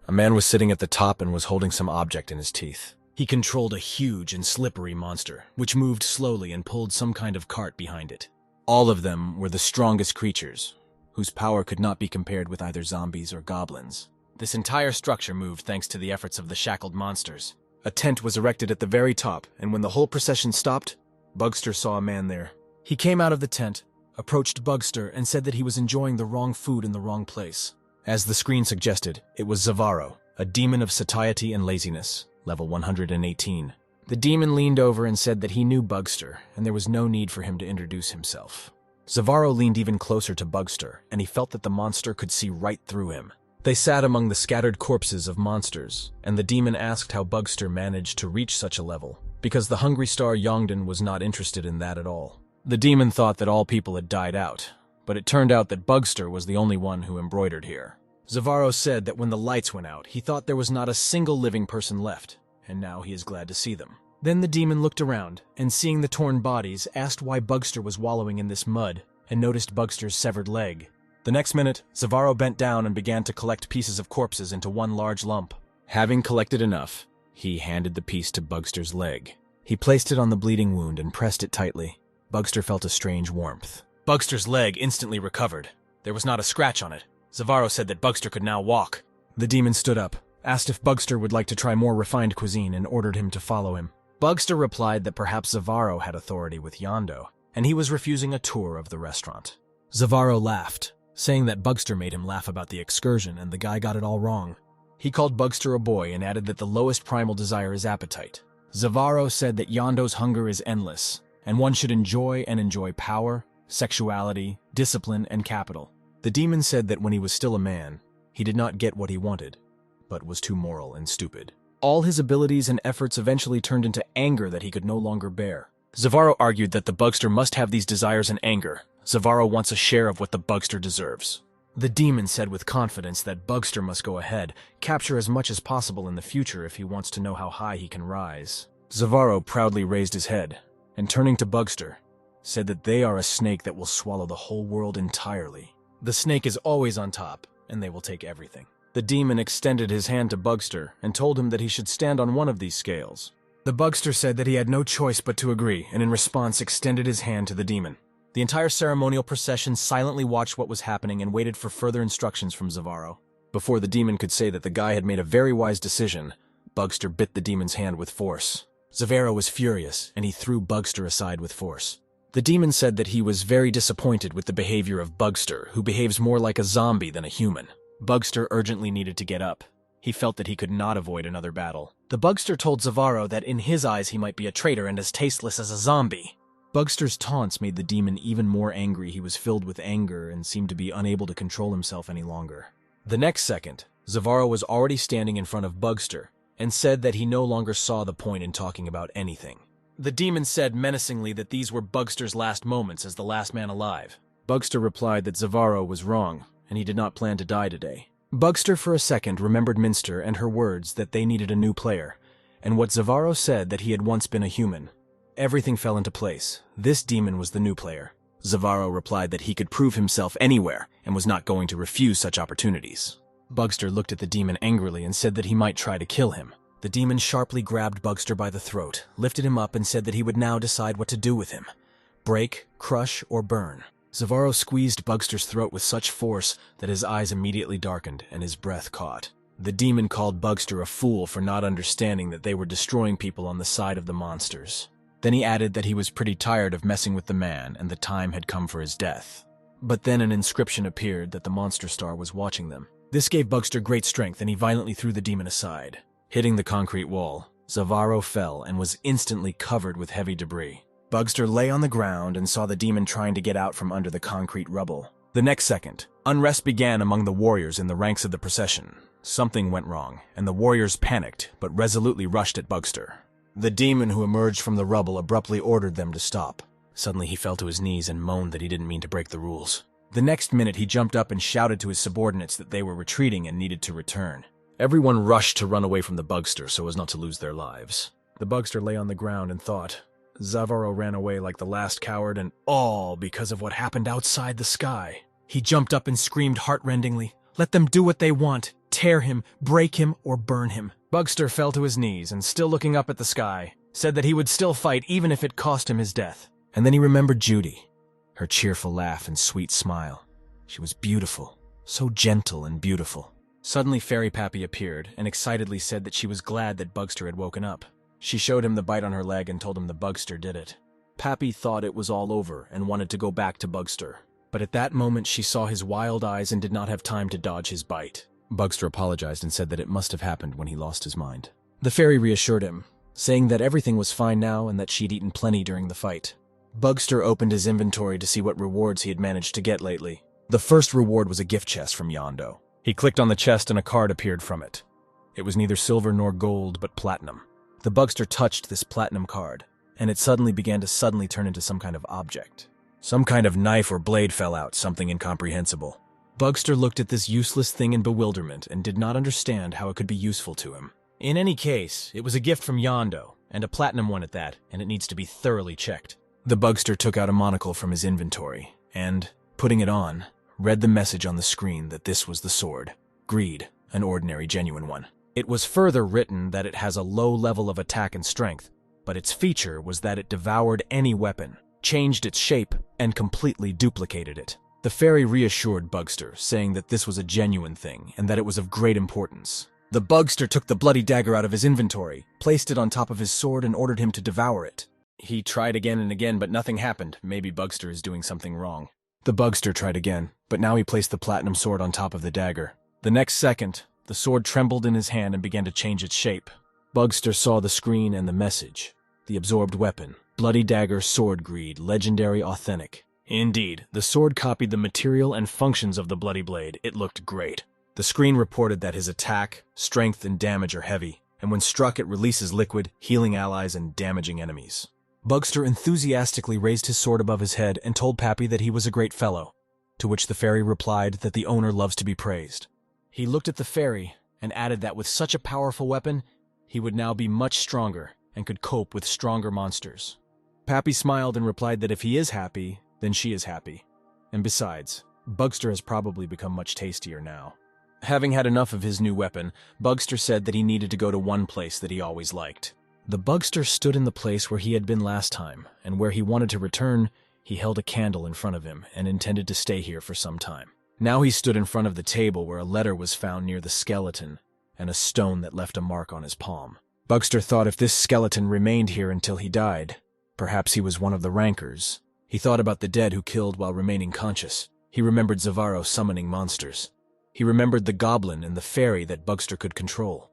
A man was sitting at the top and was holding some object in his teeth. He controlled a huge and slippery monster, which moved slowly and pulled some kind of cart behind it. All of them were the strongest creatures, whose power could not be compared with either zombies or goblins. This entire structure moved thanks to the efforts of the shackled monsters. A tent was erected at the very top, and when the whole procession stopped, Bugster saw a man there. He came out of the tent, approached Bugster, and said that he was enjoying the wrong food in the wrong place. As the screen suggested, it was Zavaro, a demon of satiety and laziness, level 118. The demon leaned over and said that he knew Bugster, and there was no need for him to introduce himself. Zavaro leaned even closer to Bugster, and he felt that the monster could see right through him. They sat among the scattered corpses of monsters, and the demon asked how Bugster managed to reach such a level, because the hungry star Yongdon was not interested in that at all. The demon thought that all people had died out, but it turned out that Bugster was the only one who embroidered here. Zavaro said that when the lights went out, he thought there was not a single living person left, and now he is glad to see them. Then the demon looked around, and seeing the torn bodies, asked why Bugster was wallowing in this mud, and noticed Bugster's severed leg. The next minute, Zavaro bent down and began to collect pieces of corpses into one large lump. Having collected enough, he handed the piece to Bugster's leg. He placed it on the bleeding wound and pressed it tightly. Bugster felt a strange warmth. Bugster's leg instantly recovered. There was not a scratch on it. Zavaro said that Bugster could now walk. The demon stood up, asked if Bugster would like to try more refined cuisine, and ordered him to follow him. Bugster replied that perhaps Zavaro had authority with Yondo, and he was refusing a tour of the restaurant. Zavaro laughed, saying that Bugster made him laugh about the excursion and the guy got it all wrong. He called Bugster a boy and added that the lowest primal desire is appetite. Zavaro said that Yondo's hunger is endless, and one should enjoy power, sexuality, discipline, and capital. The demon said that when he was still a man, he did not get what he wanted, but was too moral and stupid. All his abilities and efforts eventually turned into anger that he could no longer bear. Zavaro argued that the Bugster must have these desires and anger. Zavaro wants a share of what the Bugster deserves. The demon said with confidence that Bugster must go ahead, capture as much as possible in the future if he wants to know how high he can rise. Zavaro proudly raised his head, and turning to Bugster, said that they are a snake that will swallow the whole world entirely. The snake is always on top, and they will take everything. The demon extended his hand to Bugster and told him that he should stand on one of these scales. The Bugster said that he had no choice but to agree, and in response extended his hand to the demon. The entire ceremonial procession silently watched what was happening and waited for further instructions from Zavaro. Before the demon could say that the guy had made a very wise decision, Bugster bit the demon's hand with force. Zavaro was furious, and he threw Bugster aside with force. The demon said that he was very disappointed with the behavior of Bugster, who behaves more like a zombie than a human. Bugster urgently needed to get up. He felt that he could not avoid another battle. The Bugster told Zavaro that in his eyes he might be a traitor and as tasteless as a zombie. Bugster's taunts made the demon even more angry. He was filled with anger and seemed to be unable to control himself any longer. The next second, Zavaro was already standing in front of Bugster and said that he no longer saw the point in talking about anything. The demon said menacingly that these were Bugster's last moments as the last man alive. Bugster replied that Zavaro was wrong, and he did not plan to die today. Bugster for a second remembered Minster and her words that they needed a new player, and what Zavaro said that he had once been a human. Everything fell into place. This demon was the new player. Zavaro replied that he could prove himself anywhere and was not going to refuse such opportunities. Bugster looked at the demon angrily and said that he might try to kill him. The demon sharply grabbed Bugster by the throat, lifted him up, and said that he would now decide what to do with him. Break, crush, or burn. Zavaro squeezed Bugster's throat with such force that his eyes immediately darkened and his breath caught. The demon called Bugster a fool for not understanding that they were destroying people on the side of the monsters. Then he added that he was pretty tired of messing with the man and the time had come for his death. But then an inscription appeared that the monster star was watching them. This gave Bugster great strength and he violently threw the demon aside. Hitting the concrete wall, Zavaro fell and was instantly covered with heavy debris. Bugster lay on the ground and saw the demon trying to get out from under the concrete rubble. The next second, unrest began among the warriors in the ranks of the procession. Something went wrong, and the warriors panicked but resolutely rushed at Bugster. The demon who emerged from the rubble abruptly ordered them to stop. Suddenly he fell to his knees and moaned that he didn't mean to break the rules. The next minute he jumped up and shouted to his subordinates that they were retreating and needed to return. Everyone rushed to run away from the Bugster so as not to lose their lives. The Bugster lay on the ground and thought. Zavaro ran away like the last coward, and all because of what happened outside the sky. He jumped up and screamed heartrendingly, "Let them do what they want. Tear him, break him, or burn him." Bugster fell to his knees and, still looking up at the sky, said that he would still fight even if it cost him his death. And then he remembered Judy, her cheerful laugh and sweet smile. She was beautiful, so gentle and beautiful. Suddenly Fairy Pappy appeared and excitedly said that she was glad that Bugster had woken up. She showed him the bite on her leg and told him the Bugster did it. Pappy thought it was all over and wanted to go back to Bugster. But at that moment she saw his wild eyes and did not have time to dodge his bite. Bugster apologized and said that it must have happened when he lost his mind. The fairy reassured him, saying that everything was fine now and that she'd eaten plenty during the fight. Bugster opened his inventory to see what rewards he had managed to get lately. The first reward was a gift chest from Yondo. He clicked on the chest and a card appeared from it. It was neither silver nor gold, but platinum. The Bugster touched this platinum card, and it suddenly began to turn into some kind of object. Some kind of knife or blade fell out, something incomprehensible. Bugster looked at this useless thing in bewilderment and did not understand how it could be useful to him. In any case, it was a gift from Yondo, and a platinum one at that, and it needs to be thoroughly checked. The Bugster took out a monocle from his inventory, and, putting it on, read the message on the screen that this was the sword. Greed, an ordinary genuine one. It was further written that it has a low level of attack and strength, but its feature was that it devoured any weapon, changed its shape, and completely duplicated it. The fairy reassured Bugster, saying that this was a genuine thing and that it was of great importance. The Bugster took the bloody dagger out of his inventory, placed it on top of his sword, and ordered him to devour it. He tried again and again, but nothing happened. Maybe Bugster is doing something wrong. The Bugster tried again, but now he placed the platinum sword on top of the dagger. The next second, The sword trembled in his hand and began to change its shape. Bugster saw the screen and the message. The absorbed weapon. Bloody dagger, sword greed, legendary, authentic. Indeed, the sword copied the material and functions of the bloody blade. It looked great. The screen reported that his attack, strength, and damage are heavy, and when struck it releases liquid, healing allies and damaging enemies. Bugster enthusiastically raised his sword above his head and told Pappy that he was a great fellow, to which the fairy replied that the owner loves to be praised. He looked at the fairy and added that with such a powerful weapon, he would now be much stronger and could cope with stronger monsters. Pappy smiled and replied that if he is happy, then she is happy. And besides, Bugster has probably become much tastier now. Having had enough of his new weapon, Bugster said that he needed to go to one place that he always liked. The Bugster stood in the place where he had been last time, and where he wanted to return, he held a candle in front of him and intended to stay here for some time. Now he stood in front of the table where a letter was found near the skeleton and a stone that left a mark on his palm. Bugster thought if this skeleton remained here until he died, perhaps he was one of the rankers. He thought about the dead who killed while remaining conscious. He remembered Zavaro summoning monsters. He remembered the goblin and the fairy that Bugster could control.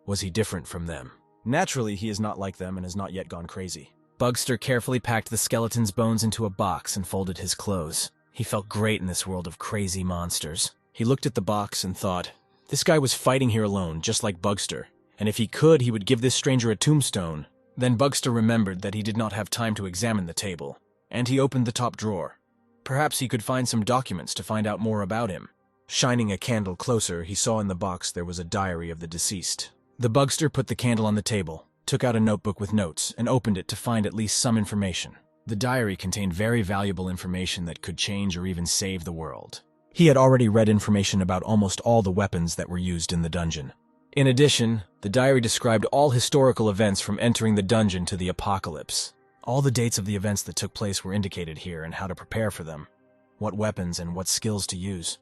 Was he different from them? Naturally, he is not like them and has not yet gone crazy. Bugster carefully packed the skeleton's bones into a box and folded his clothes. He felt great in this world of crazy monsters. He looked at the box and thought, this guy was fighting here alone, just like Bugster, and if he could, he would give this stranger a tombstone. Then Bugster remembered that he did not have time to examine the table, and he opened the top drawer. Perhaps he could find some documents to find out more about him. Shining a candle closer, he saw in the box there was a diary of the deceased. The Bugster put the candle on the table, took out a notebook with notes, and opened it to find at least some information. The diary contained very valuable information that could change or even save the world. He had already read information about almost all the weapons that were used in the dungeon. In addition, the diary described all historical events from entering the dungeon to the apocalypse. All the dates of the events that took place were indicated here and how to prepare for them, what weapons and what skills to use.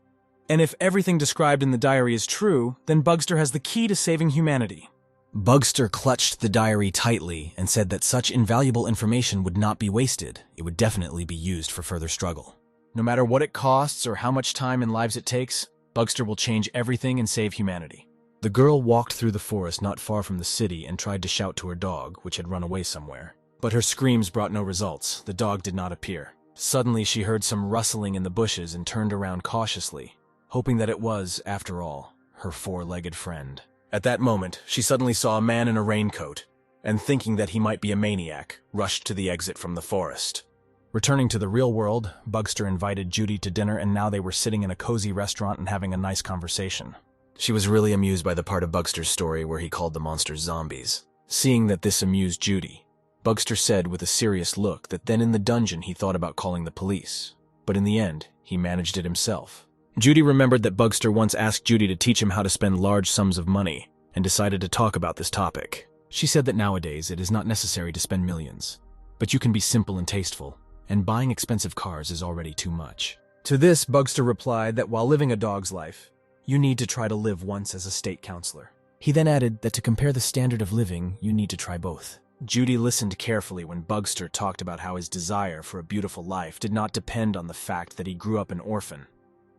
And if everything described in the diary is true, then Bugster has the key to saving humanity. Bugster clutched the diary tightly and said that such invaluable information would not be wasted. It would definitely be used for further struggle. No matter what it costs or how much time and lives it takes, Bugster will change everything and save humanity. The girl walked through the forest not far from the city and tried to shout to her dog, which had run away somewhere. But her screams brought no results. The dog did not appear. Suddenly she heard some rustling in the bushes and turned around cautiously, hoping that it was, after all, her four-legged friend. At that moment, she suddenly saw a man in a raincoat, and thinking that he might be a maniac, rushed to the exit from the forest. Returning to the real world, Bugster invited Judy to dinner, and now they were sitting in a cozy restaurant and having a nice conversation. She was really amused by the part of Bugster's story where he called the monsters zombies. Seeing that this amused Judy, Bugster said with a serious look that then in the dungeon he thought about calling the police, but in the end, he managed it himself. Judy remembered that Bugster once asked Judy to teach him how to spend large sums of money, and decided to talk about this topic. She said that nowadays it is not necessary to spend millions, but you can be simple and tasteful, and buying expensive cars is already too much. To this, Bugster replied that while living a dog's life, you need to try to live once as a state counselor. He then added that to compare the standard of living, you need to try both. Judy listened carefully when Bugster talked about how his desire for a beautiful life did not depend on the fact that he grew up an orphan,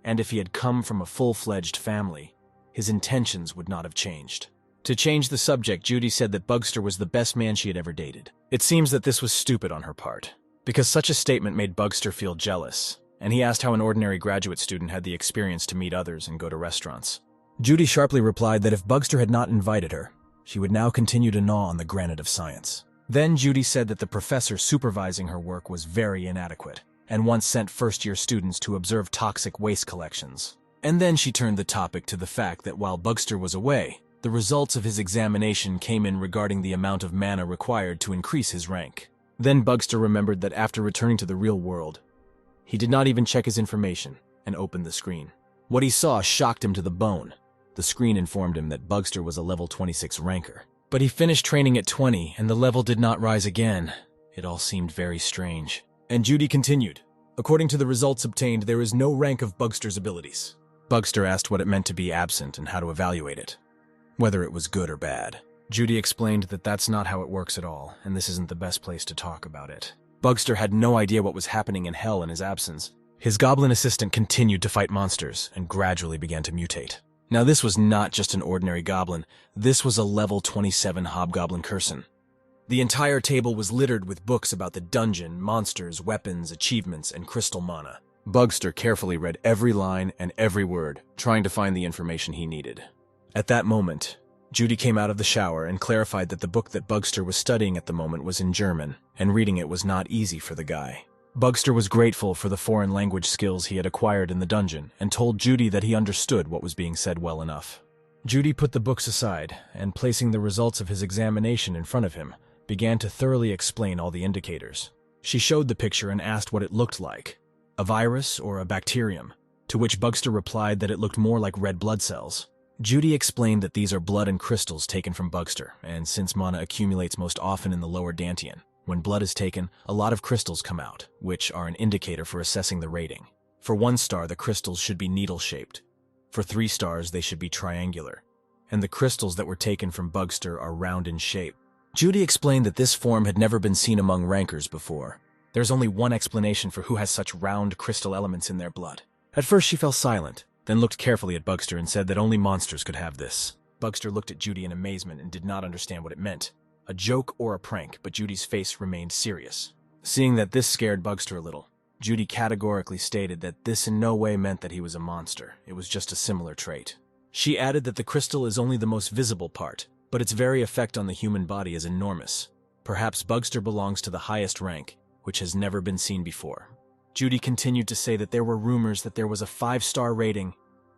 and if he had come from a full-fledged family, his intentions would not have changed. To change the subject, Judy said that Bugster was the best man she had ever dated. It seems that this was stupid on her part, because such a statement made Bugster feel jealous, and he asked how an ordinary graduate student had the experience to meet others and go to restaurants. Judy sharply replied that if Bugster had not invited her, she would now continue to gnaw on the granite of science. Then Judy said that the professor supervising her work was very inadequate, and once sent first-year students to observe toxic waste collections. And then she turned the topic to the fact that while Bugster was away, the results of his examination came in regarding the amount of mana required to increase his rank. Then Bugster remembered that after returning to the real world, he did not even check his information and opened the screen. What he saw shocked him to the bone. The screen informed him that Bugster was a level 26 ranker. But he finished training at 20 and the level did not rise again. It all seemed very strange. And Judy continued, according to the results obtained, there is no rank of Bugster's abilities. Bugster asked what it meant to be absent and how to evaluate it, whether it was good or bad. Judy explained that that's not how it works at all, and this isn't the best place to talk about it. Bugster had no idea what was happening in hell in his absence. His goblin assistant continued to fight monsters and gradually began to mutate. Now this was not just an ordinary goblin, this was a level 27 hobgoblin curson. The entire table was littered with books about the dungeon, monsters, weapons, achievements, and crystal mana. Bugster carefully read every line and every word, trying to find the information he needed. At that moment, Judy came out of the shower and clarified that the book that Bugster was studying at the moment was in German, and reading it was not easy for the guy. Bugster was grateful for the foreign language skills he had acquired in the dungeon, and told Judy that he understood what was being said well enough. Judy put the books aside, and placing the results of his examination in front of him, began to thoroughly explain all the indicators. She showed the picture and asked what it looked like, a virus or a bacterium, to which Bugster replied that it looked more like red blood cells. Judy explained that these are blood and crystals taken from Bugster, and since mana accumulates most often in the lower dantian, when blood is taken, a lot of crystals come out, which are an indicator for assessing the rating. For 1 star, the crystals should be needle-shaped. For 3 stars, they should be triangular. And the crystals that were taken from Bugster are round in shape. Judy explained that this form had never been seen among rankers before. There's only one explanation for who has such round crystal elements in their blood. At first she fell silent, then looked carefully at Bugster and said that only monsters could have this. Bugster looked at Judy in amazement and did not understand what it meant. A joke or a prank, but Judy's face remained serious. Seeing that this scared Bugster a little, Judy categorically stated that this in no way meant that he was a monster. It was just a similar trait. She added that the crystal is only the most visible part, but its very effect on the human body is enormous. Perhaps Bugster belongs to the highest rank, which has never been seen before. Judy continued to say that there were rumors that there was a 5-star rating,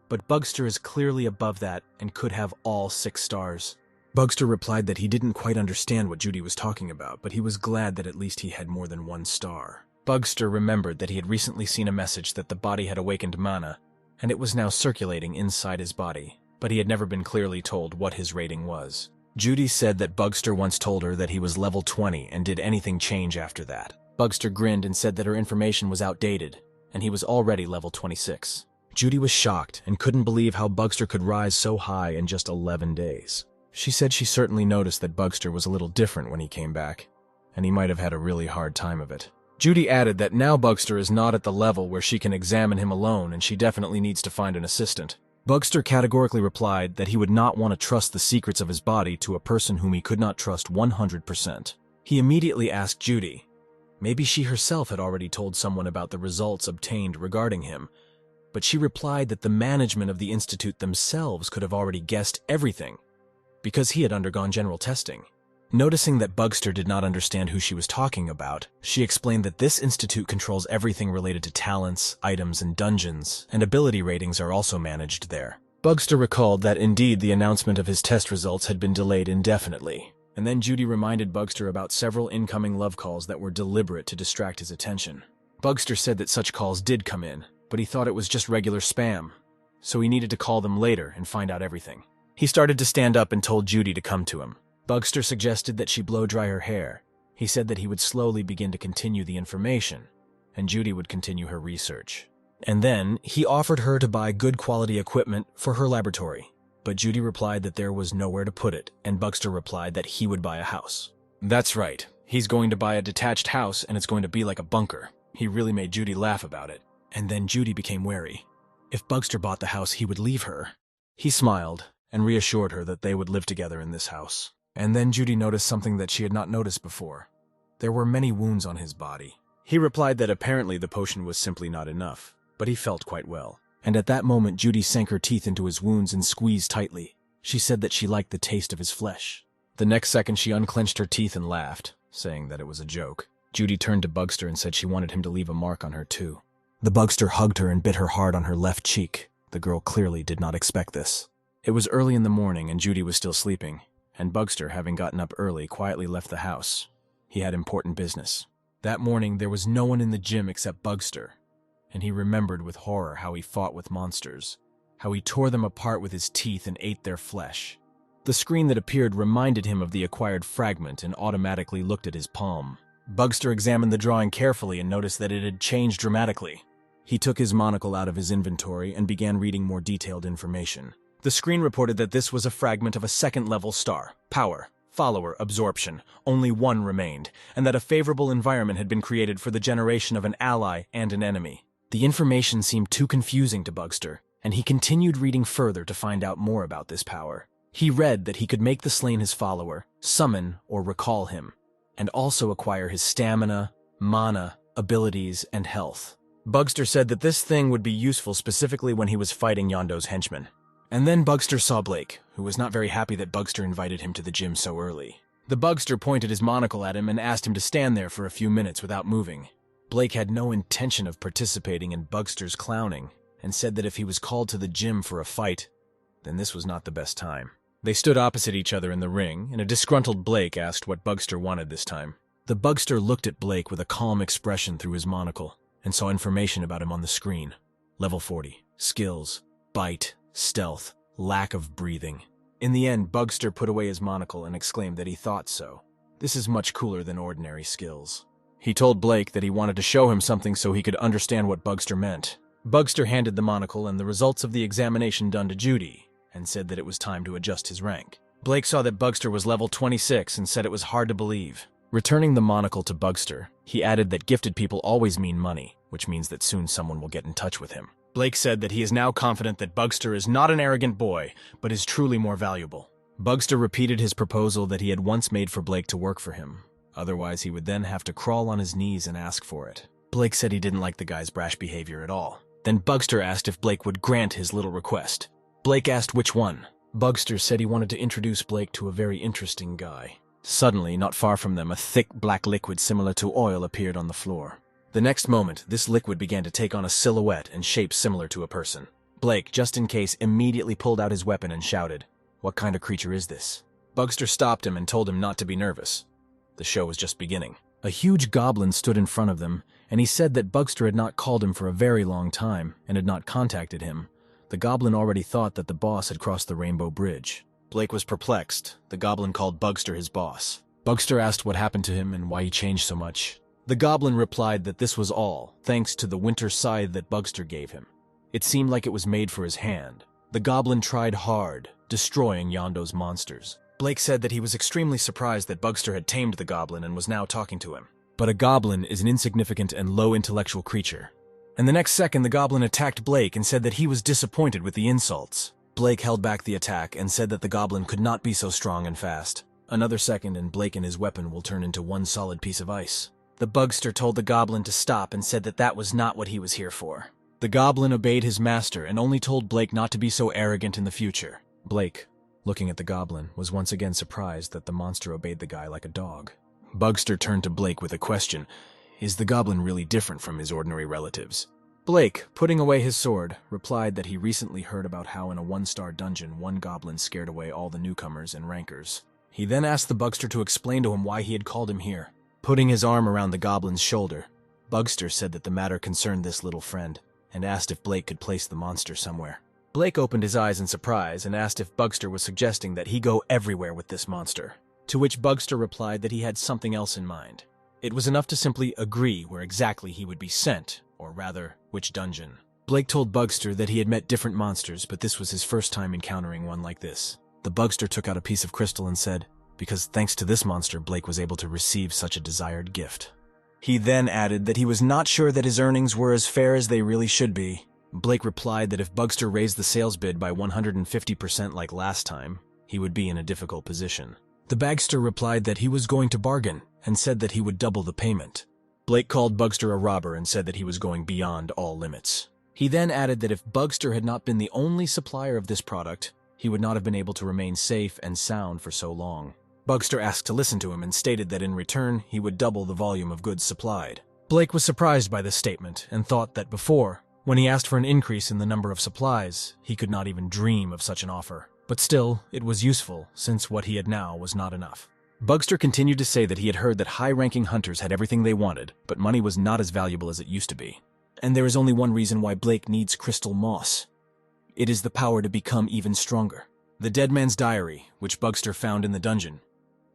but Bugster is clearly above that and could have all 6 stars. Bugster replied that he didn't quite understand what Judy was talking about, but he was glad that at least he had more than 1 star. Bugster remembered that he had recently seen a message that the body had awakened mana, and it was now circulating inside his body, but he had never been clearly told what his rating was. Judy said that Bugster once told her that he was level 20 and did anything change after that. Bugster grinned and said that her information was outdated, and he was already level 26. Judy was shocked and couldn't believe how Bugster could rise so high in just 11 days. She said she certainly noticed that Bugster was a little different when he came back, and he might have had a really hard time of it. Judy added that now Bugster is not at the level where she can examine him alone, and she definitely needs to find an assistant. Bugster categorically replied that he would not want to trust the secrets of his body to a person whom he could not trust 100%. He immediately asked Judy. Maybe she herself had already told someone about the results obtained regarding him, but she replied that the management of the institute themselves could have already guessed everything, because he had undergone general testing. Noticing that Bugster did not understand who she was talking about, she explained that this institute controls everything related to talents, items, and dungeons, and ability ratings are also managed there. Bugster recalled that indeed the announcement of his test results had been delayed indefinitely, and then Judy reminded Bugster about several incoming love calls that were deliberate to distract his attention. Bugster said that such calls did come in, but he thought it was just regular spam, so he needed to call them later and find out everything. He started to stand up and told Judy to come to him. Bugster suggested that she blow dry her hair. He said that he would slowly begin to continue the information, and Judy would continue her research. And then, he offered her to buy good quality equipment for her laboratory, but Judy replied that there was nowhere to put it, and Bugster replied that he would buy a house. That's right, he's going to buy a detached house and it's going to be like a bunker. He really made Judy laugh about it. And then Judy became wary. If Bugster bought the house, he would leave her. He smiled and reassured her that they would live together in this house. And then Judy noticed something that she had not noticed before. There were many wounds on his body. He replied that apparently the potion was simply not enough, but he felt quite well. And at that moment, Judy sank her teeth into his wounds and squeezed tightly. She said that she liked the taste of his flesh. The next second, she unclenched her teeth and laughed, saying that it was a joke. Judy turned to Bugster and said she wanted him to leave a mark on her too. The Bugster hugged her and bit her hard on her left cheek. The girl clearly did not expect this. It was early in the morning and Judy was still sleeping, and Bugster, having gotten up early, quietly left the house. He had important business. That morning, there was no one in the gym except Bugster, and he remembered with horror how he fought with monsters, how he tore them apart with his teeth and ate their flesh. The screen that appeared reminded him of the acquired fragment and automatically looked at his palm. Bugster examined the drawing carefully and noticed that it had changed dramatically. He took his monocle out of his inventory and began reading more detailed information. The screen reported that this was a fragment of a second-level star, power, follower, absorption. Only one remained, and that a favorable environment had been created for the generation of an ally and an enemy. The information seemed too confusing to Bugster, and he continued reading further to find out more about this power. He read that he could make the slain his follower, summon or recall him, and also acquire his stamina, mana, abilities, and health. Bugster said that this thing would be useful specifically when he was fighting Yondo's henchmen. And then Bugster saw Blake, who was not very happy that Bugster invited him to the gym so early. The Bugster pointed his monocle at him and asked him to stand there for a few minutes without moving. Blake had no intention of participating in Bugster's clowning, and said that if he was called to the gym for a fight, then this was not the best time. They stood opposite each other in the ring, and a disgruntled Blake asked what Bugster wanted this time. The Bugster looked at Blake with a calm expression through his monocle, and saw information about him on the screen. Level 40. Skills. Bite. Stealth. Lack of breathing. In the end, Bugster put away his monocle and exclaimed that he thought so. This is much cooler than ordinary skills. He told Blake that he wanted to show him something so he could understand what Bugster meant. Bugster handed the monocle and the results of the examination done to Judy, and said that it was time to adjust his rank. Blake saw that Bugster was level 26 and said it was hard to believe. Returning the monocle to Bugster, he added that gifted people always mean money, which means that soon someone will get in touch with him. Blake said that he is now confident that Bugster is not an arrogant boy, but is truly more valuable. Bugster repeated his proposal that he had once made for Blake to work for him. Otherwise, he would then have to crawl on his knees and ask for it. Blake said he didn't like the guy's brash behavior at all. Then Bugster asked if Blake would grant his little request. Blake asked which one. Bugster said he wanted to introduce Blake to a very interesting guy. Suddenly, not far from them, a thick black liquid similar to oil appeared on the floor. The next moment, this liquid began to take on a silhouette and shape similar to a person. Blake, just in case, immediately pulled out his weapon and shouted, "What kind of creature is this?" Bugster stopped him and told him not to be nervous. The show was just beginning. A huge goblin stood in front of them, and he said that Bugster had not called him for a very long time and had not contacted him. The goblin already thought that the boss had crossed the Rainbow Bridge. Blake was perplexed. The goblin called Bugster his boss. Bugster asked what happened to him and why he changed so much. The goblin replied that this was all, thanks to the winter scythe that Bugster gave him. It seemed like it was made for his hand. The goblin tried hard, destroying Yondo's monsters. Blake said that he was extremely surprised that Bugster had tamed the goblin and was now talking to him. But a goblin is an insignificant and low intellectual creature. And the next second, the goblin attacked Blake and said that he was disappointed with the insults. Blake held back the attack and said that the goblin could not be so strong and fast. Another second and Blake and his weapon will turn into one solid piece of ice. The Bugster told the goblin to stop and said that that was not what he was here for. The goblin obeyed his master and only told Blake not to be so arrogant in the future. Blake, looking at the goblin, was once again surprised that the monster obeyed the guy like a dog. Bugster turned to Blake with a question. Is the goblin really different from his ordinary relatives? Blake, putting away his sword, replied that he recently heard about how in a one-star dungeon one goblin scared away all the newcomers and rankers. He then asked the Bugster to explain to him why he had called him here. Putting his arm around the goblin's shoulder, Bugster said that the matter concerned this little friend, and asked if Blake could place the monster somewhere. Blake opened his eyes in surprise and asked if Bugster was suggesting that he go everywhere with this monster, to which Bugster replied that he had something else in mind. It was enough to simply agree where exactly he would be sent, or rather, which dungeon. Blake told Bugster that he had met different monsters, but this was his first time encountering one like this. The Bugster took out a piece of crystal and said, because thanks to this monster, Blake was able to receive such a desired gift. He then added that he was not sure that his earnings were as fair as they really should be. Blake replied that if Bugster raised the sales bid by 150% like last time, he would be in a difficult position. The Bagster replied that he was going to bargain, and said that he would double the payment. Blake called Bugster a robber and said that he was going beyond all limits. He then added that if Bugster had not been the only supplier of this product, he would not have been able to remain safe and sound for so long. Bugster asked to listen to him and stated that in return, he would double the volume of goods supplied. Blake was surprised by this statement and thought that before, when he asked for an increase in the number of supplies, he could not even dream of such an offer. But still, it was useful, since what he had now was not enough. Bugster continued to say that he had heard that high-ranking hunters had everything they wanted, but money was not as valuable as it used to be. And there is only one reason why Blake needs crystal moss. It is the power to become even stronger. The Dead Man's Diary, which Bugster found in the dungeon.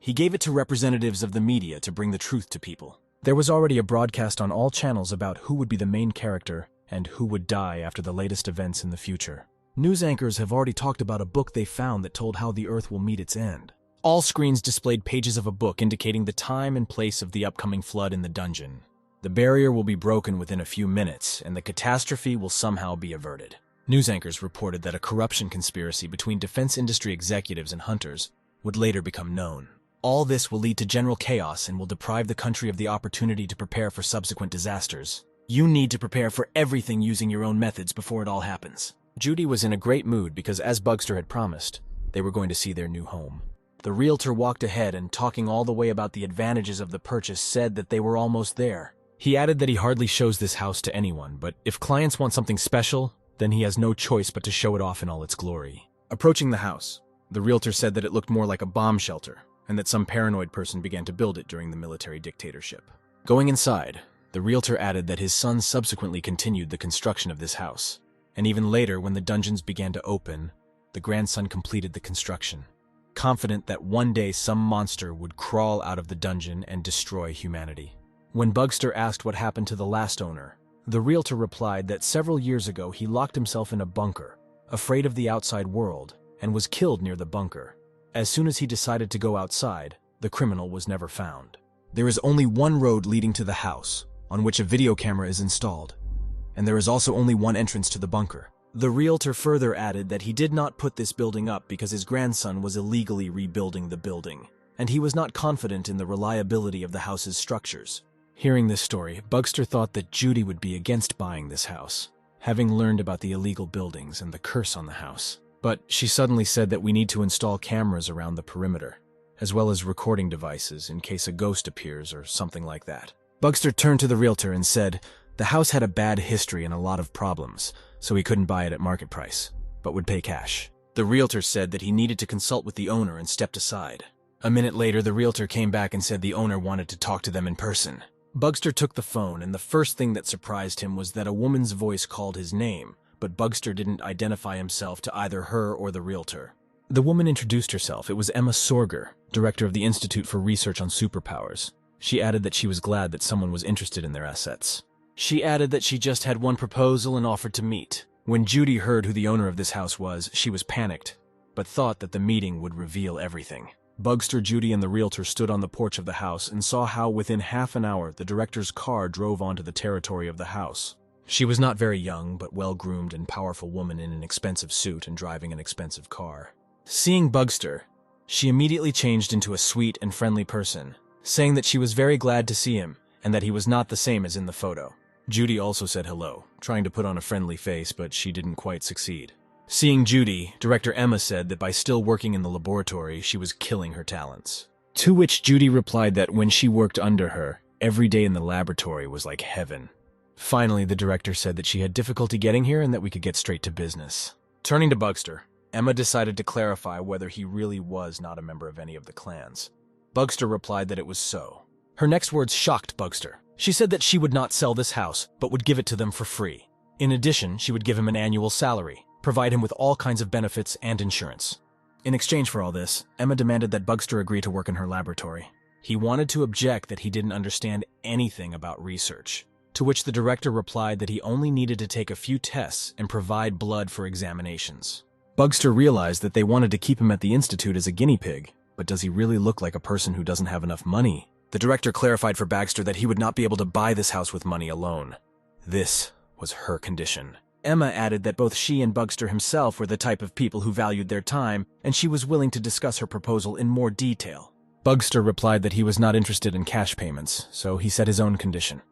He gave it to representatives of the media to bring the truth to people. There was already a broadcast on all channels about who would be the main character and who would die after the latest events in the future. News anchors have already talked about a book they found that told how the Earth will meet its end. All screens displayed pages of a book indicating the time and place of the upcoming flood in the dungeon. The barrier will be broken within a few minutes, and the catastrophe will somehow be averted. News anchors reported that a corruption conspiracy between defense industry executives and hunters would later become known. All this will lead to general chaos and will deprive the country of the opportunity to prepare for subsequent disasters. You need to prepare for everything using your own methods before it all happens. Judy was in a great mood because, as Bugster had promised, they were going to see their new home. The realtor walked ahead and, talking all the way about the advantages of the purchase, said that they were almost there. He added that he hardly shows this house to anyone, but if clients want something special, then he has no choice but to show it off in all its glory. Approaching the house, the realtor said that it looked more like a bomb shelter, and that some paranoid person began to build it during the military dictatorship. Going inside, the realtor added that his son subsequently continued the construction of this house, and even later, when the dungeons began to open, the grandson completed the construction, confident that one day some monster would crawl out of the dungeon and destroy humanity. When Bugster asked what happened to the last owner, the realtor replied that several years ago he locked himself in a bunker, afraid of the outside world, and was killed near the bunker. As soon as he decided to go outside, the criminal was never found. There is only one road leading to the house, on which a video camera is installed, and there is also only one entrance to the bunker. The realtor further added that he did not put this building up because his grandson was illegally rebuilding the building, and he was not confident in the reliability of the house's structures. Hearing this story, Bugster thought that Judy would be against buying this house, having learned about the illegal buildings and the curse on the house. But she suddenly said that we need to install cameras around the perimeter, as well as recording devices in case a ghost appears or something like that. Bugster turned to the realtor and said the house had a bad history and a lot of problems, so he couldn't buy it at market price, but would pay cash. The realtor said that he needed to consult with the owner and stepped aside. A minute later, the realtor came back and said the owner wanted to talk to them in person. Bugster took the phone, and the first thing that surprised him was that a woman's voice called his name, but Bugster didn't identify himself to either her or the realtor. The woman introduced herself. It was Emma Sorger, director of the Institute for Research on Superpowers. She added that she was glad that someone was interested in their assets. She added that she just had one proposal and offered to meet. When Judy heard who the owner of this house was, she was panicked, but thought that the meeting would reveal everything. Bugster, Judy, and the realtor stood on the porch of the house and saw how within half an hour the director's car drove onto the territory of the house. She was not very young, but well-groomed and powerful woman in an expensive suit and driving an expensive car. Seeing Bugster, she immediately changed into a sweet and friendly person, saying that she was very glad to see him and that he was not the same as in the photo. Judy also said hello, trying to put on a friendly face, but she didn't quite succeed. Seeing Judy, Director Emma said that by still working in the laboratory, she was killing her talents. To which Judy replied that when she worked under her, every day in the laboratory was like heaven. Finally, the director said that she had difficulty getting here and that we could get straight to business. Turning to Bugster, Emma decided to clarify whether he really was not a member of any of the clans. Bugster replied that it was so. Her next words shocked Bugster. She said that she would not sell this house, but would give it to them for free. In addition, she would give him an annual salary, provide him with all kinds of benefits and insurance. In exchange for all this, Emma demanded that Bugster agree to work in her laboratory. He wanted to object that he didn't understand anything about research, to which the director replied that he only needed to take a few tests and provide blood for examinations. Bugster realized that they wanted to keep him at the institute as a guinea pig, but does he really look like a person who doesn't have enough money? The director clarified for Baxter that he would not be able to buy this house with money alone. This was her condition. Emma added that both she and Bugster himself were the type of people who valued their time, and she was willing to discuss her proposal in more detail. Bugster replied that he was not interested in cash payments, so he set his own condition.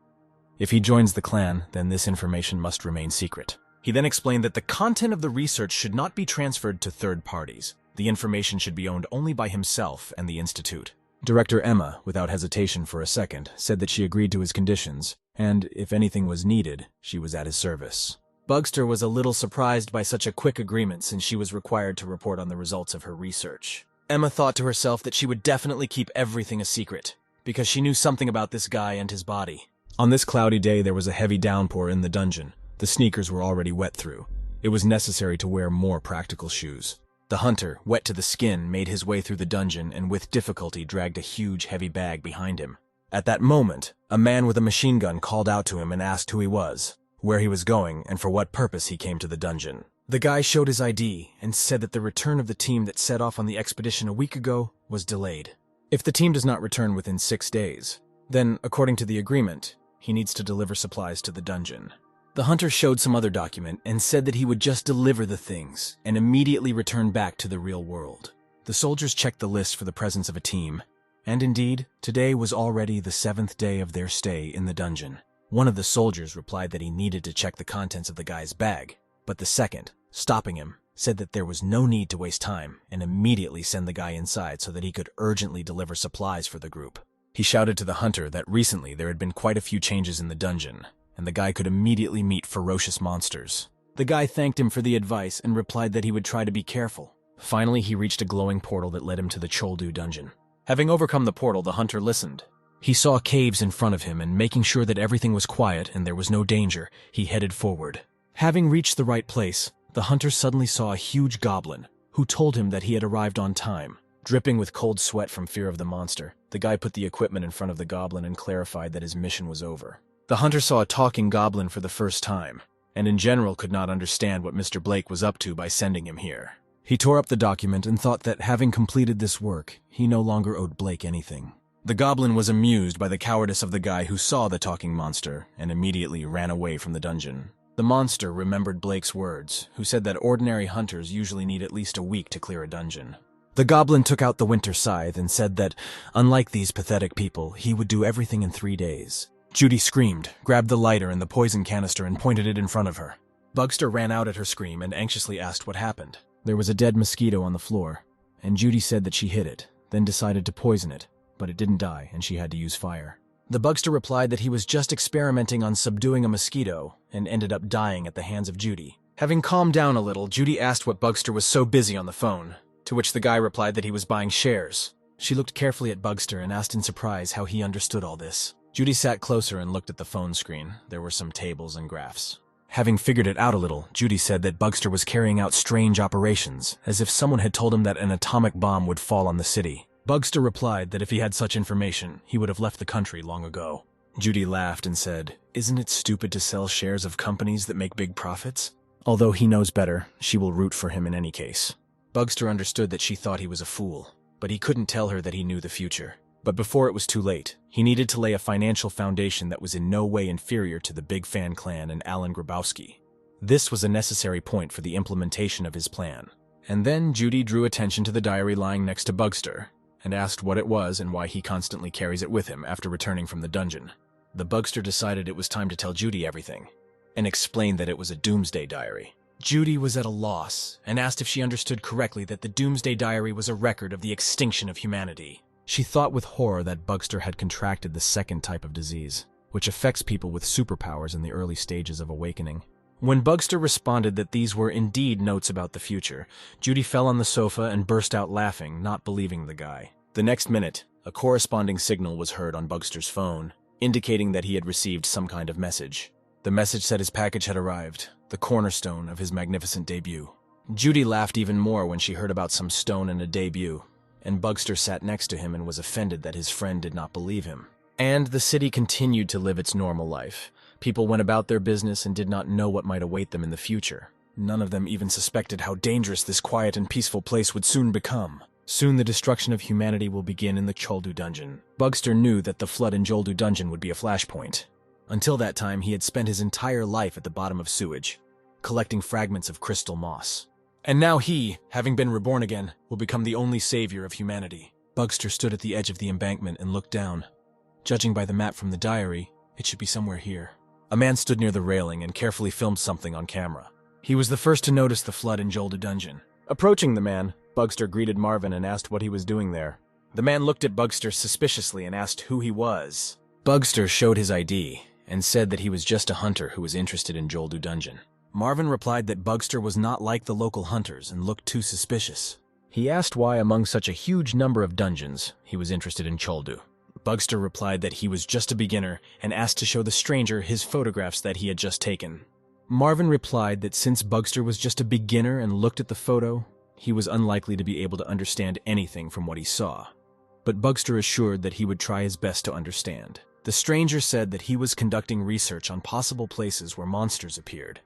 If he joins the clan, then this information must remain secret. He then explained that the content of the research should not be transferred to third parties. The information should be owned only by himself and the Institute. Director Emma, without hesitation for a second, said that she agreed to his conditions, and if anything was needed, she was at his service. Bugster was a little surprised by such a quick agreement since she was required to report on the results of her research. Emma thought to herself that she would definitely keep everything a secret, because she knew something about this guy and his body. On this cloudy day, there was a heavy downpour in the dungeon. The sneakers were already wet through. It was necessary to wear more practical shoes. The hunter, wet to the skin, made his way through the dungeon and with difficulty dragged a huge heavy bag behind him. At that moment, a man with a machine gun called out to him and asked who he was, where he was going, and for what purpose he came to the dungeon. The guy showed his ID and said that the return of the team that set off on the expedition a week ago was delayed. If the team does not return within 6 days, then, according to the agreement, he needs to deliver supplies to the dungeon. The hunter showed some other document and said that he would just deliver the things and immediately return back to the real world. The soldiers checked the list for the presence of a team, and indeed, today was already the 7th day of their stay in the dungeon. One of the soldiers replied that he needed to check the contents of the guy's bag, but the second, stopping him, said that there was no need to waste time and immediately send the guy inside so that he could urgently deliver supplies for the group. He shouted to the hunter that recently there had been quite a few changes in the dungeon, and the guy could immediately meet ferocious monsters. The guy thanked him for the advice and replied that he would try to be careful. Finally, he reached a glowing portal that led him to the Choldu dungeon. Having overcome the portal, the hunter listened. He saw caves in front of him, and making sure that everything was quiet and there was no danger, he headed forward. Having reached the right place, the hunter suddenly saw a huge goblin, who told him that he had arrived on time. Dripping with cold sweat from fear of the monster, the guy put the equipment in front of the goblin and clarified that his mission was over. The hunter saw a talking goblin for the first time, and in general could not understand what Mr. Blake was up to by sending him here. He tore up the document and thought that having completed this work, he no longer owed Blake anything. The goblin was amused by the cowardice of the guy who saw the talking monster and immediately ran away from the dungeon. The monster remembered Blake's words, who said that ordinary hunters usually need at least a week to clear a dungeon. The goblin took out the winter scythe and said that, unlike these pathetic people, he would do everything in 3 days. Judy screamed, grabbed the lighter and the poison canister and pointed it in front of her. Bugster ran out at her scream and anxiously asked what happened. There was a dead mosquito on the floor, and Judy said that she hit it, then decided to poison it, but it didn't die and she had to use fire. The Bugster replied that he was just experimenting on subduing a mosquito and ended up dying at the hands of Judy. Having calmed down a little, Judy asked what Bugster was so busy on the phone, to which the guy replied that he was buying shares. She looked carefully at Bugster and asked in surprise how he understood all this. Judy sat closer and looked at the phone screen. There were some tables and graphs. Having figured it out a little, Judy said that Bugster was carrying out strange operations, as if someone had told him that an atomic bomb would fall on the city. Bugster replied that if he had such information, he would have left the country long ago. Judy laughed and said, "Isn't it stupid to sell shares of companies that make big profits?" Although he knows better, she will root for him in any case. Bugster understood that she thought he was a fool, but he couldn't tell her that he knew the future. But before it was too late, he needed to lay a financial foundation that was in no way inferior to the Big Fan clan and Alan Grabowski. This was a necessary point for the implementation of his plan. And then Judy drew attention to the diary lying next to Bugster, and asked what it was and why he constantly carries it with him after returning from the dungeon. The Bugster decided it was time to tell Judy everything, and explained that it was a doomsday diary. Judy was at a loss, and asked if she understood correctly that the doomsday diary was a record of the extinction of humanity. She thought with horror that Bugster had contracted the second type of disease, which affects people with superpowers in the early stages of awakening. When Bugster responded that these were indeed notes about the future, Judy fell on the sofa and burst out laughing, not believing the guy. The next minute, a corresponding signal was heard on Bugster's phone, indicating that he had received some kind of message. The message said his package had arrived, the cornerstone of his magnificent debut. Judy laughed even more when she heard about some stone and a debut, and Bugster sat next to him and was offended that his friend did not believe him. And the city continued to live its normal life. People went about their business and did not know what might await them in the future. None of them even suspected how dangerous this quiet and peaceful place would soon become. Soon the destruction of humanity will begin in the Choldu dungeon. Bugster knew that the flood in Choldu dungeon would be a flashpoint. Until that time, he had spent his entire life at the bottom of sewage, collecting fragments of crystal moss. And now he, having been reborn again, will become the only savior of humanity. Bugster stood at the edge of the embankment and looked down. Judging by the map from the diary, it should be somewhere here. A man stood near the railing and carefully filmed something on camera. He was the first to notice the flood in Choldu dungeon. Approaching the man, Bugster greeted Marvin and asked what he was doing there. The man looked at Bugster suspiciously and asked who he was. Bugster showed his ID and said that he was just a hunter who was interested in Choldu dungeon. Marvin replied that Bugster was not like the local hunters and looked too suspicious. He asked why among such a huge number of dungeons he was interested in Choldu. Bugster replied that he was just a beginner and asked to show the stranger his photographs that he had just taken. Marvin replied that since Bugster was just a beginner and looked at the photo, he was unlikely to be able to understand anything from what he saw. But Bugster assured that he would try his best to understand. The stranger said that he was conducting research on possible places where monsters appeared.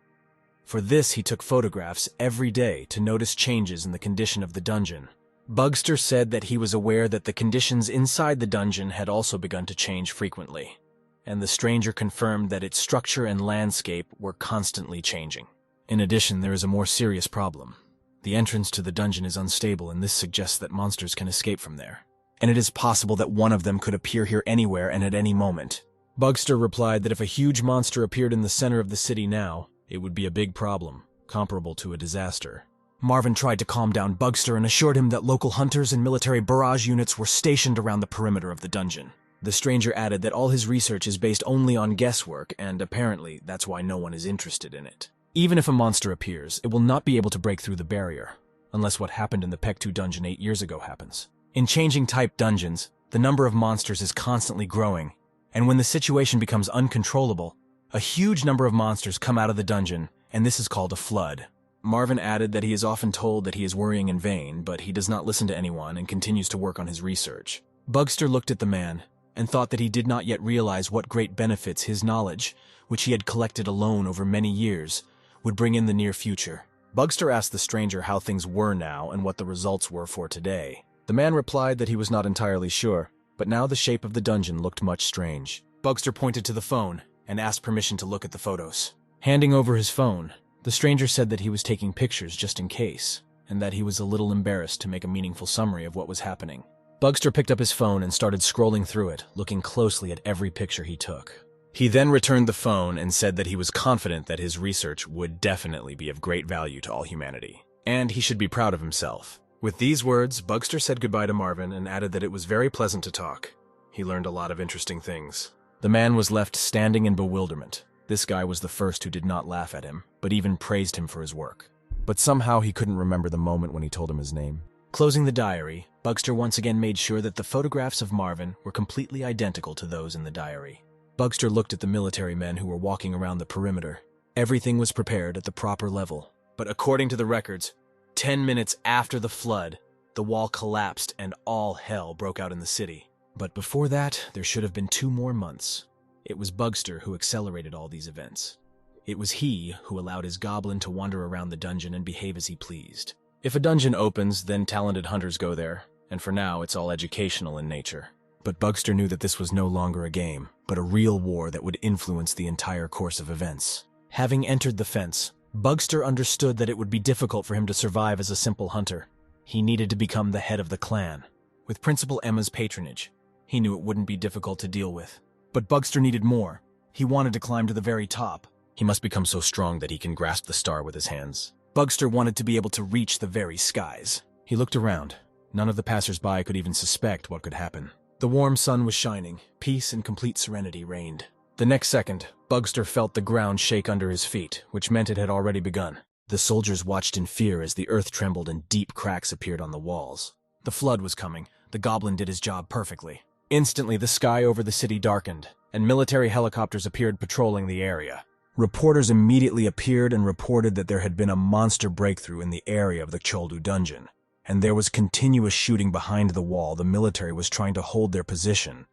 For this, he took photographs every day to notice changes in the condition of the dungeon. Bugster said that he was aware that the conditions inside the dungeon had also begun to change frequently. and the stranger confirmed that its structure and landscape were constantly changing. In addition, there is a more serious problem. The entrance to the dungeon is unstable, and this suggests that monsters can escape from there. And it is possible that one of them could appear here anywhere and at any moment. Bugster replied that if a huge monster appeared in the center of the city now, it would be a big problem, comparable to a disaster. Marvin tried to calm down Bugster and assured him that local hunters and military barrage units were stationed around the perimeter of the dungeon. The stranger added that all his research is based only on guesswork, and apparently that's why no one is interested in it. Even if a monster appears, it will not be able to break through the barrier, unless what happened in the Pek 2 dungeon 8 years ago happens. In changing type dungeons, the number of monsters is constantly growing, and when the situation becomes uncontrollable, a huge number of monsters come out of the dungeon, and this is called a flood. Marvin added that he is often told that he is worrying in vain, but he does not listen to anyone and continues to work on his research. Bugster looked at the man and thought that he did not yet realize what great benefits his knowledge, which he had collected alone over many years, would bring in the near future. Bugster asked the stranger how things were now and what the results were for today. The man replied that he was not entirely sure, but now the shape of the dungeon looked much strange. Bugster pointed to the phone and asked permission to look at the photos. Handing over his phone, the stranger said that he was taking pictures just in case, and that he was a little embarrassed to make a meaningful summary of what was happening. Bugster picked up his phone and started scrolling through it, looking closely at every picture he took. He then returned the phone and said that he was confident that his research would definitely be of great value to all humanity, and he should be proud of himself. With these words, Bugster said goodbye to Marvin and added that it was very pleasant to talk. He learned a lot of interesting things. The man was left standing in bewilderment. This guy was the first who did not laugh at him, but even praised him for his work. But somehow he couldn't remember the moment when he told him his name. Closing the diary, Bugster once again made sure that the photographs of Marvin were completely identical to those in the diary. Bugster looked at the military men who were walking around the perimeter. Everything was prepared at the proper level. But according to the records, 10 minutes after the flood, the wall collapsed and all hell broke out in the city. But before that, there should have been 2 more months. It was Bugster who accelerated all these events. It was he who allowed his goblin to wander around the dungeon and behave as he pleased. If a dungeon opens, then talented hunters go there, and for now it's all educational in nature. But Bugster knew that this was no longer a game, but a real war that would influence the entire course of events. Having entered the fence, Bugster understood that it would be difficult for him to survive as a simple hunter. He needed to become the head of the clan. With Principal Emma's patronage, he knew it wouldn't be difficult to deal with. But Bugster needed more. He wanted to climb to the very top. He must become so strong that he can grasp the star with his hands. Bugster wanted to be able to reach the very skies. He looked around. None of the passers-by could even suspect what could happen. The warm sun was shining. Peace and complete serenity reigned. The next second, Bugster felt the ground shake under his feet, which meant it had already begun. The soldiers watched in fear as the earth trembled and deep cracks appeared on the walls. The flood was coming. The goblin did his job perfectly. Instantly, the sky over the city darkened, and military helicopters appeared patrolling the area. Reporters immediately appeared and reported that there had been a monster breakthrough in the area of the Choldu dungeon, and there was continuous shooting behind the wall. The military was trying to hold their position,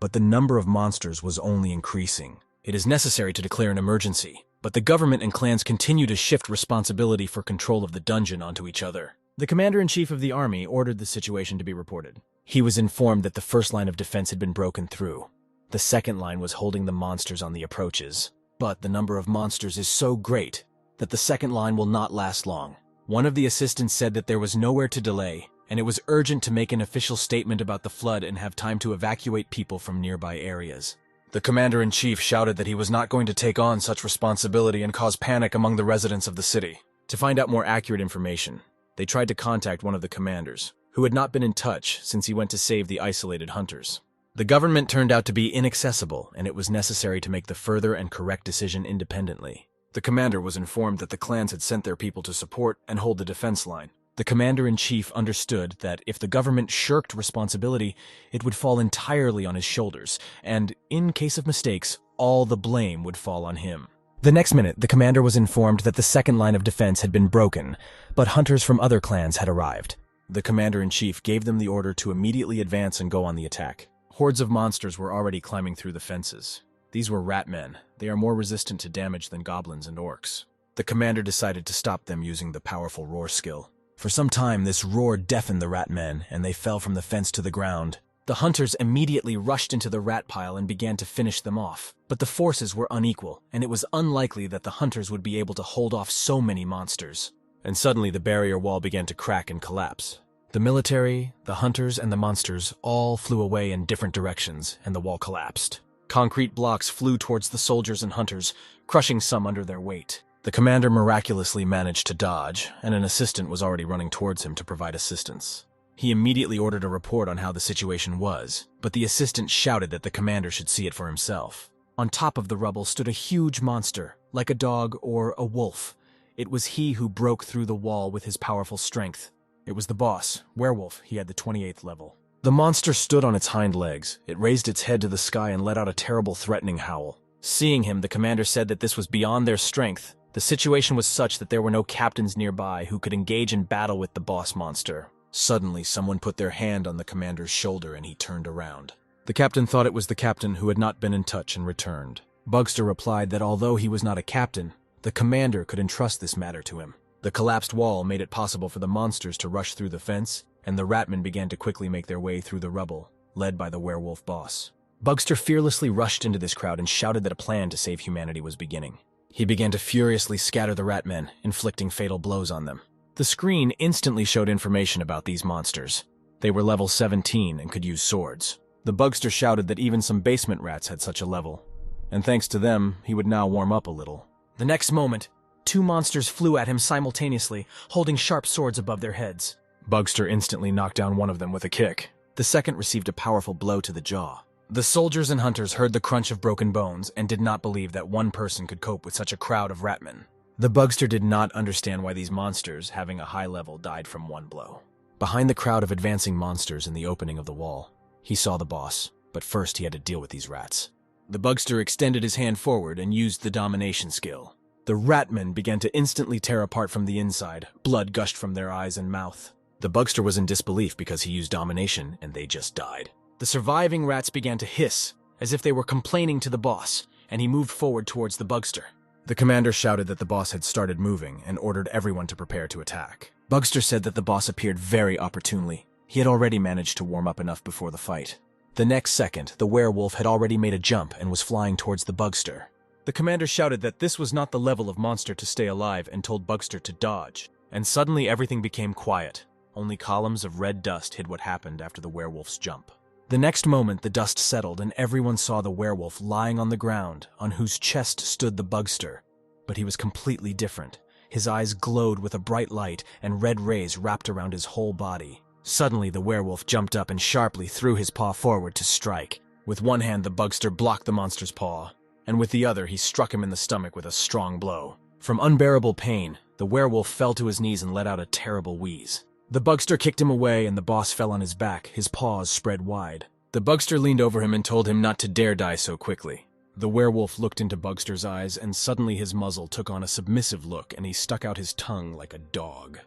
but the number of monsters was only increasing. It is necessary to declare an emergency, but the government and clans continue to shift responsibility for control of the dungeon onto each other. The commander-in-chief of the army ordered the situation to be reported. He was informed that the first line of defense had been broken through. The second line was holding the monsters on the approaches. But the number of monsters is so great that the second line will not last long. One of the assistants said that there was nowhere to delay, and it was urgent to make an official statement about the flood and have time to evacuate people from nearby areas. The commander-in-chief shouted that he was not going to take on such responsibility and cause panic among the residents of the city. To find out more accurate information, they tried to contact one of the commanders, who had not been in touch since he went to save the isolated hunters. The government turned out to be inaccessible, and it was necessary to make the further and correct decision independently. The commander was informed that the clans had sent their people to support and hold the defense line. The commander-in-chief understood that if the government shirked responsibility, it would fall entirely on his shoulders, and, in case of mistakes, all the blame would fall on him. The next minute, the commander was informed that the second line of defense had been broken, but hunters from other clans had arrived. The commander-in-chief gave them the order to immediately advance and go on the attack. Hordes of monsters were already climbing through the fences. These were rat men. They are more resistant to damage than goblins and orcs. The commander decided to stop them using the powerful roar skill. For some time, this roar deafened the rat men, and they fell from the fence to the ground. The hunters immediately rushed into the rat pile and began to finish them off. But the forces were unequal, and it was unlikely that the hunters would be able to hold off so many monsters. And suddenly the barrier wall began to crack and collapse. The military, the hunters, and the monsters all flew away in different directions, and the wall collapsed. Concrete blocks flew towards the soldiers and hunters, crushing some under their weight. The commander miraculously managed to dodge, and an assistant was already running towards him to provide assistance. He immediately ordered a report on how the situation was, but the assistant shouted that the commander should see it for himself. On top of the rubble stood a huge monster, like a dog or a wolf. It was he who broke through the wall with his powerful strength. It was the boss, Werewolf. He had the 28th level. The monster stood on its hind legs. It raised its head to the sky and let out a terrible threatening howl. Seeing him, the commander said that this was beyond their strength. The situation was such that there were no captains nearby who could engage in battle with the boss monster. Suddenly, someone put their hand on the commander's shoulder and he turned around. The captain thought it was the captain who had not been in touch and returned. Bugster replied that although he was not a captain, the commander could entrust this matter to him. The collapsed wall made it possible for the monsters to rush through the fence, and the ratmen began to quickly make their way through the rubble, led by the werewolf boss. Bugster fearlessly rushed into this crowd and shouted that a plan to save humanity was beginning. He began to furiously scatter the ratmen, inflicting fatal blows on them. The screen instantly showed information about these monsters. They were level 17 and could use swords. The Bugster shouted that even some basement rats had such a level, and thanks to them, he would now warm up a little. The next moment, 2 monsters flew at him simultaneously, holding sharp swords above their heads. Bugster instantly knocked down one of them with a kick. The second received a powerful blow to the jaw. The soldiers and hunters heard the crunch of broken bones and did not believe that one person could cope with such a crowd of ratmen. The Bugster did not understand why these monsters, having a high level, died from one blow. Behind the crowd of advancing monsters in the opening of the wall, he saw the boss, but first he had to deal with these rats. The Bugster extended his hand forward and used the domination skill. The ratmen began to instantly tear apart from the inside. Blood gushed from their eyes and mouth. The Bugster was in disbelief because he used domination and they just died. The surviving rats began to hiss, as if they were complaining to the boss, and he moved forward towards the Bugster. The commander shouted that the boss had started moving and ordered everyone to prepare to attack. Bugster said that the boss appeared very opportunely. He had already managed to warm up enough before the fight. The next second, the werewolf had already made a jump and was flying towards the Bugster. The commander shouted that this was not the level of monster to stay alive and told Bugster to dodge. And suddenly everything became quiet. Only columns of red dust hid what happened after the werewolf's jump. The next moment, the dust settled and everyone saw the werewolf lying on the ground, on whose chest stood the Bugster. But he was completely different. His eyes glowed with a bright light and red rays wrapped around his whole body. Suddenly, the werewolf jumped up and sharply threw his paw forward to strike. With one hand, the Bugster blocked the monster's paw, and with the other, he struck him in the stomach with a strong blow. From unbearable pain, the werewolf fell to his knees and let out a terrible wheeze. The Bugster kicked him away and the boss fell on his back, his paws spread wide. The Bugster leaned over him and told him not to dare die so quickly. The werewolf looked into Bugster's eyes and suddenly his muzzle took on a submissive look and he stuck out his tongue like a dog.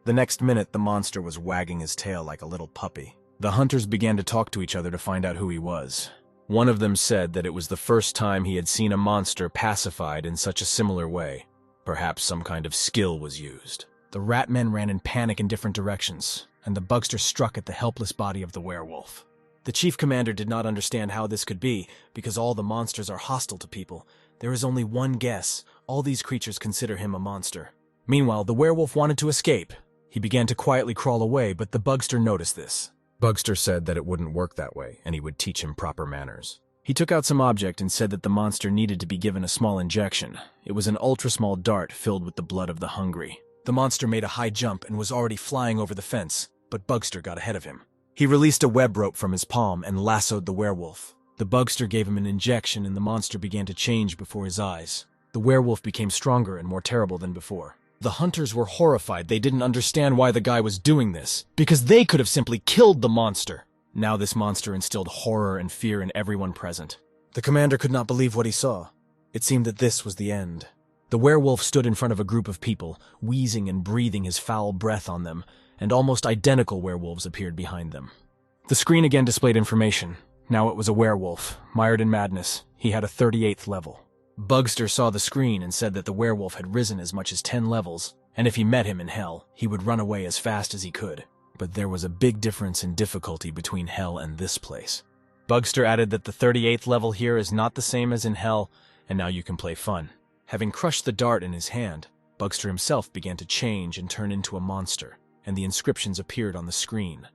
The next minute, the monster was wagging his tail like a little puppy. The hunters began to talk to each other to find out who he was. One of them said that it was the first time he had seen a monster pacified in such a similar way. Perhaps some kind of skill was used. The ratmen ran in panic in different directions, and the Bugster struck at the helpless body of the werewolf. The chief commander did not understand how this could be, because all the monsters are hostile to people. There is only one guess. All these creatures consider him a monster. Meanwhile, the werewolf wanted to escape. He began to quietly crawl away, but the Bugster noticed this. Bugster said that it wouldn't work that way, and he would teach him proper manners. He took out some object and said that the monster needed to be given a small injection. It was an ultra-small dart filled with the blood of the hungry. The monster made a high jump and was already flying over the fence, but Bugster got ahead of him. He released a web rope from his palm and lassoed the werewolf. The Bugster gave him an injection and the monster began to change before his eyes. The werewolf became stronger and more terrible than before. The hunters were horrified. They didn't understand why the guy was doing this, because they could have simply killed the monster. Now this monster instilled horror and fear in everyone present. The commander could not believe what he saw. It seemed that this was the end. The werewolf stood in front of a group of people, wheezing and breathing his foul breath on them, and almost identical werewolves appeared behind them. The screen again displayed information. Now it was a werewolf, mired in madness. He had a 38th level. Bugster saw the screen and said that the werewolf had risen as much as 10 levels, and if he met him in hell, he would run away as fast as he could. but there was a big difference in difficulty between Hell and this place. Bugster added that the 38th level here is not the same as in Hell, and now you can play fun. Having crushed the dart in his hand, Bugster himself began to change and turn into a monster, and the inscriptions appeared on the screen.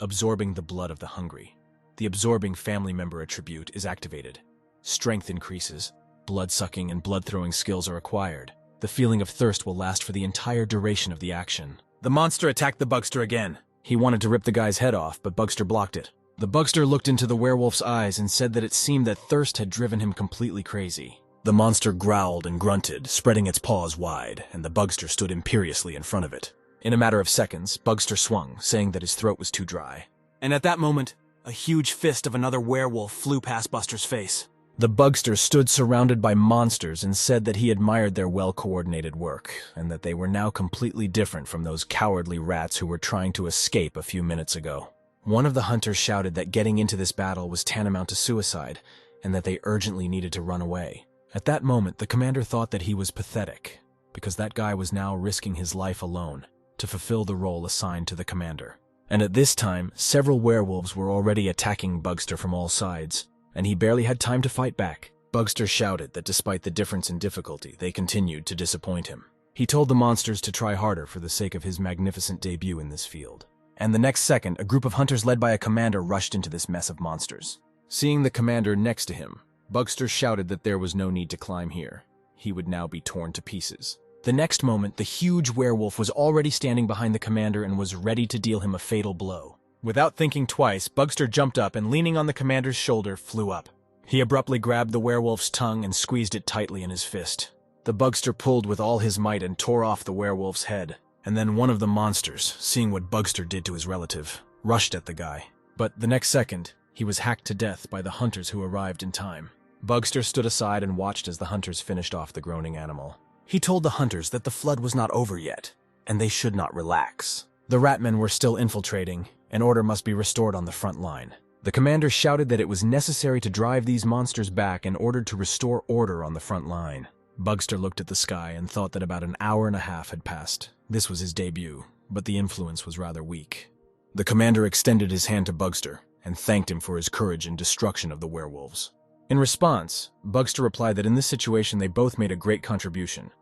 Absorbing the blood of the hungry. The absorbing family member attribute is activated. Strength increases, blood-sucking and blood-throwing skills are acquired. The feeling of thirst will last for the entire duration of the action. The monster attacked the Bugster again. He wanted to rip the guy's head off, but Bugster blocked it. The Bugster looked into the werewolf's eyes and said that it seemed that thirst had driven him completely crazy. The monster growled and grunted, spreading its paws wide, and the Bugster stood imperiously in front of it. In a matter of seconds, Bugster swung, saying that his throat was too dry. And at that moment, a huge fist of another werewolf flew past Buster's face. The Bugster stood surrounded by monsters and said that he admired their well-coordinated work, and that they were now completely different from those cowardly rats who were trying to escape a few minutes ago. One of the hunters shouted that getting into this battle was tantamount to suicide, and that they urgently needed to run away. At that moment, the commander thought that he was pathetic, because that guy was now risking his life alone to fulfill the role assigned to the commander. And at this time, several werewolves were already attacking Bugster from all sides, and he barely had time to fight back. Bugster shouted that despite the difference in difficulty, they continued to disappoint him. He told the monsters to try harder for the sake of his magnificent debut in this field. And the next second, a group of hunters led by a commander rushed into this mess of monsters. Seeing the commander next to him, Bugster shouted that there was no need to climb here. He would now be torn to pieces. The next moment, the huge werewolf was already standing behind the commander and was ready to deal him a fatal blow. Without thinking twice, Bugster jumped up and, leaning on the commander's shoulder, flew up. He abruptly grabbed the werewolf's tongue and squeezed it tightly in his fist. The Bugster pulled with all his might and tore off the werewolf's head. And then one of the monsters, seeing what Bugster did to his relative, rushed at the guy. But the next second, he was hacked to death by the hunters who arrived in time. Bugster stood aside and watched as the hunters finished off the groaning animal. He told the hunters that the flood was not over yet, and they should not relax. The ratmen were still infiltrating, and order must be restored on the front line. The commander shouted that it was necessary to drive these monsters back in order to restore order on the front line. Bugster looked at the sky and thought that about an hour and a half had passed. This was his debut, but the influence was rather weak. The commander extended his hand to Bugster and thanked him for his courage and destruction of the werewolves. In response, Bugster replied that in this situation they both made a great contribution,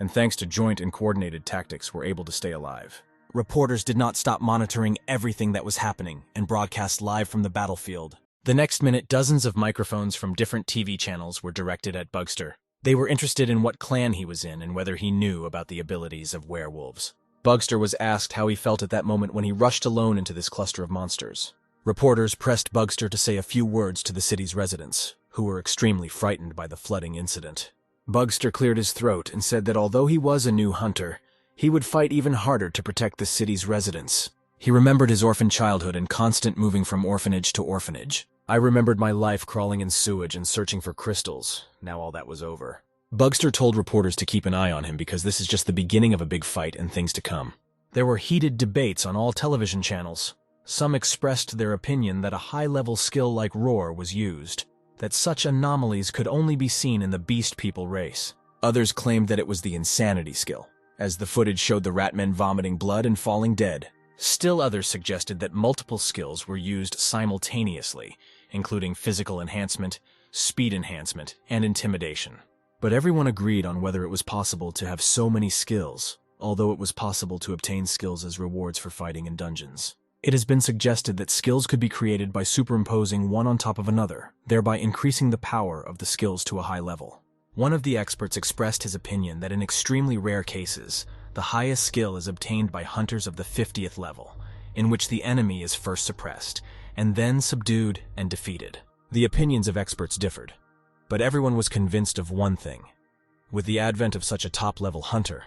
and thanks to joint and coordinated tactics were able to stay alive. Reporters did not stop monitoring everything that was happening and broadcast live from the battlefield. The next minute, dozens of microphones from different TV channels were directed at Bugster. They were interested in what clan he was in and whether he knew about the abilities of werewolves. Bugster was asked how he felt at that moment when he rushed alone into this cluster of monsters. Reporters pressed Bugster to say a few words to the city's residents, who were extremely frightened by the flooding incident. Bugster cleared his throat and said that although he was a new hunter, he would fight even harder to protect the city's residents. He remembered his orphan childhood and constant moving from orphanage to orphanage. I remembered my life crawling in sewage and searching for crystals. Now all that was over. Bugster told reporters to keep an eye on him because this is just the beginning of a big fight and things to come. There were heated debates on all television channels. Some expressed their opinion that a high-level skill like roar was used, that such anomalies could only be seen in the beast people race. Others claimed that it was the insanity skill, as the footage showed the ratmen vomiting blood and falling dead. Still others suggested that multiple skills were used simultaneously, including physical enhancement, speed enhancement, and intimidation. But everyone agreed on whether it was possible to have so many skills, although it was possible to obtain skills as rewards for fighting in dungeons. It has been suggested that skills could be created by superimposing one on top of another, thereby increasing the power of the skills to a high level. One of the experts expressed his opinion that in extremely rare cases, the highest skill is obtained by hunters of the 50th level, in which the enemy is first suppressed, and then subdued and defeated. The opinions of experts differed, but everyone was convinced of one thing. With the advent of such a top-level hunter,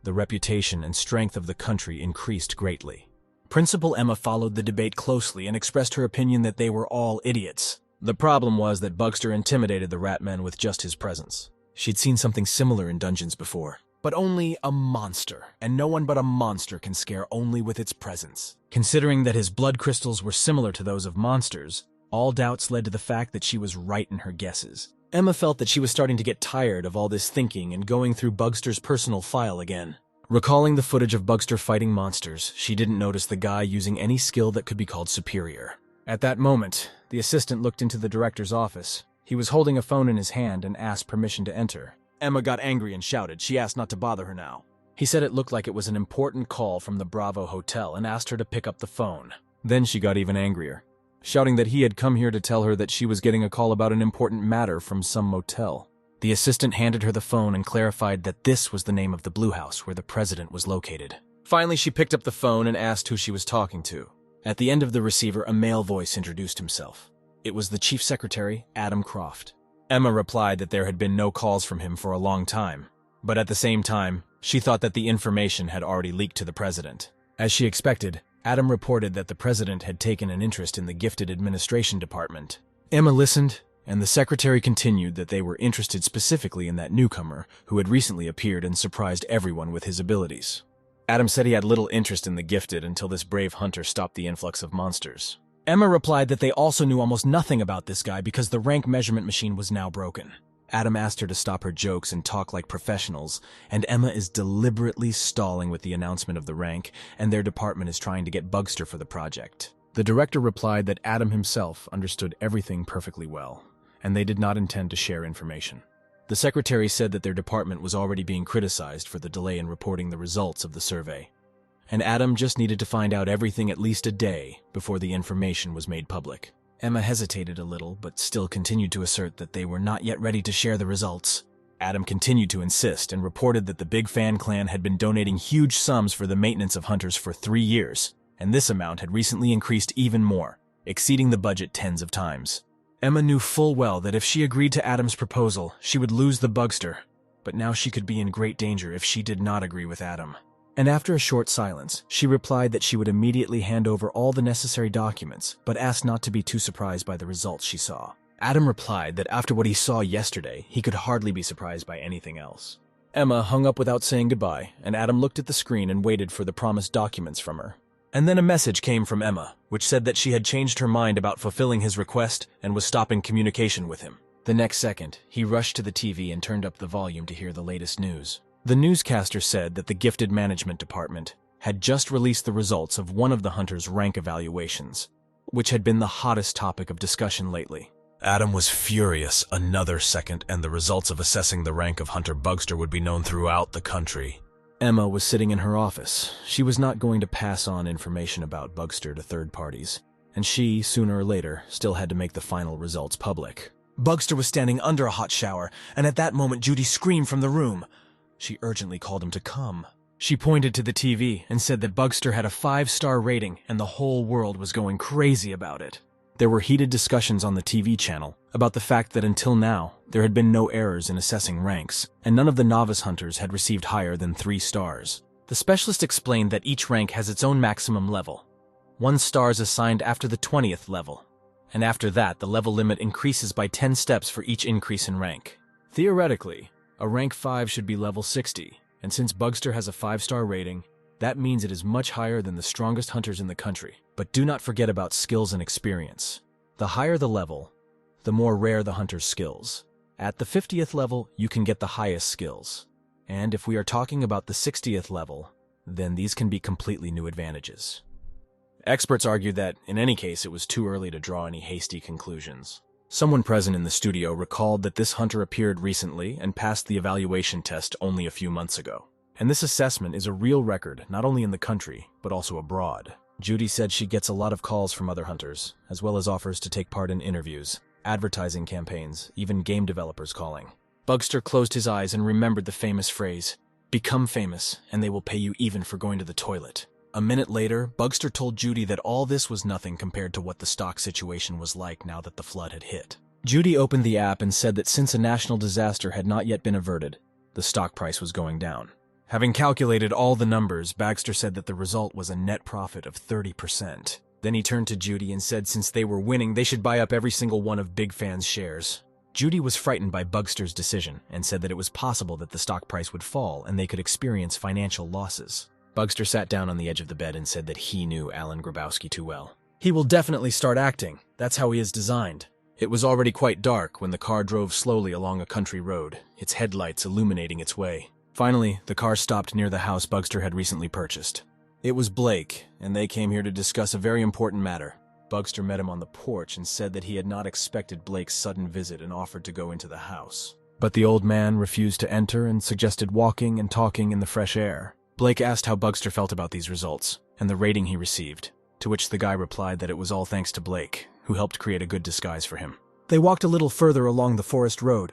the reputation and strength of the country increased greatly. Principal Emma followed the debate closely and expressed her opinion that they were all idiots. The problem was that Bugster intimidated the ratmen with just his presence. She'd seen something similar in dungeons before. But only a monster, and no one but a monster can scare only with its presence. Considering that his blood crystals were similar to those of monsters, all doubts led to the fact that she was right in her guesses. Emma felt that she was starting to get tired of all this thinking and going through Bugster's personal file again. Recalling the footage of Bugster fighting monsters, she didn't notice the guy using any skill that could be called superior. At that moment, the assistant looked into the director's office. He was holding a phone in his hand and asked permission to enter. Emma got angry and shouted she asked not to bother her now. He said it looked like it was an important call from the Bravo Hotel and asked her to pick up the phone. Then she got even angrier, shouting that he had come here to tell her that she was getting a call about an important matter from some motel. The assistant handed her the phone and clarified that this was the name of the Blue House where the president was located. Finally, she picked up the phone and asked who she was talking to. At the end of the receiver, a male voice introduced himself. It was the Chief Secretary, Adam Croft. Emma replied that there had been no calls from him for a long time, but at the same time, she thought that the information had already leaked to the president. As she expected, Adam reported that the president had taken an interest in the Gifted Administration Department. Emma listened, and the secretary continued that they were interested specifically in that newcomer who had recently appeared and surprised everyone with his abilities. Adam said he had little interest in the Gifted until this brave hunter stopped the influx of monsters. Emma replied that they also knew almost nothing about this guy because the rank measurement machine was now broken. Adam asked her to stop her jokes and talk like professionals, and Emma is deliberately stalling with the announcement of the rank, and their department is trying to get Bugster for the project. The director replied that Adam himself understood everything perfectly well, and they did not intend to share information. The secretary said that their department was already being criticized for the delay in reporting the results of the survey, and Adam just needed to find out everything at least a day before the information was made public. Emma hesitated a little, but still continued to assert that they were not yet ready to share the results. Adam continued to insist and reported that the Big Fan Clan had been donating huge sums for the maintenance of hunters for 3 years, and this amount had recently increased even more, exceeding the budget tens of times. Emma knew full well that if she agreed to Adam's proposal, she would lose the Bugster, but now she could be in great danger if she did not agree with Adam. And after a short silence, she replied that she would immediately hand over all the necessary documents, but asked not to be too surprised by the results she saw. Adam replied that after what he saw yesterday, he could hardly be surprised by anything else. Emma hung up without saying goodbye, and Adam looked at the screen and waited for the promised documents from her. And then a message came from Emma, which said that she had changed her mind about fulfilling his request and was stopping communication with him. The next second, he rushed to the TV and turned up the volume to hear the latest news. The newscaster said that the Gifted Management Department had just released the results of one of the hunters' rank evaluations, which had been the hottest topic of discussion lately. Adam was furious. Another second, and the results of assessing the rank of Hunter Bugster would be known throughout the country. Emma was sitting in her office. She was not going to pass on information about Bugster to third parties, and she, sooner or later, still had to make the final results public. Bugster was standing under a hot shower, and at that moment Judy screamed from the room. She urgently called him to come. She pointed to the TV and said that Bugster had a 5-star rating and the whole world was going crazy about it. There were heated discussions on the TV channel about the fact that until now, there had been no errors in assessing ranks, and none of the novice hunters had received higher than 3 stars. The specialist explained that each rank has its own maximum level. 1 star is assigned after the 20th level, and after that, the level limit increases by 10 steps for each increase in rank. Theoretically, a rank 5 should be level 60, and since Bugster has a 5-star rating, that means it is much higher than the strongest hunters in the country. But do not forget about skills and experience. The higher the level, the more rare the hunter's skills. At the 50th level, you can get the highest skills. And if we are talking about the 60th level, then these can be completely new advantages. Experts argued that, in any case, it was too early to draw any hasty conclusions. Someone present in the studio recalled that this hunter appeared recently and passed the evaluation test only a few months ago. And this assessment is a real record, not only in the country, but also abroad. Judy said she gets a lot of calls from other hunters, as well as offers to take part in interviews, advertising campaigns, even game developers calling. Bugster closed his eyes and remembered the famous phrase, "Become famous, and they will pay you even for going to the toilet." A minute later, Bugster told Judy that all this was nothing compared to what the stock situation was like now that the flood had hit. Judy opened the app and said that since a national disaster had not yet been averted, the stock price was going down. Having calculated all the numbers, Baxter said that the result was a net profit of 30%. Then he turned to Judy and said since they were winning, they should buy up every single one of Big Fan's shares. Judy was frightened by Bugster's decision and said that it was possible that the stock price would fall and they could experience financial losses. Bugster sat down on the edge of the bed and said that he knew Alan Grabowski too well. He will definitely start acting. That's how he is designed. It was already quite dark when the car drove slowly along a country road, its headlights illuminating its way. Finally, the car stopped near the house Bugster had recently purchased. It was Blake, and they came here to discuss a very important matter. Bugster met him on the porch and said that he had not expected Blake's sudden visit and offered to go into the house. But the old man refused to enter and suggested walking and talking in the fresh air. Blake asked how Bugster felt about these results and the rating he received, to which the guy replied that it was all thanks to Blake, who helped create a good disguise for him. They walked a little further along the forest road.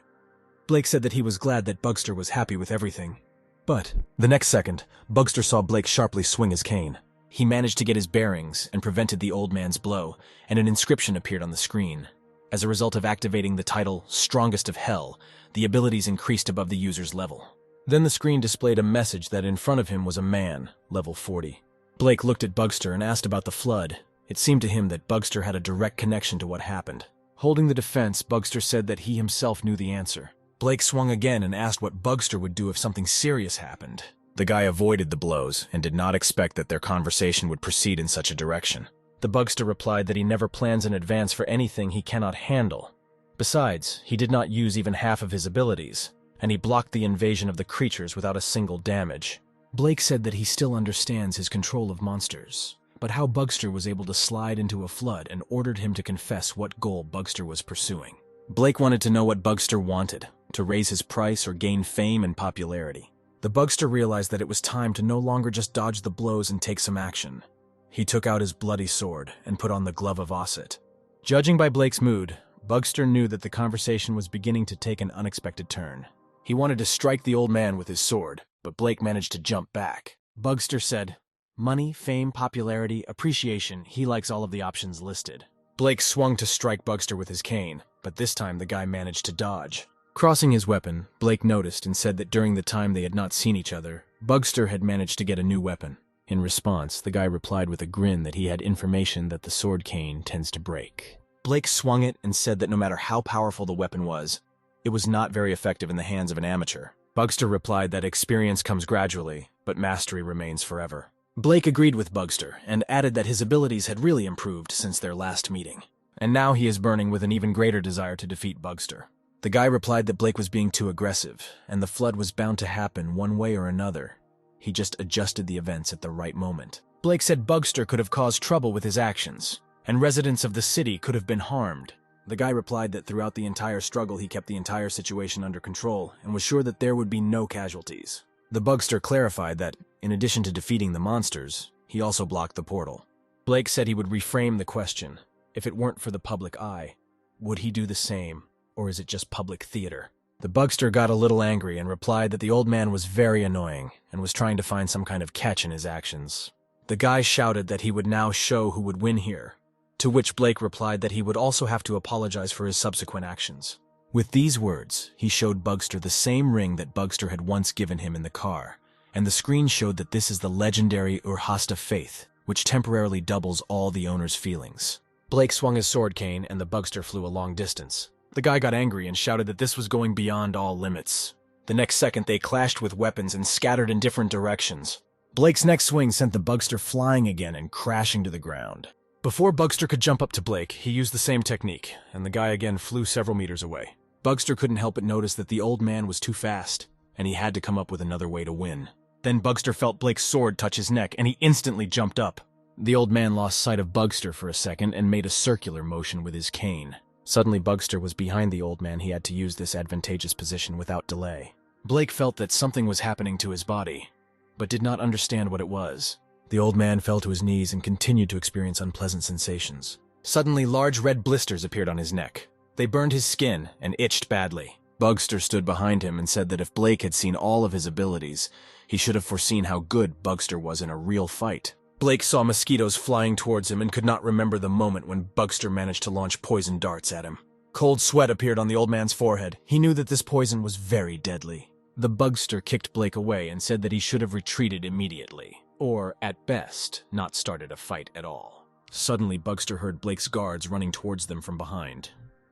Blake said that he was glad that Bugster was happy with everything. But the next second, Bugster saw Blake sharply swing his cane. He managed to get his bearings and prevented the old man's blow, and an inscription appeared on the screen. As a result of activating the title, Strongest of Hell, the abilities increased above the user's level. Then the screen displayed a message that in front of him was a man, level 40. Blake looked at Bugster and asked about the flood. It seemed to him that Bugster had a direct connection to what happened. Holding the defense, Bugster said that he himself knew the answer. Blake swung again and asked what Bugster would do if something serious happened. The guy avoided the blows and did not expect that their conversation would proceed in such a direction. The Bugster replied that he never plans in advance for anything he cannot handle. Besides, he did not use even half of his abilities, and he blocked the invasion of the creatures without a single damage. Blake said that he still understands his control of monsters, but how Bugster was able to slide into a flood and ordered him to confess what goal Bugster was pursuing. Blake wanted to know what Bugster wanted, to raise his price or gain fame and popularity. The Bugster realized that it was time to no longer just dodge the blows and take some action. He took out his bloody sword and put on the glove of Osset. Judging by Blake's mood, Bugster knew that the conversation was beginning to take an unexpected turn. He wanted to strike the old man with his sword, but Blake managed to jump back. Bugster said, "Money, fame, popularity, appreciation, he likes all of the options listed." Blake swung to strike Bugster with his cane, but this time the guy managed to dodge. Crossing his weapon, Blake noticed and said that during the time they had not seen each other, Bugster had managed to get a new weapon. In response, the guy replied with a grin that he had information that the sword cane tends to break. Blake swung it and said that no matter how powerful the weapon was, it was not very effective in the hands of an amateur. Bugster replied that experience comes gradually, but mastery remains forever. Blake agreed with Bugster and added that his abilities had really improved since their last meeting, and now he is burning with an even greater desire to defeat Bugster. The guy replied that Blake was being too aggressive, and the flood was bound to happen one way or another. He just adjusted the events at the right moment. Blake said Bugster could have caused trouble with his actions, and residents of the city could have been harmed. The guy replied that throughout the entire struggle he kept the entire situation under control and was sure that there would be no casualties. The Bugster clarified that, in addition to defeating the monsters, he also blocked the portal. Blake said he would reframe the question. If it weren't for the public eye, would he do the same, or is it just public theater? The Bugster got a little angry and replied that the old man was very annoying and was trying to find some kind of catch in his actions. The guy shouted that he would now show who would win here, to which Blake replied that he would also have to apologize for his subsequent actions. With these words, he showed Bugster the same ring that Bugster had once given him in the car, and the screen showed that this is the legendary Urhasta Faith, which temporarily doubles all the owner's feelings. Blake swung his sword cane and the Bugster flew a long distance. The guy got angry and shouted that this was going beyond all limits. The next second they clashed with weapons and scattered in different directions. Blake's next swing sent the Bugster flying again and crashing to the ground. Before Bugster could jump up to Blake, he used the same technique, and the guy again flew several meters away. Bugster couldn't help but notice that the old man was too fast, and he had to come up with another way to win. Then Bugster felt Blake's sword touch his neck, and he instantly jumped up. The old man lost sight of Bugster for a second and made a circular motion with his cane. Suddenly Bugster was behind the old man. He had to use this advantageous position without delay. Blake felt that something was happening to his body, but did not understand what it was. The old man fell to his knees and continued to experience unpleasant sensations. Suddenly large red blisters appeared on his neck. They burned his skin and itched badly. Bugster stood behind him and said that if Blake had seen all of his abilities, he should have foreseen how good Bugster was in a real fight. Blake saw mosquitoes flying towards him and could not remember the moment when Bugster managed to launch poison darts at him. Cold sweat appeared on the old man's forehead. He knew that this poison was very deadly. The Bugster kicked Blake away and said that he should have retreated immediately, or, at best, not started a fight at all. Suddenly, Bugster heard Blake's guards running towards them from behind.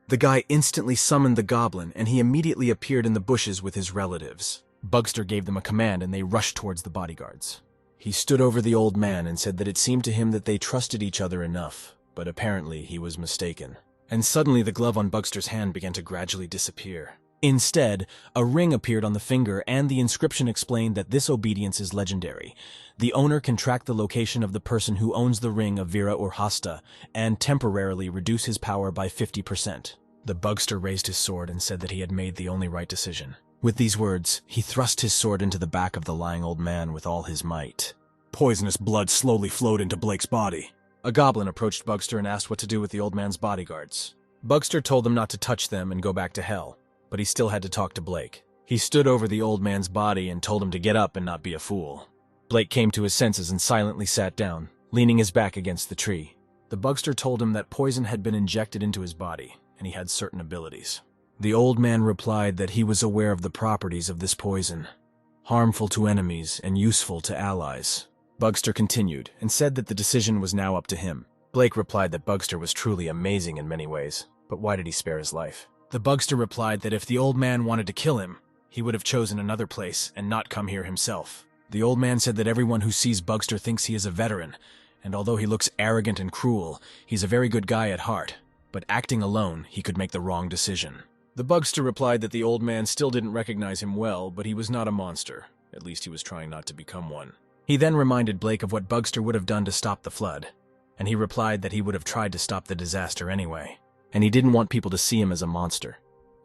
The guy instantly summoned the goblin, and he immediately appeared in the bushes with his relatives. Bugster gave them a command, and they rushed towards the bodyguards. He stood over the old man and said that it seemed to him that they trusted each other enough, but apparently he was mistaken. And suddenly the glove on Bugster's hand began to gradually disappear. Instead, a ring appeared on the finger and the inscription explained that this obedience is legendary. The owner can track the location of the person who owns the ring of Vira or Hasta and temporarily reduce his power by 50%. The bugster raised his sword and said that he had made the only right decision. With these words, he thrust his sword into the back of the lying old man with all his might. Poisonous blood slowly flowed into Blake's body. A goblin approached Bugster and asked what to do with the old man's bodyguards. Bugster told them not to touch them and go back to hell, but he still had to talk to Blake. He stood over the old man's body and told him to get up and not be a fool. Blake came to his senses and silently sat down, leaning his back against the tree. The bugster told him that poison had been injected into his body, and he had certain abilities. The old man replied that he was aware of the properties of this poison, harmful to enemies and useful to allies. Bugster continued and said that the decision was now up to him. Blake replied that Bugster was truly amazing in many ways, but why did he spare his life? The bugster replied that if the old man wanted to kill him, he would have chosen another place and not come here himself. The old man said that everyone who sees Bugster thinks he is a veteran, and although he looks arrogant and cruel, he's a very good guy at heart, but acting alone, he could make the wrong decision. The bugster replied that the old man still didn't recognize him well, but he was not a monster. At least he was trying not to become one. He then reminded Blake of what Bugster would have done to stop the flood, and he replied that he would have tried to stop the disaster anyway, and he didn't want people to see him as a monster.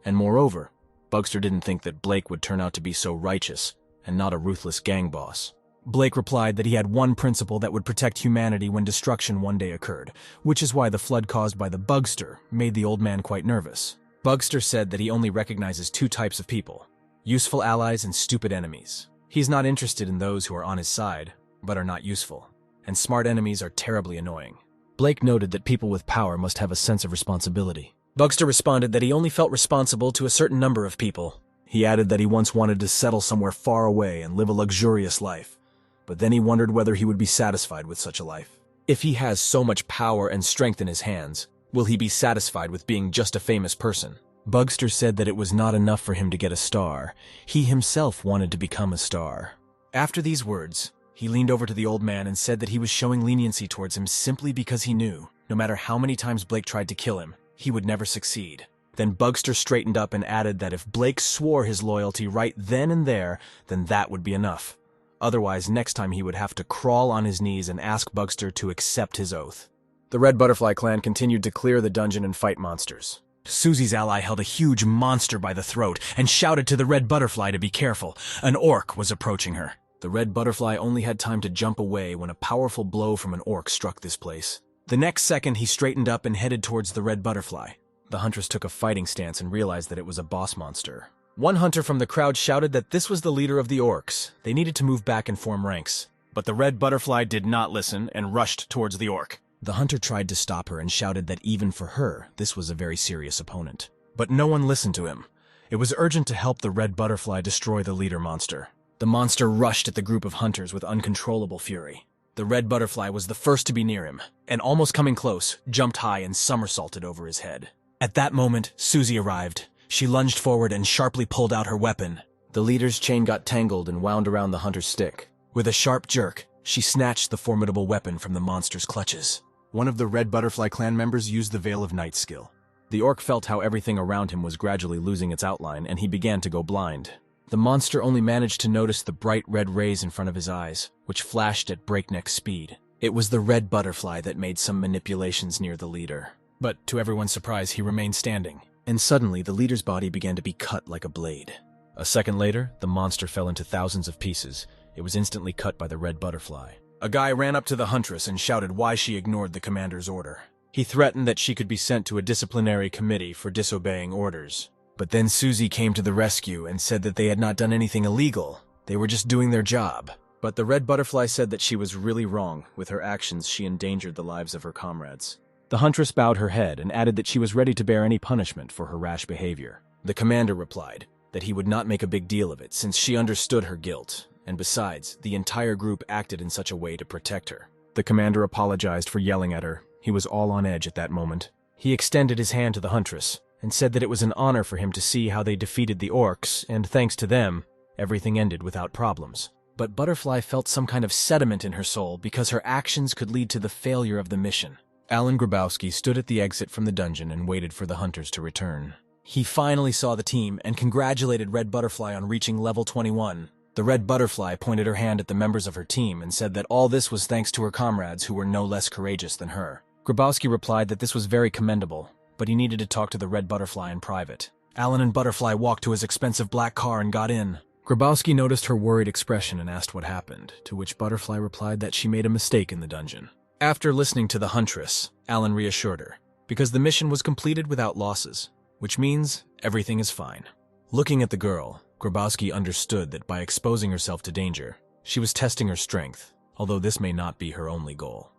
And moreover, Bugster didn't think that Blake would turn out to be so righteous and not a ruthless gang boss. Blake replied that he had one principle that would protect humanity when destruction one day occurred, which is why the flood caused by the bugster made the old man quite nervous. Bugster said that he only recognizes two types of people: useful allies and stupid enemies. He's not interested in those who are on his side, but are not useful, and smart enemies are terribly annoying. Blake noted that people with power must have a sense of responsibility. Bugster responded that he only felt responsible to a certain number of people. He added that he once wanted to settle somewhere far away and live a luxurious life, but then he wondered whether he would be satisfied with such a life. If he has so much power and strength in his hands, will he be satisfied with being just a famous person? Bugster said that it was not enough for him to get a star. He himself wanted to become a star. After these words, he leaned over to the old man and said that he was showing leniency towards him simply because he knew, no matter how many times Blake tried to kill him, he would never succeed. Then Bugster straightened up and added that if Blake swore his loyalty right then and there, then that would be enough. Otherwise, next time he would have to crawl on his knees and ask Bugster to accept his oath. The Red Butterfly clan continued to clear the dungeon and fight monsters. Susie's ally held a huge monster by the throat and shouted to the Red Butterfly to be careful. An orc was approaching her. The Red Butterfly only had time to jump away when a powerful blow from an orc struck this place. The next second, he straightened up and headed towards the Red Butterfly. The huntress took a fighting stance and realized that it was a boss monster. One hunter from the crowd shouted that this was the leader of the orcs. They needed to move back and form ranks. But the Red Butterfly did not listen and rushed towards the orc. The hunter tried to stop her and shouted that even for her, this was a very serious opponent. But no one listened to him. It was urgent to help the Red Butterfly destroy the leader monster. The monster rushed at the group of hunters with uncontrollable fury. The Red Butterfly was the first to be near him, and almost coming close, jumped high and somersaulted over his head. At that moment, Susie arrived. She lunged forward and sharply pulled out her weapon. The leader's chain got tangled and wound around the hunter's stick. With a sharp jerk, she snatched the formidable weapon from the monster's clutches. One of the Red Butterfly clan members used the Veil of Night skill. The orc felt how everything around him was gradually losing its outline, and he began to go blind. The monster only managed to notice the bright red rays in front of his eyes, which flashed at breakneck speed. It was the Red Butterfly that made some manipulations near the leader. But to everyone's surprise, he remained standing. And suddenly, the leader's body began to be cut like a blade. A second later, the monster fell into thousands of pieces. It was instantly cut by the Red Butterfly. A guy ran up to the huntress and shouted why she ignored the commander's order. He threatened that she could be sent to a disciplinary committee for disobeying orders. But then Susie came to the rescue and said that they had not done anything illegal. They were just doing their job. But the Red Butterfly said that she was really wrong. With her actions, she endangered the lives of her comrades. The huntress bowed her head and added that she was ready to bear any punishment for her rash behavior. The commander replied that he would not make a big deal of it since she understood her guilt, and besides, the entire group acted in such a way to protect her. The commander apologized for yelling at her. He was all on edge at that moment. He extended his hand to the huntress and said that it was an honor for him to see how they defeated the orcs, and thanks to them, everything ended without problems. But Butterfly felt some kind of sediment in her soul because her actions could lead to the failure of the mission. Alan Grabowski stood at the exit from the dungeon and waited for the hunters to return. He finally saw the team and congratulated Red Butterfly on reaching level 21. The Red Butterfly pointed her hand at the members of her team and said that all this was thanks to her comrades who were no less courageous than her. Grabowski replied that this was very commendable, but he needed to talk to the Red Butterfly in private. Alan and Butterfly walked to his expensive black car and got in. Grabowski noticed her worried expression and asked what happened, to which Butterfly replied that she made a mistake in the dungeon. After listening to the Huntress, Alan reassured her, because the mission was completed without losses, which means everything is fine. Looking at the girl, Grabowski understood that by exposing herself to danger, she was testing her strength, although this may not be her only goal.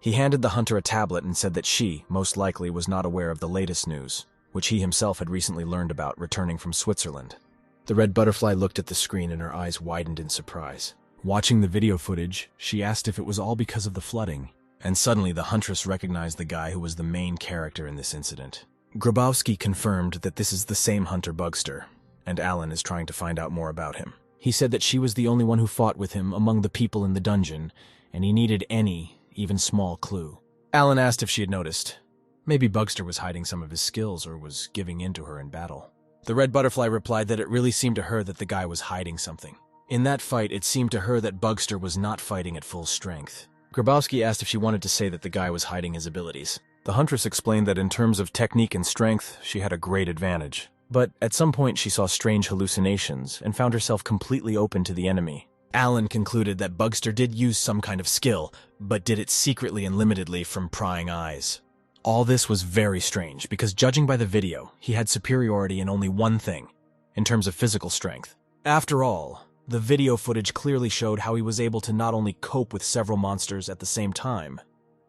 He handed the hunter a tablet and said that she, most likely, was not aware of the latest news, which he himself had recently learned about returning from Switzerland. The Red Butterfly looked at the screen and her eyes widened in surprise. Watching the video footage, she asked if it was all because of the flooding, and suddenly the Huntress recognized the guy who was the main character in this incident. Grabowski confirmed that this is the same Hunter Bugster, and Alan is trying to find out more about him. He said that she was the only one who fought with him among the people in the dungeon, and he needed any, even small clue. Alan asked if she had noticed. Maybe Bugster was hiding some of his skills or was giving in to her in battle. The Red Butterfly replied that it really seemed to her that the guy was hiding something. In that fight, it seemed to her that Bugster was not fighting at full strength. Grabowski asked if she wanted to say that the guy was hiding his abilities. The Huntress explained that in terms of technique and strength, she had a great advantage. But at some point she saw strange hallucinations and found herself completely open to the enemy. Alan concluded that Bugster did use some kind of skill, but did it secretly and limitedly from prying eyes. All this was very strange, because judging by the video, he had superiority in only one thing, in terms of physical strength. After all, the video footage clearly showed how he was able to not only cope with several monsters at the same time,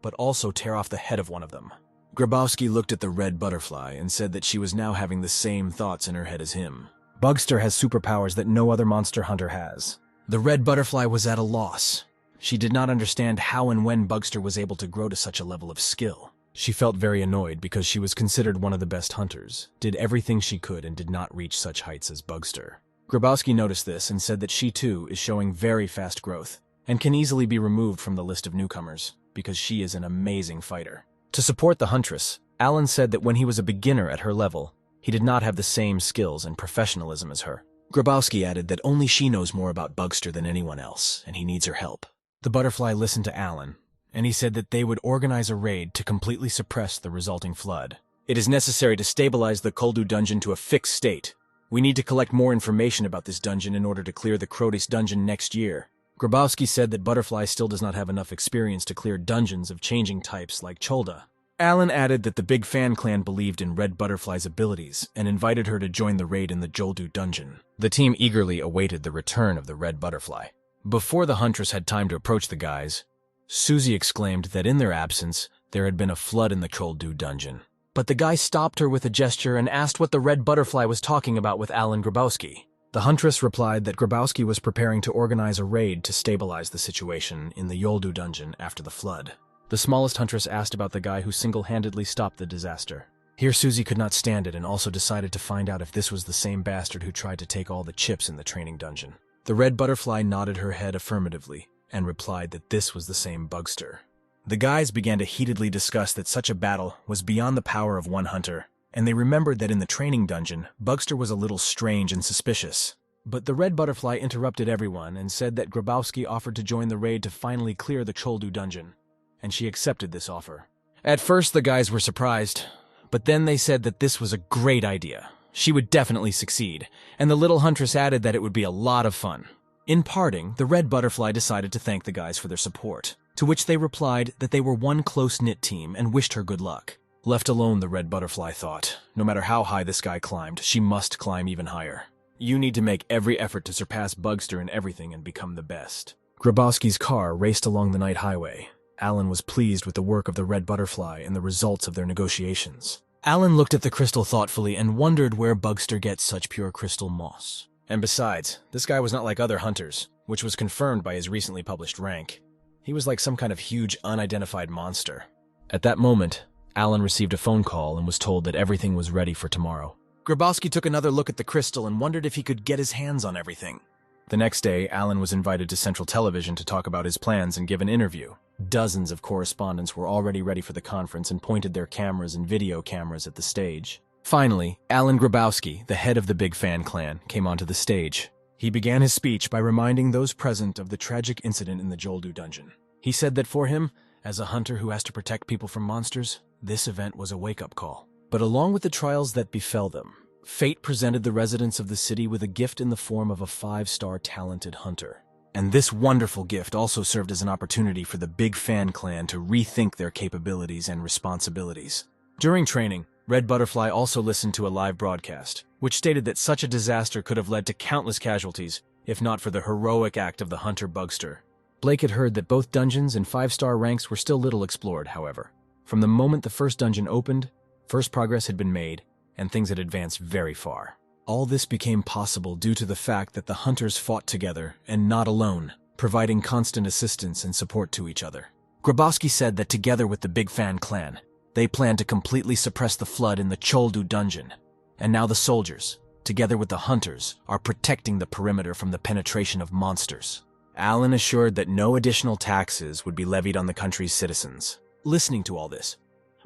but also tear off the head of one of them. Grabowski looked at the Red Butterfly and said that she was now having the same thoughts in her head as him. Bugster has superpowers that no other monster hunter has. The Red Butterfly was at a loss. She did not understand how and when Bugster was able to grow to such a level of skill. She felt very annoyed because she was considered one of the best hunters, did everything she could and did not reach such heights as Bugster. Grabowski noticed this and said that she too is showing very fast growth and can easily be removed from the list of newcomers because she is an amazing fighter. To support the Huntress, Alan said that when he was a beginner at her level, he did not have the same skills and professionalism as her. Grabowski added that only she knows more about Bugster than anyone else, and he needs her help. The Butterfly listened to Alan, and he said that they would organize a raid to completely suppress the resulting flood. It is necessary to stabilize the Koldu dungeon to a fixed state. We need to collect more information about this dungeon in order to clear the Krodis dungeon next year. Grabowski said that Butterfly still does not have enough experience to clear dungeons of changing types like Cholda. Alan added that the Big Fan clan believed in Red Butterfly's abilities and invited her to join the raid in the Joldu dungeon. The team eagerly awaited the return of the Red Butterfly. Before the Huntress had time to approach the guys, Susie exclaimed that in their absence, there had been a flood in the Choldu dungeon. But the guy stopped her with a gesture and asked what the Red Butterfly was talking about with Alan Grabowski. The Huntress replied that Grabowski was preparing to organize a raid to stabilize the situation in the Yoldu dungeon after the flood. The smallest Huntress asked about the guy who single-handedly stopped the disaster. Here Susie could not stand it and also decided to find out if this was the same bastard who tried to take all the chips in the training dungeon. The Red Butterfly nodded her head affirmatively and replied that this was the same Bugster. The guys began to heatedly discuss that such a battle was beyond the power of one hunter, and they remembered that in the training dungeon, Bugster was a little strange and suspicious. But the Red Butterfly interrupted everyone and said that Grabowski offered to join the raid to finally clear the Choldu dungeon, and she accepted this offer. At first, the guys were surprised, but then they said that this was a great idea. She would definitely succeed, and the little Huntress added that it would be a lot of fun. In parting, the Red Butterfly decided to thank the guys for their support, to which they replied that they were one close-knit team and wished her good luck. Left alone, the Red Butterfly thought, no matter how high this guy climbed, she must climb even higher. You need to make every effort to surpass Bugster in everything and become the best. Grabowski's car raced along the night highway. Alan was pleased with the work of the Red Butterfly and the results of their negotiations. Alan looked at the crystal thoughtfully and wondered where Bugster gets such pure crystal moss. And besides, this guy was not like other hunters, which was confirmed by his recently published rank. He was like some kind of huge, unidentified monster. At that moment, Alan received a phone call and was told that everything was ready for tomorrow. Grabowski took another look at the crystal and wondered if he could get his hands on everything. The next day, Alan was invited to Central Television to talk about his plans and give an interview. Dozens of correspondents were already ready for the conference and pointed their cameras and video cameras at the stage. Finally, Alan Grabowski, the head of the Big Fan clan, came onto the stage. He began his speech by reminding those present of the tragic incident in the Joldu dungeon. He said that for him, as a hunter who has to protect people from monsters, this event was a wake-up call. But along with the trials that befell them, fate presented the residents of the city with a gift in the form of a 5-star talented hunter. And this wonderful gift also served as an opportunity for the Big Fan clan to rethink their capabilities and responsibilities. During training, Red Butterfly also listened to a live broadcast, which stated that such a disaster could have led to countless casualties, if not for the heroic act of the hunter Bugster. Blake had heard that both dungeons and 5-star ranks were still little explored, however. From the moment the first dungeon opened, first progress had been made, and things had advanced very far. All this became possible due to the fact that the hunters fought together, and not alone, providing constant assistance and support to each other. Grabowski said that together with the Big Fan clan, they planned to completely suppress the flood in the Choldu dungeon. And now the soldiers, together with the hunters, are protecting the perimeter from the penetration of monsters. Alan assured that no additional taxes would be levied on the country's citizens. Listening to all this,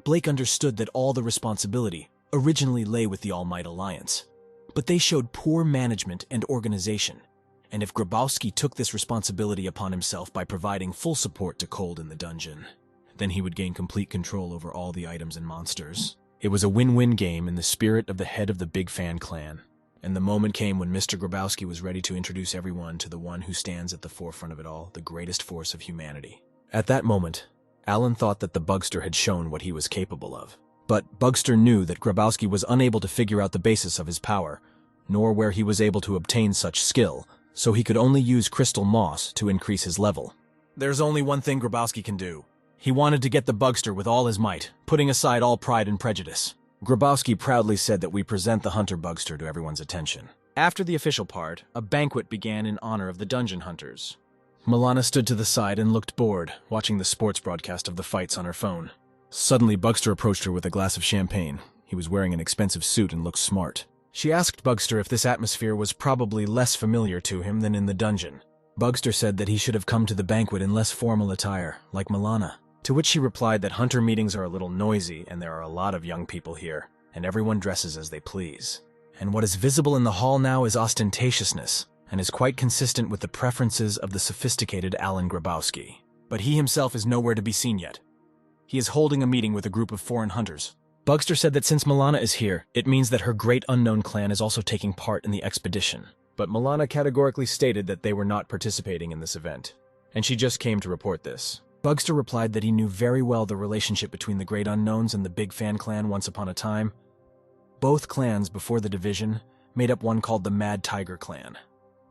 Blake understood that all the responsibility originally lay with the All Might Alliance. But they showed poor management and organization, and if Grabowski took this responsibility upon himself by providing full support to Cold in the dungeon, then he would gain complete control over all the items and monsters. It was a win-win game in the spirit of the head of the Big Fan clan, and the moment came when Mr. Grabowski was ready to introduce everyone to the one who stands at the forefront of it all, the greatest force of humanity. At that moment, Alan thought that the Bugster had shown what he was capable of. But Bugster knew that Grabowski was unable to figure out the basis of his power, nor where he was able to obtain such skill, so he could only use crystal moss to increase his level. There's only one thing Grabowski can do. He wanted to get the Bugster with all his might, putting aside all pride and prejudice. Grabowski proudly said that we present the hunter Bugster to everyone's attention. After the official part, a banquet began in honor of the dungeon hunters. Milana stood to the side and looked bored, watching the sports broadcast of the fights on her phone. Suddenly, Bugster approached her with a glass of champagne. He was wearing an expensive suit and looked smart. She asked Bugster if this atmosphere was probably less familiar to him than in the dungeon. Bugster said that he should have come to the banquet in less formal attire, like Milana. To which she replied that hunter meetings are a little noisy and there are a lot of young people here, and everyone dresses as they please. And what is visible in the hall now is ostentatiousness, and is quite consistent with the preferences of the sophisticated Alan Grabowski. But he himself is nowhere to be seen yet. He is holding a meeting with a group of foreign hunters. Bugster said that since Milana is here, it means that her great unknown clan is also taking part in the expedition. But Milana categorically stated that they were not participating in this event, and she just came to report this. Bugster replied that he knew very well the relationship between the Great Unknowns and the Big Fan clan once upon a time. Both clans, before the division, made up one called the Mad Tiger clan.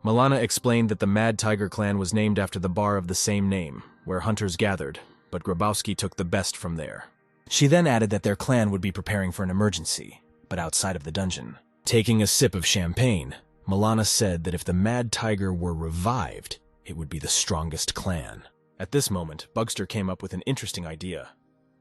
Milana explained that the Mad Tiger clan was named after the bar of the same name, where hunters gathered, but Grabowski took the best from there. She then added that their clan would be preparing for an emergency, but outside of the dungeon. Taking a sip of champagne, Milana said that if the Mad Tiger were revived, it would be the strongest clan. At this moment, Bugster came up with an interesting idea.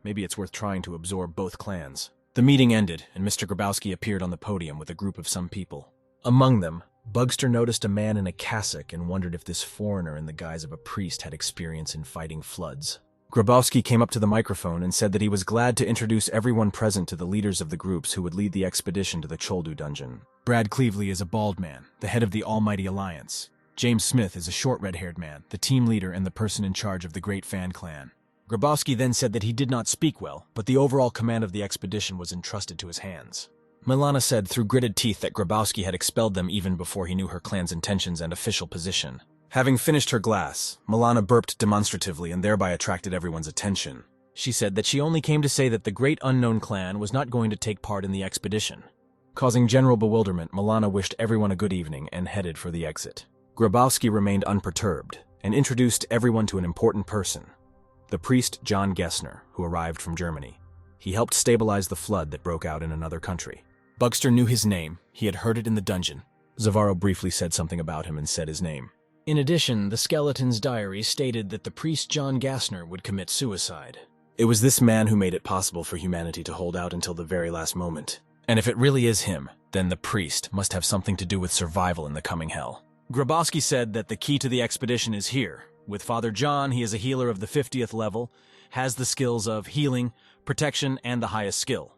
Maybe it's worth trying to absorb both clans. The meeting ended, and Mr. Grabowski appeared on the podium with a group of some people. Among them, Bugster noticed a man in a cassock and wondered if this foreigner in the guise of a priest had experience in fighting floods. Grabowski came up to the microphone and said that he was glad to introduce everyone present to the leaders of the groups who would lead the expedition to the Choldu dungeon. Brad Cleveley is a bald man, the head of the Almighty Alliance. James Smith is a short red-haired man, the team leader and the person in charge of the Great Fan clan. Grabowski then said that he did not speak well, but the overall command of the expedition was entrusted to his hands. Milana said through gritted teeth that Grabowski had expelled them even before he knew her clan's intentions and official position. Having finished her glass, Milana burped demonstratively and thereby attracted everyone's attention. She said that she only came to say that the Great Unknown clan was not going to take part in the expedition. Causing general bewilderment, Milana wished everyone a good evening and headed for the exit. Grabowski remained unperturbed and introduced everyone to an important person, the priest John Gessner, who arrived from Germany. He helped stabilize the flood that broke out in another country. Bugster knew his name. He had heard it in the dungeon. Zavaro briefly said something about him and said his name. In addition, the skeleton's diary stated that the priest John Gassner would commit suicide. It was this man who made it possible for humanity to hold out until the very last moment. And if it really is him, then the priest must have something to do with survival in the coming hell. Grabowski said that the key to the expedition is here. With Father John, he is a healer of the 50th level, has the skills of healing, protection, and the highest skill.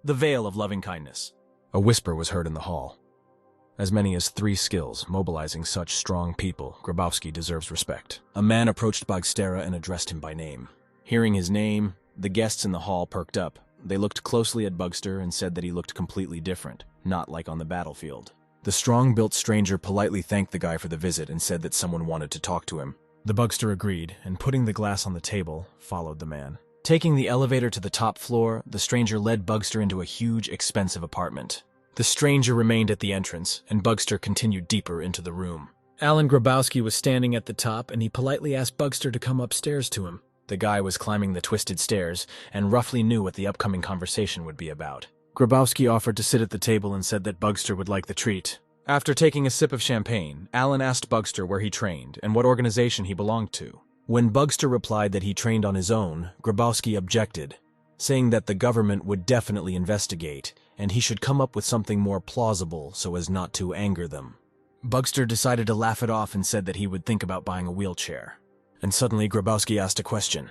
The veil of loving kindness. A whisper was heard in the hall. As many as 3 skills, mobilizing such strong people, Grabowski deserves respect. A man approached Bagstera and addressed him by name. Hearing his name, the guests in the hall perked up. They looked closely at Bugster and said that he looked completely different, not like on the battlefield. The strong-built stranger politely thanked the guy for the visit and said that someone wanted to talk to him. The Bugster agreed, and putting the glass on the table, followed the man. Taking the elevator to the top floor, the stranger led Bugster into a huge, expensive apartment. The stranger remained at the entrance, and Bugster continued deeper into the room. Alan Grabowski was standing at the top, and he politely asked Bugster to come upstairs to him. The guy was climbing the twisted stairs, and roughly knew what the upcoming conversation would be about. Grabowski offered to sit at the table and said that Bugster would like the treat. After taking a sip of champagne, Alan asked Bugster where he trained and what organization he belonged to. When Bugster replied that he trained on his own, Grabowski objected, saying that the government would definitely investigate, and he should come up with something more plausible so as not to anger them. Bugster decided to laugh it off and said that he would think about buying a wheelchair. And suddenly Grabowski asked a question.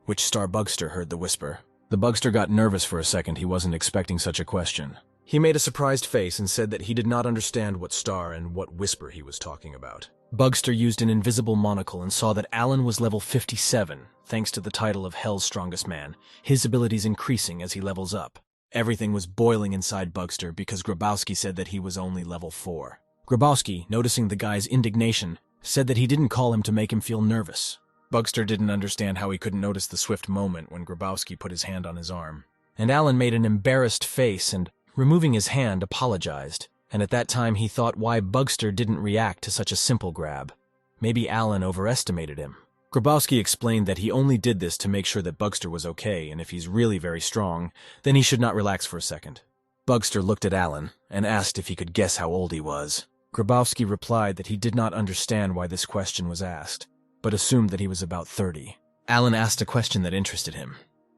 Which star? Bugster heard the whisper. The Bugster got nervous for a second. He wasn't expecting such a question. He made a surprised face and said that he did not understand what star and what whisper he was talking about. Bugster used an invisible monocle and saw that Alan was level 57, thanks to the title of Hell's Strongest Man, his abilities increasing as he levels up. Everything was boiling inside Bugster because Grabowski said that he was only level 4. Grabowski, noticing the guy's indignation, said that he didn't call him to make him feel nervous. Bugster didn't understand how he couldn't notice the swift moment when Grabowski put his hand on his arm. And Alan made an embarrassed face and, removing his hand, apologized. And at that time he thought why Bugster didn't react to such a simple grab. Maybe Alan overestimated him. Grabowski explained that he only did this to make sure that Bugster was okay, and if he's really very strong, then he should not relax for a second. Bugster looked at Alan and asked if he could guess how old he was. Grabowski replied that he did not understand why this question was asked, but assumed that he was about 30. Alan asked a question that interested him.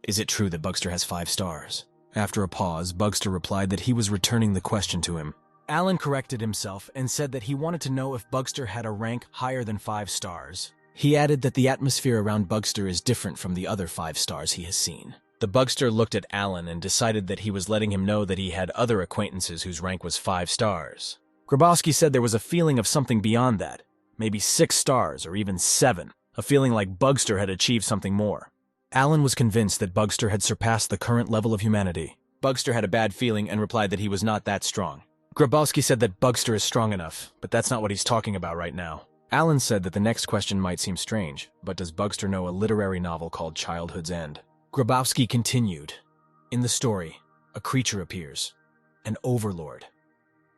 Is it true that Bugster has 5 stars? After a pause, Bugster replied that he was returning the question to him. Alan corrected himself and said that he wanted to know if Bugster had a rank higher than 5 stars. He added that the atmosphere around Bugster is different from the other 5 stars he has seen. The Bugster looked at Alan and decided that he was letting him know that he had other acquaintances whose rank was 5 stars. Grabowski said there was a feeling of something beyond that, maybe 6 stars or even 7, a feeling like Bugster had achieved something more. Alan was convinced that Bugster had surpassed the current level of humanity. Bugster had a bad feeling and replied that he was not that strong. Grabowski said that Bugster is strong enough, but that's not what he's talking about right now. Alan said that the next question might seem strange, but does Bugster know a literary novel called Childhood's End? Grabowski continued. In the story, a creature appears, an overlord,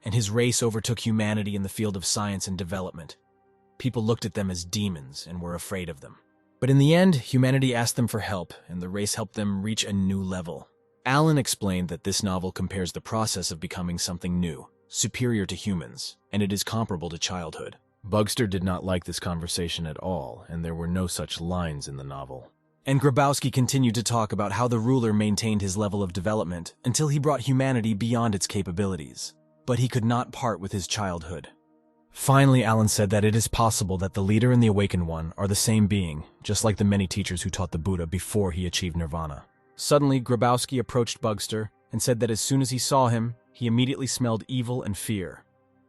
and his race overtook humanity in the field of science and development. People looked at them as demons and were afraid of them. But in the end, humanity asked them for help, and the race helped them reach a new level. Alan explained that this novel compares the process of becoming something new, superior to humans, and it is comparable to childhood. Bugster did not like this conversation at all, and there were no such lines in the novel. And Grabowski continued to talk about how the ruler maintained his level of development until he brought humanity beyond its capabilities. But he could not part with his childhood. Finally, Alan said that it is possible that the leader and the awakened one are the same being, just like the many teachers who taught the Buddha before he achieved nirvana. Suddenly, Grabowski approached Bugster and said that as soon as he saw him, he immediately smelled evil and fear,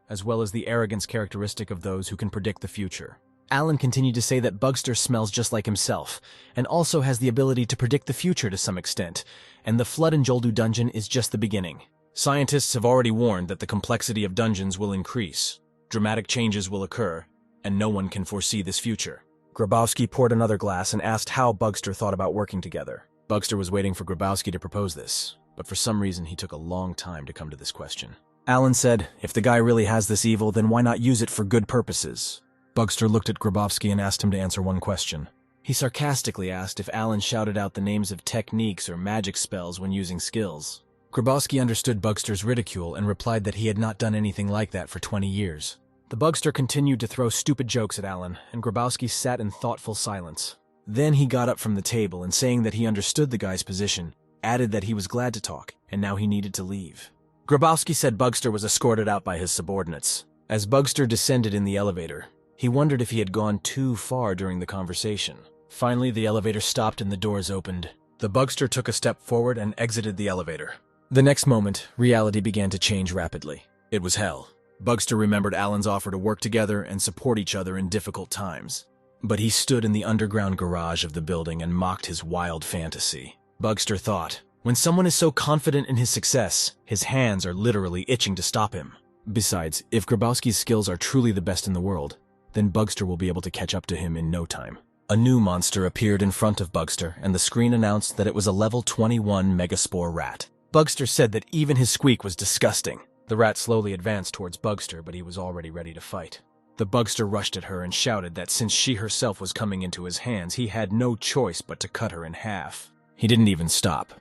as well as the arrogance characteristic of those who can predict the future. Alan continued to say that Bugster smells just like himself, and also has the ability to predict the future to some extent, and the flood in Joldu dungeon is just the beginning. Scientists have already warned that the complexity of dungeons will increase, dramatic changes will occur, and no one can foresee this future. Grabowski poured another glass and asked how Bugster thought about working together. Bugster was waiting for Grabowski to propose this, but for some reason he took a long time to come to this question. Alan said, if the guy really has this evil, then why not use it for good purposes? Bugster looked at Grabowski and asked him to answer one question. He sarcastically asked if Alan shouted out the names of techniques or magic spells when using skills. Grabowski understood Bugster's ridicule and replied that he had not done anything like that for 20 years. The Bugster continued to throw stupid jokes at Alan, and Grabowski sat in thoughtful silence. Then he got up from the table and, saying that he understood the guy's position, added that he was glad to talk, and now he needed to leave. Grabowski said Bugster was escorted out by his subordinates. As Bugster descended in the elevator, he wondered if he had gone too far during the conversation. Finally, the elevator stopped and the doors opened. The Bugster took a step forward and exited the elevator. The next moment, reality began to change rapidly. It was hell. Bugster remembered Alan's offer to work together and support each other in difficult times. But he stood in the underground garage of the building and mocked his wild fantasy. Bugster thought, when someone is so confident in his success, his hands are literally itching to stop him. Besides, if Grabowski's skills are truly the best in the world, then Bugster will be able to catch up to him in no time. A new monster appeared in front of Bugster, and the screen announced that it was a level 21 Megaspore rat. Bugster said that even his squeak was disgusting. The rat slowly advanced towards Bugster, but he was already ready to fight. The Bugster rushed at her and shouted that since she herself was coming into his hands, he had no choice but to cut her in half. He didn't even stop,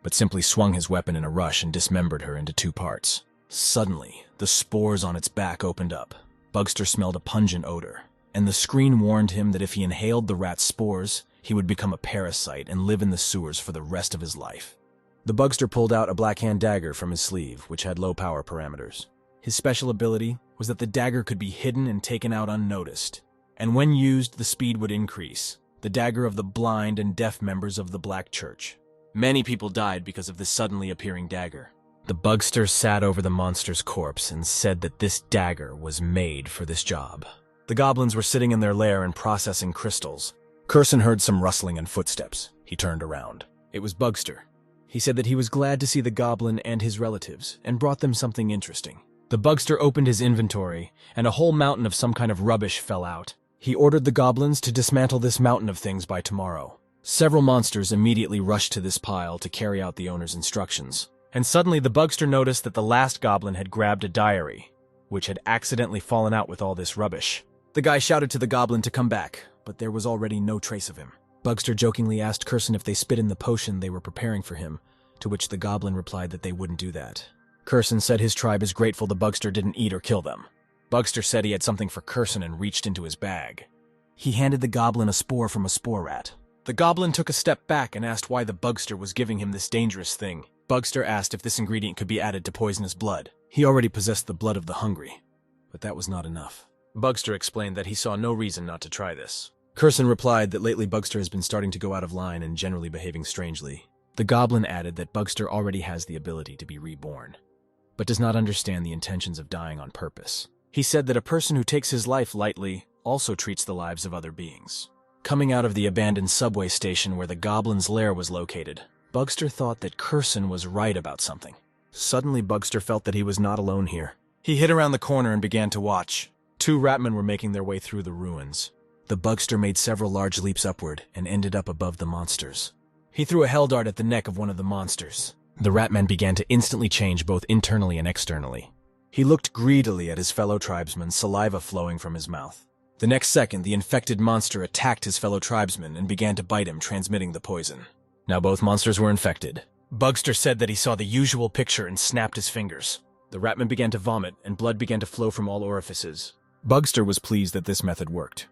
but simply swung his weapon in a rush and dismembered her into 2 parts. Suddenly, the spores on its back opened up. Bugster smelled a pungent odor, and the screen warned him that if he inhaled the rat's spores, he would become a parasite and live in the sewers for the rest of his life. The Bugster pulled out a blackhand dagger from his sleeve, which had low power parameters. His special ability was that the dagger could be hidden and taken out unnoticed, and when used, the speed would increase. The dagger of the blind and deaf members of the Black Church. Many people died because of this suddenly appearing dagger. The Bugster sat over the monster's corpse and said that this dagger was made for this job. The goblins were sitting in their lair and processing crystals. Curson heard some rustling and footsteps. He turned around. It was Bugster. He said that he was glad to see the goblin and his relatives, and brought them something interesting. The Bugster opened his inventory, and a whole mountain of some kind of rubbish fell out. He ordered the goblins to dismantle this mountain of things by tomorrow. Several monsters immediately rushed to this pile to carry out the owner's instructions. And suddenly the Bugster noticed that the last goblin had grabbed a diary, which had accidentally fallen out with all this rubbish. The guy shouted to the goblin to come back, but there was already no trace of him. Bugster jokingly asked Curson if they spit in the potion they were preparing for him, to which the goblin replied that they wouldn't do that. Curson said his tribe is grateful the Bugster didn't eat or kill them. Bugster said he had something for Curson and reached into his bag. He handed the goblin a spore from a spore rat. The goblin took a step back and asked why the Bugster was giving him this dangerous thing. Bugster asked if this ingredient could be added to poisonous blood. He already possessed the blood of the hungry, but that was not enough. Bugster explained that he saw no reason not to try this. Curson replied that lately Bugster has been starting to go out of line and generally behaving strangely. The goblin added that Bugster already has the ability to be reborn, but does not understand the intentions of dying on purpose. He said that a person who takes his life lightly also treats the lives of other beings. Coming out of the abandoned subway station where the goblin's lair was located, Bugster thought that Curson was right about something. Suddenly, Bugster felt that he was not alone here. He hid around the corner and began to watch. 2 ratmen were making their way through the ruins. The Bugster made several large leaps upward and ended up above the monsters. He threw a hell dart at the neck of one of the monsters. The ratman began to instantly change both internally and externally. He looked greedily at his fellow tribesman, saliva flowing from his mouth. The next second, the infected monster attacked his fellow tribesman and began to bite him, transmitting the poison. Now both monsters were infected. Bugster said that he saw the usual picture and snapped his fingers. The ratman began to vomit, and blood began to flow from all orifices. Bugster was pleased that this method worked.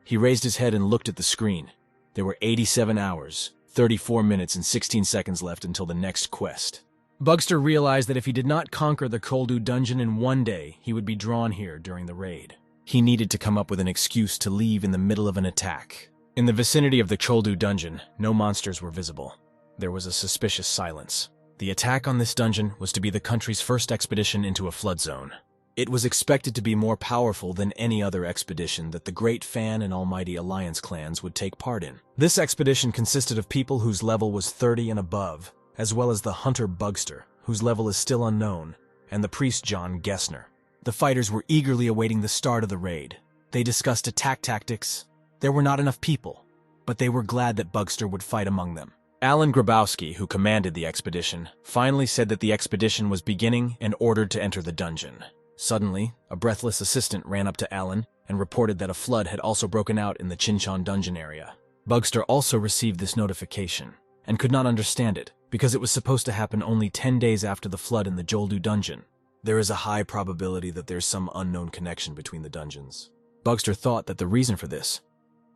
He raised his head and looked at the screen. There were 87 hours, 34 minutes, and 16 seconds left until the next quest. Bugster realized that if he did not conquer the Koldu dungeon in one day, he would be drawn here during the raid. He needed to come up with an excuse to leave in the middle of an attack. In the vicinity of the Koldu dungeon, no monsters were visible. There was a suspicious silence. The attack on this dungeon was to be the country's first expedition into a flood zone. It was expected to be more powerful than any other expedition that the Great Fan and Almighty Alliance clans would take part in. This expedition consisted of people whose level was 30 and above, as well as the hunter Bugster, whose level is still unknown, and the priest John Gessner. The fighters were eagerly awaiting the start of the raid. They discussed attack tactics. There were not enough people, but they were glad that Bugster would fight among them. Alan Grabowski, who commanded the expedition, finally said that the expedition was beginning and ordered to enter the dungeon. Suddenly, a breathless assistant ran up to Alan and reported that a flood had also broken out in the Chinchon dungeon area. Bugster also received this notification and could not understand it because it was supposed to happen only 10 days after the flood in the Joldu dungeon. There is a high probability that there's some unknown connection between the dungeons. Bugster thought that the reason for this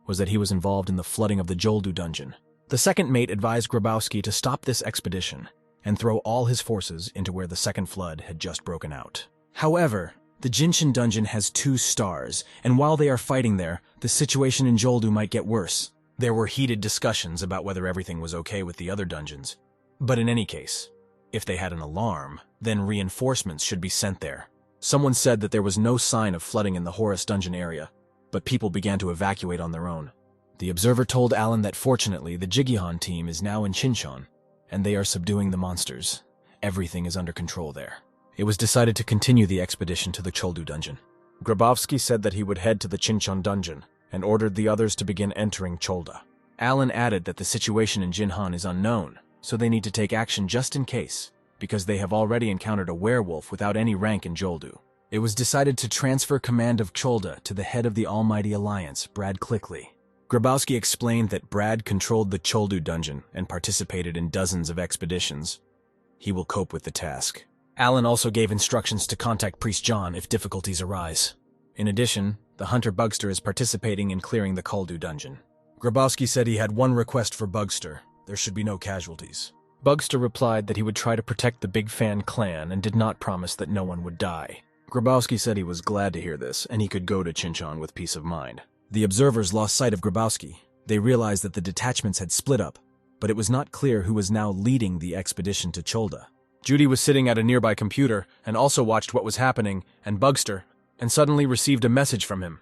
was that he was involved in the flooding of the Joldu dungeon. The second mate advised Grabowski to stop this expedition and throw all his forces into where the second flood had just broken out. However, the Jinshin dungeon has 2 stars, and while they are fighting there, the situation in Joldu might get worse. There were heated discussions about whether everything was okay with the other dungeons. But in any case, If they had an alarm, then reinforcements should be sent there. Someone said that there was no sign of flooding in the Horus dungeon area, but people began to evacuate on their own. The observer told Alan that fortunately the Jigihan team is now in Chinchon, and they are subduing the monsters. Everything is under control there. It was decided to continue the expedition to the Choldu dungeon. Grabowski said that he would head to the Chinchon dungeon and ordered the others to begin entering Cholda. Alan added that the situation in Jinhan is unknown, so they need to take action just in case, because they have already encountered a werewolf without any rank in Joldu. It was decided to transfer command of Cholda to the head of the Almighty Alliance, Brad Clickley. Grabowski explained that Brad controlled the Choldu dungeon and participated in dozens of expeditions. He will cope with the task. Alan also gave instructions to contact Priest John if difficulties arise. In addition, the hunter Bugster is participating in clearing the Choldu dungeon. Grabowski said he had one request for Bugster. There should be no casualties. Bugster replied that he would try to protect the Big Fan clan and did not promise that no one would die. Grabowski said he was glad to hear this and he could go to Chinchon with peace of mind. The observers lost sight of Grabowski. They realized that the detachments had split up, but it was not clear who was now leading the expedition to Cholda. Judy was sitting at a nearby computer and also watched what was happening, and Bugster, and suddenly received a message from him.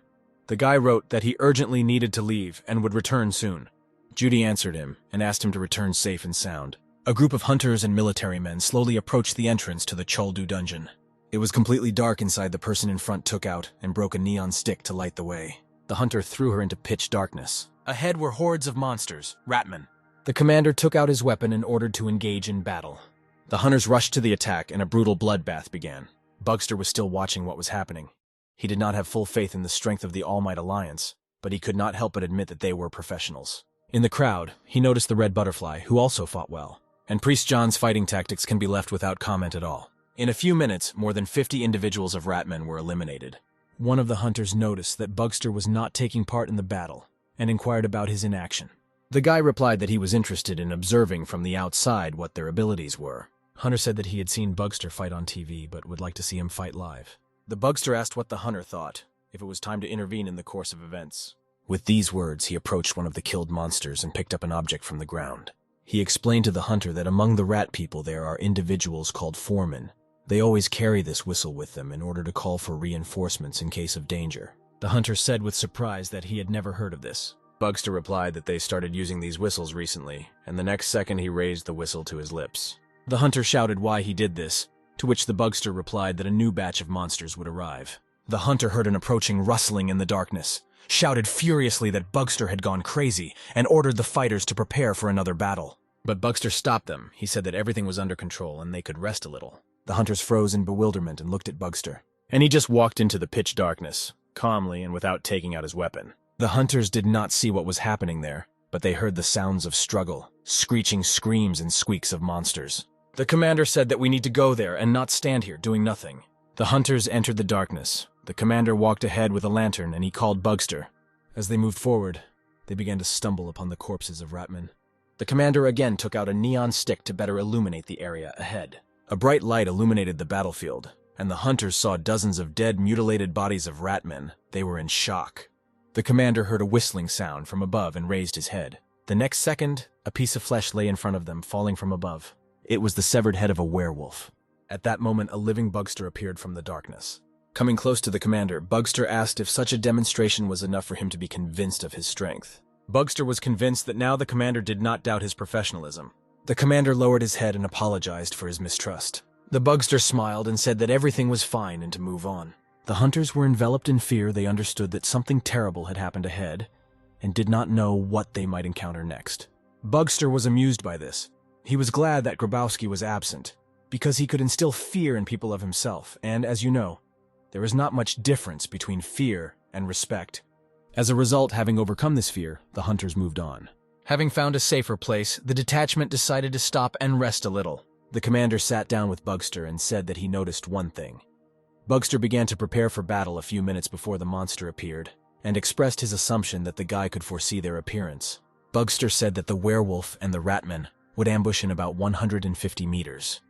The guy wrote that he urgently needed to leave and would return soon. Judy answered him and asked him to return safe and sound. A group of hunters and military men slowly approached the entrance to the Choldu dungeon. It was completely dark inside. The person in front took out and broke a neon stick to light the way. The hunter threw her into pitch darkness. Ahead were hordes of monsters, ratmen. The commander took out his weapon and ordered to engage in battle. The hunters rushed to the attack and a brutal bloodbath began. Bugster was still watching what was happening. He did not have full faith in the strength of the All-Might Alliance, but he could not help but admit that they were professionals. In the crowd, he noticed the Red Butterfly, who also fought well, and Priest John's fighting tactics can be left without comment at all. In a few minutes, more than 50 individuals of Ratmen were eliminated. One of the hunters noticed that Bugster was not taking part in the battle, and inquired about his inaction. The guy replied that he was interested in observing from the outside what their abilities were. Hunter said that he had seen Bugster fight on TV, but would like to see him fight live. The Bugster asked what the hunter thought, if it was time to intervene in the course of events. With these words, he approached one of the killed monsters and picked up an object from the ground. He explained to the hunter that among the rat people there are individuals called foremen. They always carry this whistle with them in order to call for reinforcements in case of danger. The hunter said with surprise that he had never heard of this. Bugster replied that they started using these whistles recently, and the next second he raised the whistle to his lips. The hunter shouted why he did this, to which the Bugster replied that a new batch of monsters would arrive. The hunter heard an approaching rustling in the darkness, shouted furiously that Bugster had gone crazy, and ordered the fighters to prepare for another battle. But Bugster stopped them. He said that everything was under control and they could rest a little. The hunters froze in bewilderment and looked at Bugster. And he just walked into the pitch darkness, calmly and without taking out his weapon. The hunters did not see what was happening there, but they heard the sounds of struggle, screeching screams and squeaks of monsters. The commander said that we need to go there and not stand here doing nothing. The hunters entered the darkness. The commander walked ahead with a lantern and he called Bugster. As they moved forward, they began to stumble upon the corpses of Ratmen. The commander again took out a neon stick to better illuminate the area ahead. A bright light illuminated the battlefield, and the hunters saw dozens of dead, mutilated bodies of Ratmen. They were in shock. The commander heard a whistling sound from above and raised his head. The next second, a piece of flesh lay in front of them, falling from above. It was the severed head of a werewolf. At that moment, a living Bugster appeared from the darkness. Coming close to the commander, Bugster asked if such a demonstration was enough for him to be convinced of his strength. Bugster was convinced that now the commander did not doubt his professionalism. The commander lowered his head and apologized for his mistrust. The Bugster smiled and said that everything was fine and to move on. The hunters were enveloped in fear. They understood that something terrible had happened ahead and did not know what they might encounter next. Bugster was amused by this. He was glad that Grabowski was absent, because he could instill fear in people of himself, and as you know, there is not much difference between fear and respect. As a result, having overcome this fear, the hunters moved on. Having found a safer place, the detachment decided to stop and rest a little. The commander sat down with Bugster and said that he noticed one thing. Bugster began to prepare for battle a few minutes before the monster appeared, and expressed his assumption that the guy could foresee their appearance. Bugster said that the werewolf and the Ratmen would ambush in about 150 meters.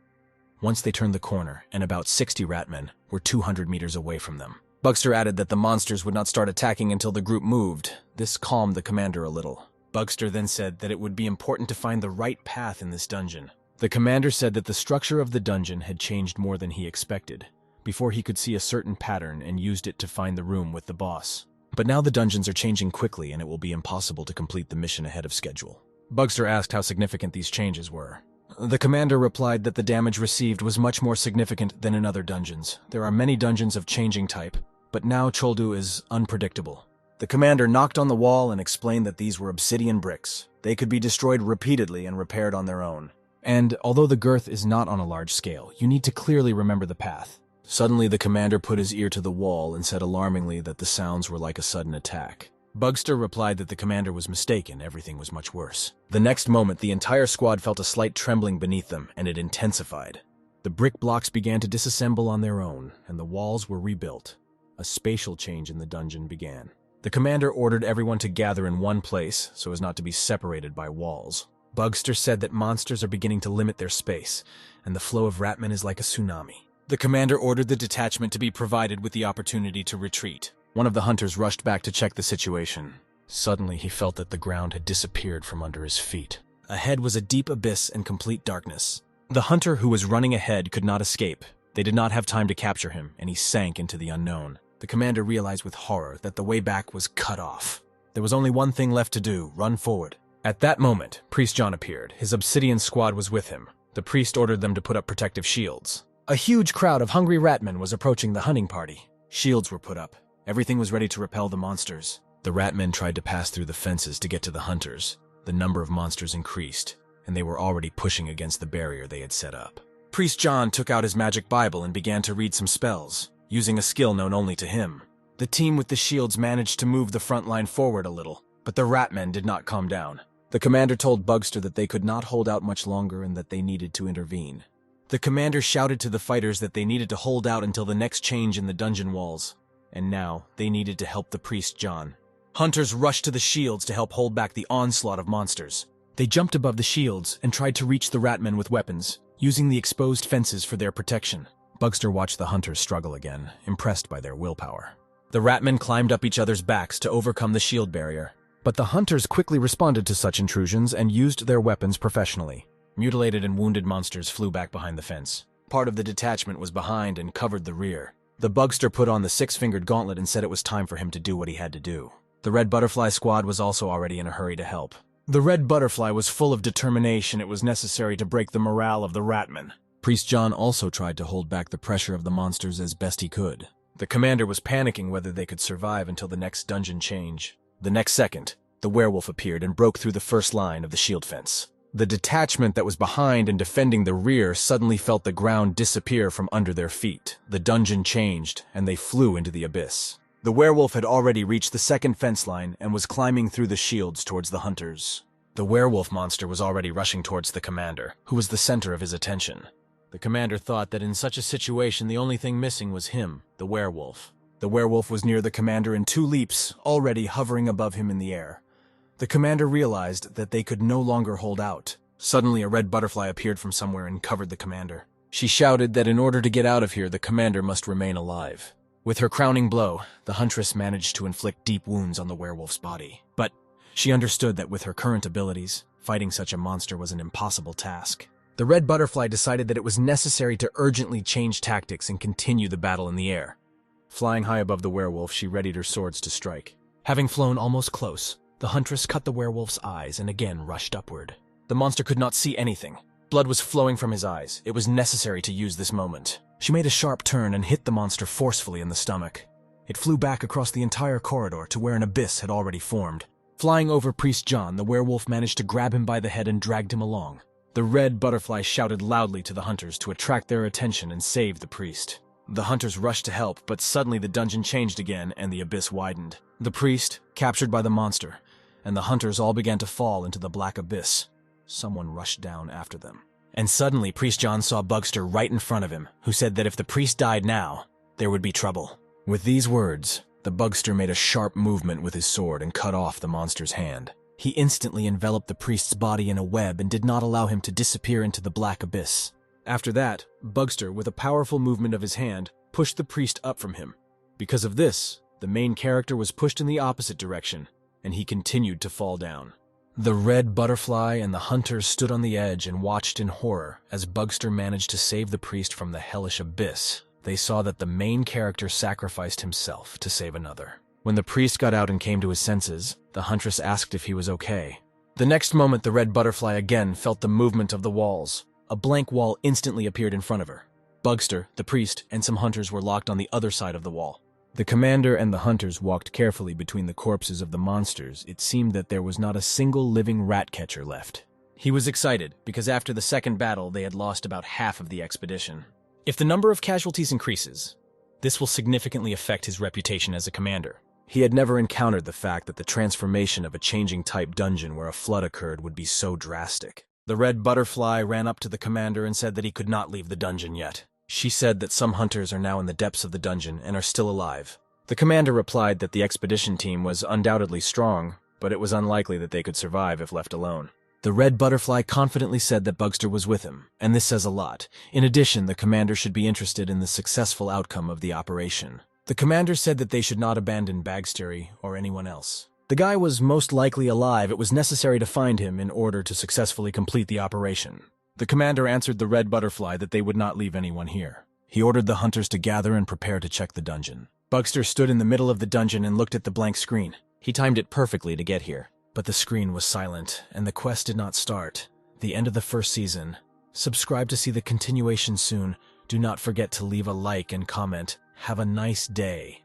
Once they turned the corner, and about 60 Ratmen were 200 meters away from them. Bugster added that the monsters would not start attacking until the group moved. This calmed the commander a little. Bugster then said that it would be important to find the right path in this dungeon. The commander said that the structure of the dungeon had changed more than he expected, before he could see a certain pattern and used it to find the room with the boss. But now the dungeons are changing quickly and it will be impossible to complete the mission ahead of schedule. Bugster asked how significant these changes were. The commander replied that the damage received was much more significant than in other dungeons. There are many dungeons of changing type, but now Choldu is unpredictable. The commander knocked on the wall and explained that these were obsidian bricks. They could be destroyed repeatedly and repaired on their own. And although the girth is not on a large scale, you need to clearly remember the path. Suddenly, the commander put his ear to the wall and said alarmingly that the sounds were like a sudden attack. Bugster replied that the commander was mistaken, everything was much worse. The next moment, the entire squad felt a slight trembling beneath them, and it intensified. The brick blocks began to disassemble on their own, and the walls were rebuilt. A spatial change in the dungeon began. The commander ordered everyone to gather in one place, so as not to be separated by walls. Bugster said that monsters are beginning to limit their space, and the flow of ratmen is like a tsunami. The commander ordered the detachment to be provided with the opportunity to retreat. One of the hunters rushed back to check the situation. Suddenly, he felt that the ground had disappeared from under his feet. Ahead was a deep abyss and complete darkness. The hunter who was running ahead could not escape. They did not have time to capture him, and he sank into the unknown. The commander realized with horror that the way back was cut off. There was only one thing left to do: run forward. At that moment, Priest John appeared. His obsidian squad was with him. The priest ordered them to put up protective shields. A huge crowd of hungry ratmen was approaching the hunting party. Shields were put up. Everything was ready to repel the monsters. The ratmen tried to pass through the fences to get to the hunters. The number of monsters increased, and they were already pushing against the barrier they had set up. Priest John took out his magic Bible and began to read some spells, using a skill known only to him. The team with the shields managed to move the front line forward a little, but the ratmen did not calm down. The commander told Bugster that they could not hold out much longer and that they needed to intervene. The commander shouted to the fighters that they needed to hold out until the next change in the dungeon walls. And now, they needed to help the priest John. Hunters rushed to the shields to help hold back the onslaught of monsters. They jumped above the shields and tried to reach the ratmen with weapons, using the exposed fences for their protection. Bugster watched the hunters struggle again, impressed by their willpower. The ratmen climbed up each other's backs to overcome the shield barrier. But the hunters quickly responded to such intrusions and used their weapons professionally. Mutilated and wounded monsters flew back behind the fence. Part of the detachment was behind and covered the rear. The Bugster put on the six-fingered gauntlet and said it was time for him to do what he had to do. The Red Butterfly squad was also already in a hurry to help. The Red Butterfly was full of determination. It was necessary to break the morale of the ratmen. Priest John also tried to hold back the pressure of the monsters as best he could. The commander was panicking whether they could survive until the next dungeon change. The next second, the werewolf appeared and broke through the first line of the shield fence. The detachment that was behind and defending the rear suddenly felt the ground disappear from under their feet. The dungeon changed, and they flew into the abyss. The werewolf had already reached the second fence line and was climbing through the shields towards the hunters. The werewolf monster was already rushing towards the commander, who was the center of his attention. The commander thought that in such a situation the only thing missing was him, the werewolf. The werewolf was near the commander in 2 leaps, already hovering above him in the air. The commander realized that they could no longer hold out. Suddenly, a red butterfly appeared from somewhere and covered the commander. She shouted that in order to get out of here, the commander must remain alive. With her crowning blow, the huntress managed to inflict deep wounds on the werewolf's body. But she understood that with her current abilities, fighting such a monster was an impossible task. The red butterfly decided that it was necessary to urgently change tactics and continue the battle in the air. Flying high above the werewolf, she readied her swords to strike. Having flown almost close, the huntress cut the werewolf's eyes and again rushed upward. The monster could not see anything. Blood was flowing from his eyes. It was necessary to use this moment. She made a sharp turn and hit the monster forcefully in the stomach. It flew back across the entire corridor to where an abyss had already formed. Flying over Priest John, the werewolf managed to grab him by the head and dragged him along. The red butterfly shouted loudly to the hunters to attract their attention and save the priest. The hunters rushed to help, but suddenly the dungeon changed again and the abyss widened. The priest, captured by the monster, and the hunters all began to fall into the black abyss. Someone rushed down after them. And suddenly Priest John saw Bugster right in front of him, who said that if the priest died now, there would be trouble. With these words, the Bugster made a sharp movement with his sword and cut off the monster's hand. He instantly enveloped the priest's body in a web and did not allow him to disappear into the black abyss. After that, Bugster, with a powerful movement of his hand, pushed the priest up from him. Because of this, the main character was pushed in the opposite direction, and he continued to fall down. The red butterfly and the hunters stood on the edge and watched in horror as Bugster managed to save the priest from the hellish abyss. They saw that the main character sacrificed himself to save another. When the priest got out and came to his senses, the huntress asked if he was okay. The next moment, the red butterfly again felt the movement of the walls. A blank wall instantly appeared in front of her. Bugster, the priest, and some hunters were locked on the other side of the wall. The commander and the hunters walked carefully between the corpses of the monsters. It seemed that there was not a single living rat catcher left. He was excited, because after the second battle, they had lost about half of the expedition. If the number of casualties increases, this will significantly affect his reputation as a commander. He had never encountered the fact that the transformation of a changing type dungeon where a flood occurred would be so drastic. The red butterfly ran up to the commander and said that he could not leave the dungeon yet. She said that some hunters are now in the depths of the dungeon and are still alive. The commander replied that the expedition team was undoubtedly strong, but it was unlikely that they could survive if left alone. The red butterfly confidently said that Bugster was with him, and this says a lot. In addition, the commander should be interested in the successful outcome of the operation. The commander said that they should not abandon Bagstery or anyone else. The guy was most likely alive. It was necessary to find him in order to successfully complete the operation. The commander answered the red butterfly that they would not leave anyone here. He ordered the hunters to gather and prepare to check the dungeon. Bugster stood in the middle of the dungeon and looked at the blank screen. He timed it perfectly to get here. But the screen was silent, and the quest did not start. The end of the first season. Subscribe to see the continuation soon. Do not forget to leave a like and comment. Have a nice day.